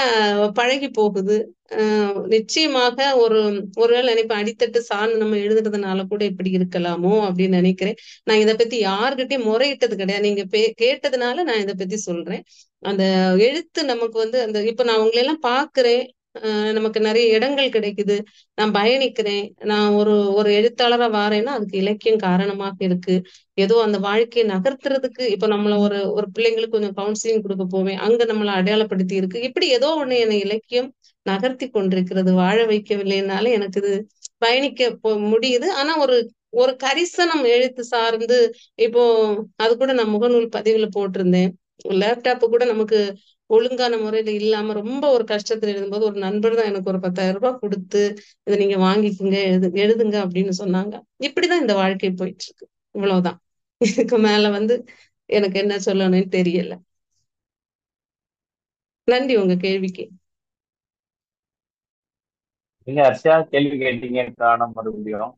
பழகி போகுது. நிச்சயமாக ஒருவேளை நினைப்பேன் அடித்தட்டு சார்ந்து நம்ம எழுதுறதுனால கூட இப்படி இருக்கலாமோ அப்படின்னு நினைக்கிறேன். நான் இதை பத்தி யாருகிட்டயும் முறையிட்டது கிடையாது. நீங்க கேட்டதுனால நான் இதை பத்தி சொல்றேன். அந்த எழுத்து நமக்கு வந்து அந்த இப்ப நான் உங்களை எல்லாம் பாக்குறேன். நமக்கு நிறைய இடங்கள் கிடைக்குது. நான் பயணிக்கிறேன். நான் ஒரு ஒரு எழுத்தாளரா வாரேன்னா அதுக்கு இலக்கியம் காரணமாக இருக்கு. ஏதோ அந்த வாழ்க்கையை நகர்த்துறதுக்கு இப்ப நம்மள ஒரு ஒரு பிள்ளைங்களுக்கு கொஞ்சம் கவுன்சிலிங் கொடுக்க போவேன். அங்க நம்மளை அடையாளப்படுத்தி இருக்கு. இப்படி ஏதோ ஒண்ணு என்னை இலக்கியம் நகர்த்தி கொண்டிருக்கிறது. வாழ வைக்கவில்லைனால எனக்கு இது பயணிக்க முடியுது. ஆனா ஒரு ஒரு கரிசனம் எழுத்து சார்ந்து இப்போ அது கூட நான் முகநூல் பதிவுல போட்டிருந்தேன். லேப்டாப் கூட நமக்கு ஒழுங்கான முறையில இல்லாம ரொம்ப ஒரு கஷ்டத்துல எழுதும்போது ஒரு நண்பர் தான் எனக்கு ஒரு 10,000 ரூபாய் கொடுத்து இதை நீங்க வாங்கிக்கோங்க எழுதுங்க அப்படின்னு சொன்னாங்க. இப்படிதான் இந்த வாழ்க்கை போயிட்டு இருக்கு. இவ்வளவுதான். இதுக்கு மேல வந்து எனக்கு என்ன சொல்லணும்னு தெரியல. நன்றி உங்க கேள்விக்கு. நீங்க அர்ஷா கேள்வி கேட்டீங்க காரணம் மறுபடியும்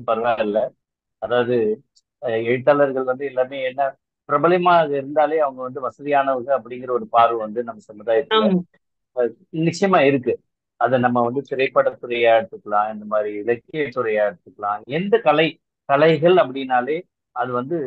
பரவாயில்ல. அதாவது எழுத்தாளர்கள் வந்து எல்லாமே என்ன பிரபலமா இருந்தாலே அவங்க வந்து வசதியானவங்க அப்படிங்கிற ஒரு பார்வை வந்து நம்ம சமுதாயத்துல ஆமா. நிச்சயமா இருக்கு. அதை நம்ம வந்து திரைப்படத்துறையா எடுத்துக்கலாம், இந்த மாதிரி இலக்கிய துறையா எடுத்துக்கலாம். எந்த கலைகள் அப்படின்னாலே அது வந்து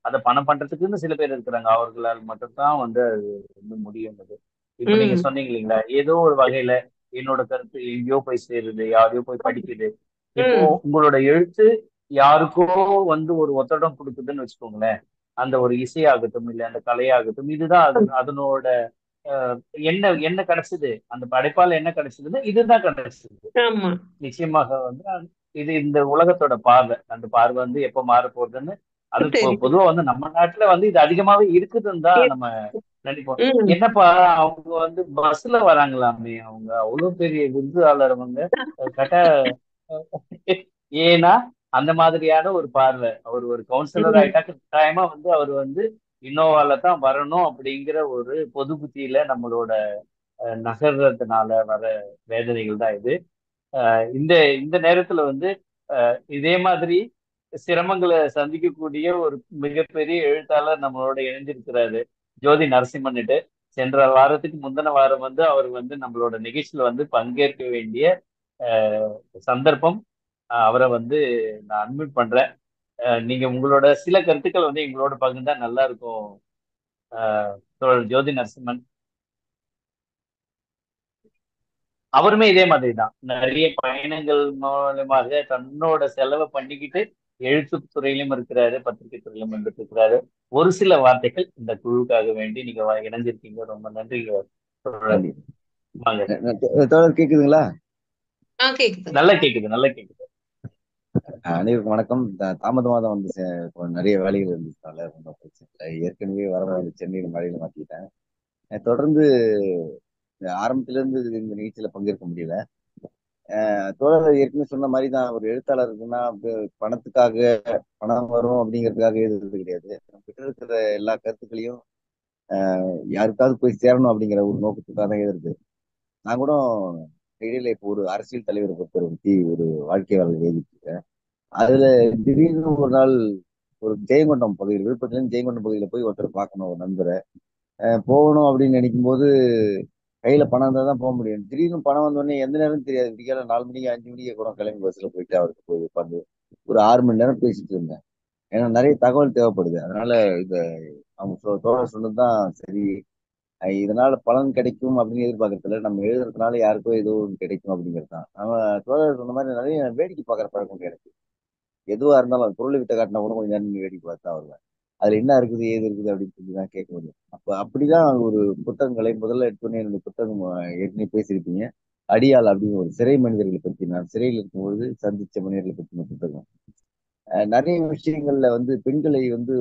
அதை பணம் பண்றதுக்குன்னு சில பேர் இருக்கிறாங்க. அவர்களால் மட்டும்தான் வந்து அது வந்து முடியும். அது இப்ப நீங்க சொன்னீங்க இல்லைங்களா, ஏதோ ஒரு வகையில என்னோட கருத்து எங்கேயோ போய் சேருது, யாரையோ போய் படிக்குது. இப்போ உங்களோட எழுத்து யாருக்கோ வந்து ஒரு ஒத்தடம் கொடுக்குதுன்னு வச்சுக்கோங்களேன். அந்த ஒரு இசையாகட்டும் இல்லை அந்த கலையாகட்டும், இதுதான் அதனோட என்ன என்ன கிடைச்சது, அந்த படைப்பால என்ன கிடைச்சதுன்னா இதுதான் கிடைச்சது. ஆமா. நிச்சயமாக வந்து இது இந்த உலகத்தோட பார்வை. அந்த பார்வை வந்து எப்ப மாற போகுதுன்னு அது பொதுவா வந்து நம்ம நாட்டுல வந்து இது அதிகமாவே இருக்குதுன்னு தான் நம்ம நினைப்போம். என்னப்பா அவங்க வந்து பஸ்ல வராங்களாமே, அவங்க அவ்வளவு பெரிய விருதாளர் அவங்க கட்ட ஏன்னா அந்த மாதிரியான ஒரு பார்வை. அவர் ஒரு கவுன்சிலர் ஆயிட்டா கட்டாயமா வந்து அவர் வந்து இன்னோவால தான் வரணும் அப்படிங்கிற ஒரு பொது புத்தியில நம்மளோட நகர்றதுனால வர வேதனைகள் தான் இது. இந்த இந்த நேரத்துல வந்து இதே மாதிரி சிரமங்களை சந்திக்கக்கூடிய ஒரு மிகப்பெரிய எழுத்தாளர் நம்மளோட இணைஞ்சிருக்கிறாரு, ஜோதி நரசிம்மன்ட்டு. சென்ற வாரத்துக்கு முந்தின வாரம் வந்து அவர் வந்து நம்மளோட நிகழ்ச்சியில வந்து பங்கேற்க வேண்டிய சந்தர்ப்பம். அவரை வந்து நான் அட்மிட் பண்றேன். நீங்க உங்களோட சில கருத்துக்கள் வந்து எங்களோட பகிர்ந்தா நல்லா இருக்கும். தோழர் ஜோதி நரசிம்மன் அவருமே இதே மாதிரி தான் நிறைய பயணங்கள் மூலமாக தன்னோட செலவை பண்ணிக்கிட்டு எழுத்து துறையிலும் இருக்கிறாரு, பத்திரிகை துறையிலும் இருக்கிறாரு. ஒரு சில வார்த்தைகள் இந்த குழுவுக்காக வேண்டி நீங்க இணைஞ்சிருக்கீங்க. ரொம்ப நன்றிங்க. வாங்க. தோழர் கேக்குதுங்களா? கேக்குது. நல்லா கேக்குது, நல்லா கேக்குது. அனைவருக்கும் வணக்கம். தாமதமாக தான் வந்து நிறைய வேலைகள் இருந்துச்சுனால ஒன்றும் பிரச்சனை இல்லை. ஏற்கனவே வர சென்னையில் மழையில மாட்டிக்கிட்டேன். தொடர்ந்து ஆரம்பத்துல இருந்து இந்த நிகழ்ச்சியில பங்கேற்க முடியல. தோழர் ஏற்கனவே சொன்ன மாதிரி தான், ஒரு எழுத்தாளர் இருக்குன்னா பணத்துக்காக பணம் வரும் அப்படிங்கிறதுக்காக எழுதுறது கிடையாது. நம்ம கிட்ட இருக்கிற எல்லா கருத்துக்களையும் யாருக்காவது போய் சேரணும் அப்படிங்கிற ஒரு நோக்கத்துக்காக தான் எழுதுறது. நான் கூட இடையில இப்போ ஒரு அரசியல் தலைவரை பொறுத்தவரை பற்றி ஒரு வாழ்க்கை வரலாறு எழுதிட்டு இருக்கேன். அதுல திடீர்னு ஒரு நாள் ஒரு ஜெயங்கொண்டம் பகுதியில், விழுப்புரத்துல இருந்து ஜெயங்கொண்டம் பகுதியில போய் ஒருத்தர் பார்க்கணும், ஒரு நண்பரை. போகணும் அப்படின்னு நினைக்கும் போது கையில பணம் இருந்தால் தான் போக முடியும். திடீர்னு பணம் வந்தோடனே எந்த நேரம் தெரியாது. விடிகால 4 மணிக்கு 5 மணிக்கு கூட கிளம்பி பஸ்ல போயிட்டு அவருக்கு போய் உட்காந்து ஒரு 6 மணி நேரம் பேசிட்டு இருந்தேன். ஏன்னா நிறைய தகவல் தேவைப்படுது. அதனால இத அவங்க தோழர் சொன்னதுதான் சரி. இதனால பலன் கிடைக்கும் அப்படின்னு எதிர்பார்க்கறதுல நம்ம எழுதுறதுனால யாருக்கோ ஏதோ ஒன்று கிடைக்கும் அப்படிங்கிறது தான். நம்ம தோழர் சொன்ன மாதிரி நிறைய வேடிக்கை பார்க்குற பழக்கம் எனக்கு. எதுவா இருந்தாலும் பொருளை வித்த காட்டினா கூட கொஞ்சம் நேரம் வேடிக்கை பார்த்தா வருவேன். அதுல என்ன இருக்குது ஏது இருக்குது அப்படின்னு சொல்லி தான் கேட்க முடியும். அப்ப அப்படிதான் ஒரு புத்தகங்களை முதல்ல எடுத்தோடனே இந்த புத்தகம் ஏற்கனவே பேசியிருப்பீங்க, அடியாள் அப்படின்னு ஒரு சிறை மனிதர்களை பற்றி, நான் சிறையில் இருக்கும்போது சந்திச்ச மனிதர்களை பற்றின புத்தகம். நிறைய விஷயங்கள்ல வந்து பெண்களை வந்து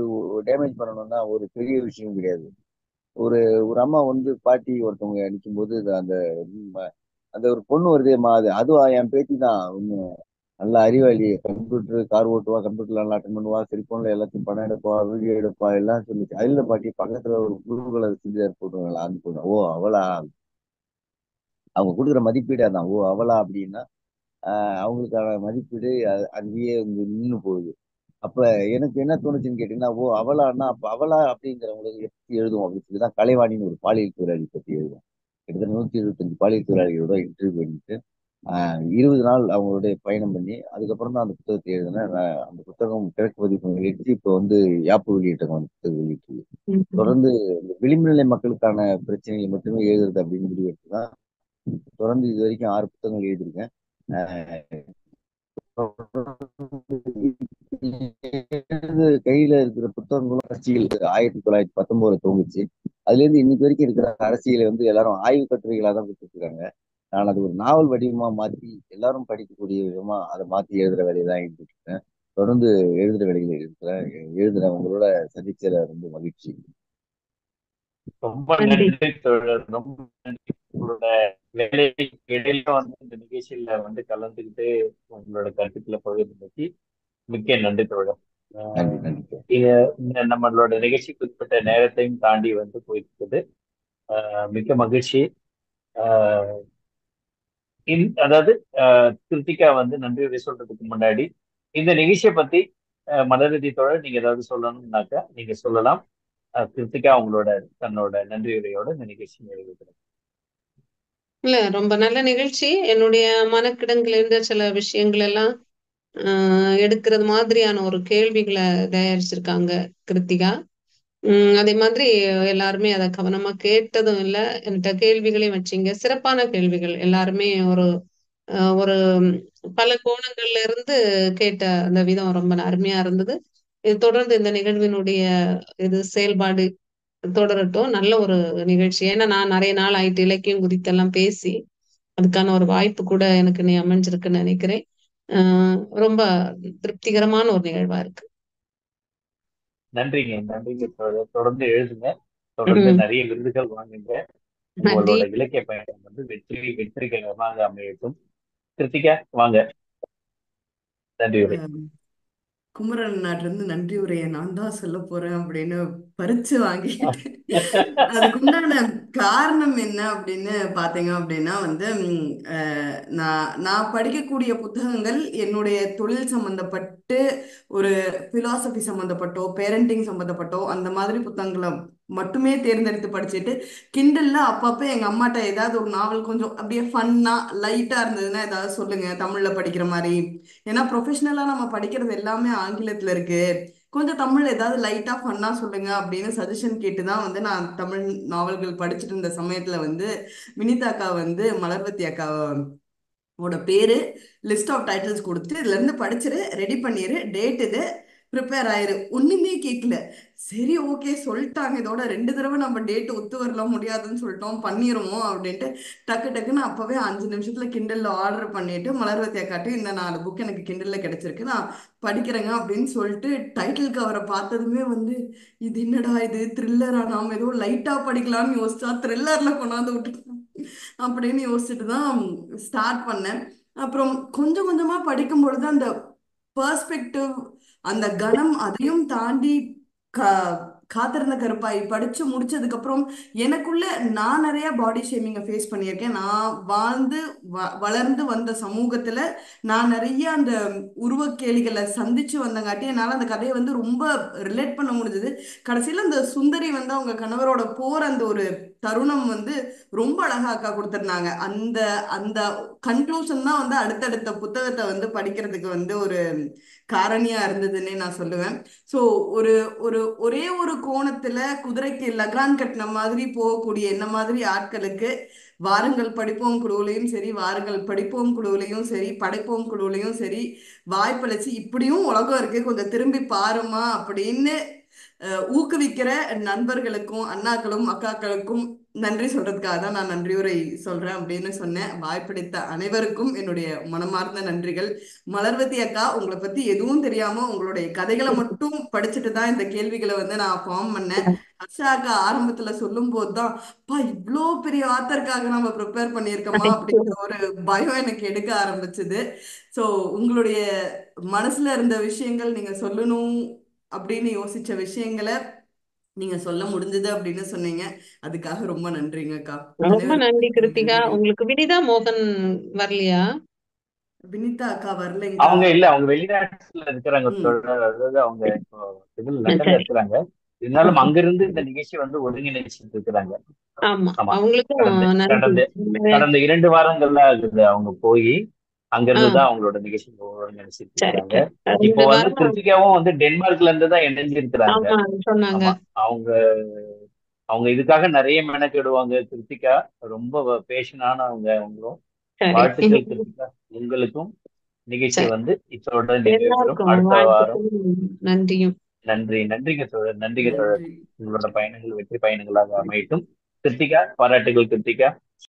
டேமேஜ் பண்ணணும்னா ஒரு பெரிய விஷயம் கிடையாது. ஒரு ஒரு அம்மா வந்து பாட்டி ஒருத்தவங்க நிற்கும் போது அந்த அந்த ஒரு பொண்ணு வருதேம்மா, அதுவா என் பேத்தி தான், நல்ல அறிவாளி, கம்ப்யூட்டர் கார் ஓட்டுவா, கம்ப்யூட்டர்ல நல்லா அட்டன் பண்ணுவா, செல்போன்ல எல்லாத்தையும் படம் எடுப்பா, வீடியோ எடுப்பா, எல்லாம் சொல்லிச்சு. அதில் பாட்டி பக்கத்துல ஒரு ப்ளூ கலர் சுடிதார் போட்டுருவாங்களா அந்த பொண்ணு. ஓ அவளா, அவங்க கொடுக்குற மதிப்பீடு அதான். ஓ அவளா அப்படின்னா அவங்களுக்கான மதிப்பீடு அங்கேயே நின்று போகுது. அப்ப எனக்கு என்ன தோணுச்சுன்னு கேட்டீங்கன்னா, ஓ அவளான்னா அப்ப அவளா அப்படிங்கிறவங்களுக்கு எப்படி எழுதும் அப்படின்னு சொல்லி தான் கலைவாணின்னு ஒரு பாலியல் தொழிலாளி பற்றி எழுதும். கிட்டத்தட்ட 125 பாலியல் தொழிலாளிகளோட இன்டர்வியூ பண்ணிட்டு 20 நாள் அவங்களுடைய பயணம் பண்ணி அதுக்கப்புறம் தான் அந்த புத்தகத்தை எழுதினேன். அந்த புத்தகம் கிழக்கு பதிப்பு வெளியிட்டு இப்போ வந்து யாப்பு வெளியிட்டகம் அந்த புத்தகம் வெளியிட்டு தொடர்ந்து இந்த விளிம்பு நிலை மக்களுக்கான பிரச்சனைகளை மட்டுமே எழுதுறது அப்படின்னு முடிவு எடுத்து தான் தொடர்ந்து இது வரைக்கும் 6 புத்தகங்கள் எழுதியிருக்கேன். கையில இருக்கிற புத்தகங்களும் அரசியல் 1919 தோங்குச்சு. அதுல இருந்து இன்னைக்கு வரைக்கும் இருக்கிற அரசியலை வந்து எல்லாரும் ஆய்வு கட்டுரைகளாக தான் கொடுத்துருக்காங்க. நான் அது ஒரு நாவல் வடிவமா மாற்றி எல்லாரும் படிக்கக்கூடிய விதமா அதை மாற்றி எழுதுற வேலையை தான் எழுதிட்டு இருக்கேன். தொடர்ந்து எழுதுற வேலைகளை இருக்கிறேன். எழுதுறவங்களோட சந்திச்சத ரொம்ப மகிழ்ச்சி. ரொம்ப நன்றி தோழர், ரொம்ப நன்றி. உங்களோட வேலைக்கு இடையில வந்து இந்த நிகழ்ச்சியில வந்து கலந்துக்கிட்டு உங்களோட கருத்துக்களை பகிர்ந்து மிக்க நன்றி தோழர். நம்மளோட நிகழ்ச்சி குறிப்பிட்ட நேரத்தையும் தாண்டி வந்து போயிருக்குது. மிக்க மகிழ்ச்சி. அதாவது கிருத்திகா வந்து நன்றி உரை சொல்றதுக்கு முன்னாடி இந்த நிகழ்ச்சியை பத்தி மலரதி தோழர் நீங்க ஏதாவது சொல்லணும்னாக்கா நீங்க சொல்லலாம். கிருத்திகா அவங்களோட தன்னோட நன்றி உரையோட இந்த நிகழ்ச்சி நிறைவேற்றுறேன். இல்ல, ரொம்ப நல்ல நிகழ்ச்சி. என்னுடைய மனக்கிடங்குல இருந்த சில விஷயங்கள் எல்லாம் எடுக்கிறது மாதிரியான ஒரு கேள்விகளை தயாரிச்சிருக்காங்க கிருத்திகா. அதே மாதிரி எல்லாருமே அதை கவனமா கேட்டதும் இல்லை, என்கிட்ட கேள்விகளையும் வச்சிங்க. சிறப்பான கேள்விகள் எல்லாருமே ஒரு ஒரு பல கோணங்கள்ல இருந்து கேட்ட அந்த விதம் ரொம்ப அருமையா இருந்தது. இது தொடர்ந்து இந்த நிகழ்வினுடைய செயல்பாடு தொடரட்டும். நல்ல ஒரு நிகழ்ச்சி. ஏன்னா நான் நிறைய நாள் ஆயிட்டு இலக்கியம் குறித்தெல்லாம் பேசி அதுக்கான ஒரு வாய்ப்பு கூட எனக்கு நீ அமைஞ்சிருக்குன்னு நினைக்கிறேன். ரொம்ப திருப்திகரமான ஒரு நிகழ்வா இருக்கு. நன்றிங்க, நன்றிங்க. தொடர்ந்து எழுதுங்க, தொடர்ந்து நிறைய விருதுகள் வாங்குங்க. உங்களோட இலக்கிய பயணம் வந்து வெற்றிகரமாக அமையட்டும். கிருத்திகா வாங்க, நன்றி உரை. குமரன் நாட்டுல இருந்து நன்றி உரையை நான் தான் சொல்ல போறேன் அப்படின்னு பறிச்சு வாங்கிட்டு அதுக்குண்டான காரணம் என்ன அப்படின்னு பாத்தீங்க அப்படின்னா வந்து நான் படிக்கக்கூடிய புத்தகங்கள் என்னுடைய தொழில் சம்பந்தப்பட்டு ஒரு பிலாசபி சம்பந்தப்பட்டோ பேரண்டிங் சம்பந்தப்பட்டோ அந்த மாதிரி புத்தகங்களை மட்டுமே தேர்ந்தெடுத்து படிச்சுட்டு கிண்டல்ல அப்பப்போ எங்க அம்மாட்ட ஏதாவது ஒரு நாவல் கொஞ்சம் அப்படியே ஃபன்னா லைட்டா இருந்ததுன்னா ஏதாவது சொல்லுங்க தமிழ்ல படிக்கிற மாதிரி. ஏன்னா ப்ரொஃபஷனலா நம்ம படிக்கிறது எல்லாமே ஆங்கிலத்துல இருக்கு, கொஞ்சம் தமிழ் ஏதாவது லைட்டா ஃபன்னா சொல்லுங்க அப்படின்னு சஜஷன் கேட்டு தான் வந்து நான் தமிழ் நாவல்கள் படிச்சுட்டு இருந்த சமயத்துல வந்து வினிதா அக்கா வந்து மலர்வதி அக்காவோட பேரு லிஸ்ட் ஆஃப் டைட்டில்ஸ் கொடுத்து இதுல இருந்து படிச்சிரு, ரெடி பண்ணிரு, டேட் இது, ப்ரிப்பேர் ஆயிரு. ஒண்ணுமே கேட்கல. சரி ஓகே சொல்லிட்டாங்க, இதோட 2 தடவை நம்ம டேட் ஒத்து வரலாம், முடியாதுன்னு சொல்லிட்டோம், பண்ணிருவோம் அப்படின்ட்டு டக்குன்னு அப்பவே 5 நிமிஷத்துல கிண்டல்ல ஆர்டர் பண்ணிட்டு மலர்வதி அக்காட்டு இந்த 4 புக் எனக்கு கிண்டல்ல கிடைச்சிருக்கு, நான் படிக்கிறேங்க அப்படின்னு சொல்லிட்டு டைட்டில் கவரை பார்த்ததுமே வந்து இது என்னடா இது த்ரில்லரா, நாம ஏதோ லைட்டா படிக்கலாம்னு யோசிச்சா த்ரில்லர்ல கொண்டாந்து விட்டுட்டோம் அப்படின்னு யோசிச்சுட்டு தான் ஸ்டார்ட் பண்ணேன். அப்புறம் கொஞ்சம் கொஞ்சமா படிக்கும் பொழுது அந்த பெர்ஸ்பெக்டிவ், அந்த கணம், அதையும் தாண்டி கா காத்திருந்த கருப்பாய் படிச்சு முடிச்சதுக்கு அப்புறம் எனக்குள்ள நான் நிறைய பாடி ஷேமிங்கை ஃபேஸ் பண்ணியிருக்கேன். நான் வளர்ந்து வந்த சமூகத்துல நான் நிறைய அந்த உருவக்கேலிகளை சந்திச்சு வந்தங்காட்டி என்னால் அந்த கதையை வந்து ரொம்ப ரிலேட் பண்ண முடிஞ்சது. கடைசியில அந்த சுந்தரி வந்து அவங்க கணவரோட போற அந்த ஒரு தருணம் வந்து ரொம்ப அழகா அக்கா கொடுத்துருந்தாங்க. அந்த அந்த கன்க்ளூஷன் தான் வந்து அடுத்தடுத்த புத்தகத்தை வந்து படிக்கிறதுக்கு வந்து ஒரு காரணியா இருந்ததுன்னே நான் சொல்லுவேன். ஸோ ஒரு ஒரு ஒரே ஒரு கோணத்துல குதிரைக்கு லகான் கட்டின மாதிரி போகக்கூடிய என்ன மாதிரி ஆட்களுக்கு வாருங்கள் படிப்போம் குழுவிலையும் சரி, வாருங்கள் படிப்போம் குழுவிலையும் சரி, படைப்போம் குழுவிலையும் சரி வாய்ப்பளிச்சு இப்படியும் உலகம் இருக்கு கொஞ்சம் திரும்பி பாருமா அப்படின்னு ஊக்குவிக்கிற நண்பர்களுக்கும் அண்ணாக்களும் அக்காக்களுக்கும் நன்றி சொல்றதுக்காக தான் நான் நன்றியுரை சொல்றேன் அப்படின்னு சொன்னேன். வாய்ப்பளித்த அனைவருக்கும் என்னுடைய மனமார்ந்த நன்றிகள். மலர்வதி அக்கா, உங்களை பத்தி எதுவும் தெரியாம உங்களுடைய கதைகளை மட்டும் படிச்சுட்டு தான் இந்த கேள்விகளை வந்து நான் ஃபார்ம் பண்ணேன். ஹர்ஷா அக்கா ஆரம்பத்துல சொல்லும் போதுதான் பா இவ்வளோ பெரிய ஆத்தருக்காக நம்ம ப்ரிப்பேர் பண்ணியிருக்கோமா அப்படிங்கிற ஒரு பயம் எனக்கு எடுக்க ஆரம்பிச்சது. ஸோ உங்களுடைய மனசுல இருந்த விஷயங்கள், நீங்க சொல்லணும் அப்படின்னு யோசிச்ச விஷயங்களை நீங்க சொல்ல முடிஞ்சது அப்படின்னு சொன்னீங்க. அதுக்காக ரொம்ப நன்றிங்க அக்கா. ரொம்ப நன்றி கிருத்திகா. நன்றிகள். உங்களுக்கு வினிதா மோகன் வரலையா? வினிதா அக்கா வரலைங்கக்கா. அவங்க இல்ல, அவங்க வெளிநாட்டுல இருக்கிறாங்க. அதாவது அவங்க இப்போ இதுல லண்டன்ல இருக்கிறாங்க. இருந்தாலும் அங்கிருந்து இந்த நிகழ்ச்சி வந்து ஒருங்கிணைச்சிட்டு இருக்கிறாங்க. ஆமா, ஆமா, அவங்களுக்கும் நன்றி. கடந்த 2 வாரங்கள்ல ஆகுது அவங்க போய் அங்கிருந்து தான் அவங்களோட நிகழ்ச்சி ஒருங்கிணைச்சிட்டு இருக்காங்க. இப்போ வந்து கிருத்திகாவும் வந்து டென்மார்க்ல இருந்து தான் இணைஞ்சிருக்கிறாங்க. சொன்னாங்க. அவங்க இதுக்காக நிறைய மெனக்கெடுவாங்க. கிருத்திகா ரொம்ப பேஷனானவங்க. அவங்களும் வாழ்த்துக்கள் கிருத்திகா. உங்களுக்கும் நிகழ்ச்சி வந்து இத்தோட நிறைவேறும். அடுத்த வாரம் நன்றியும் நன்றிங்க தோழர். நன்றிங்க தோழர். உங்களோட பயணங்கள் வெற்றி பயணங்களாக அமையட்டும். கிருத்திகா, பாராட்டுகள் கிருத்திகா.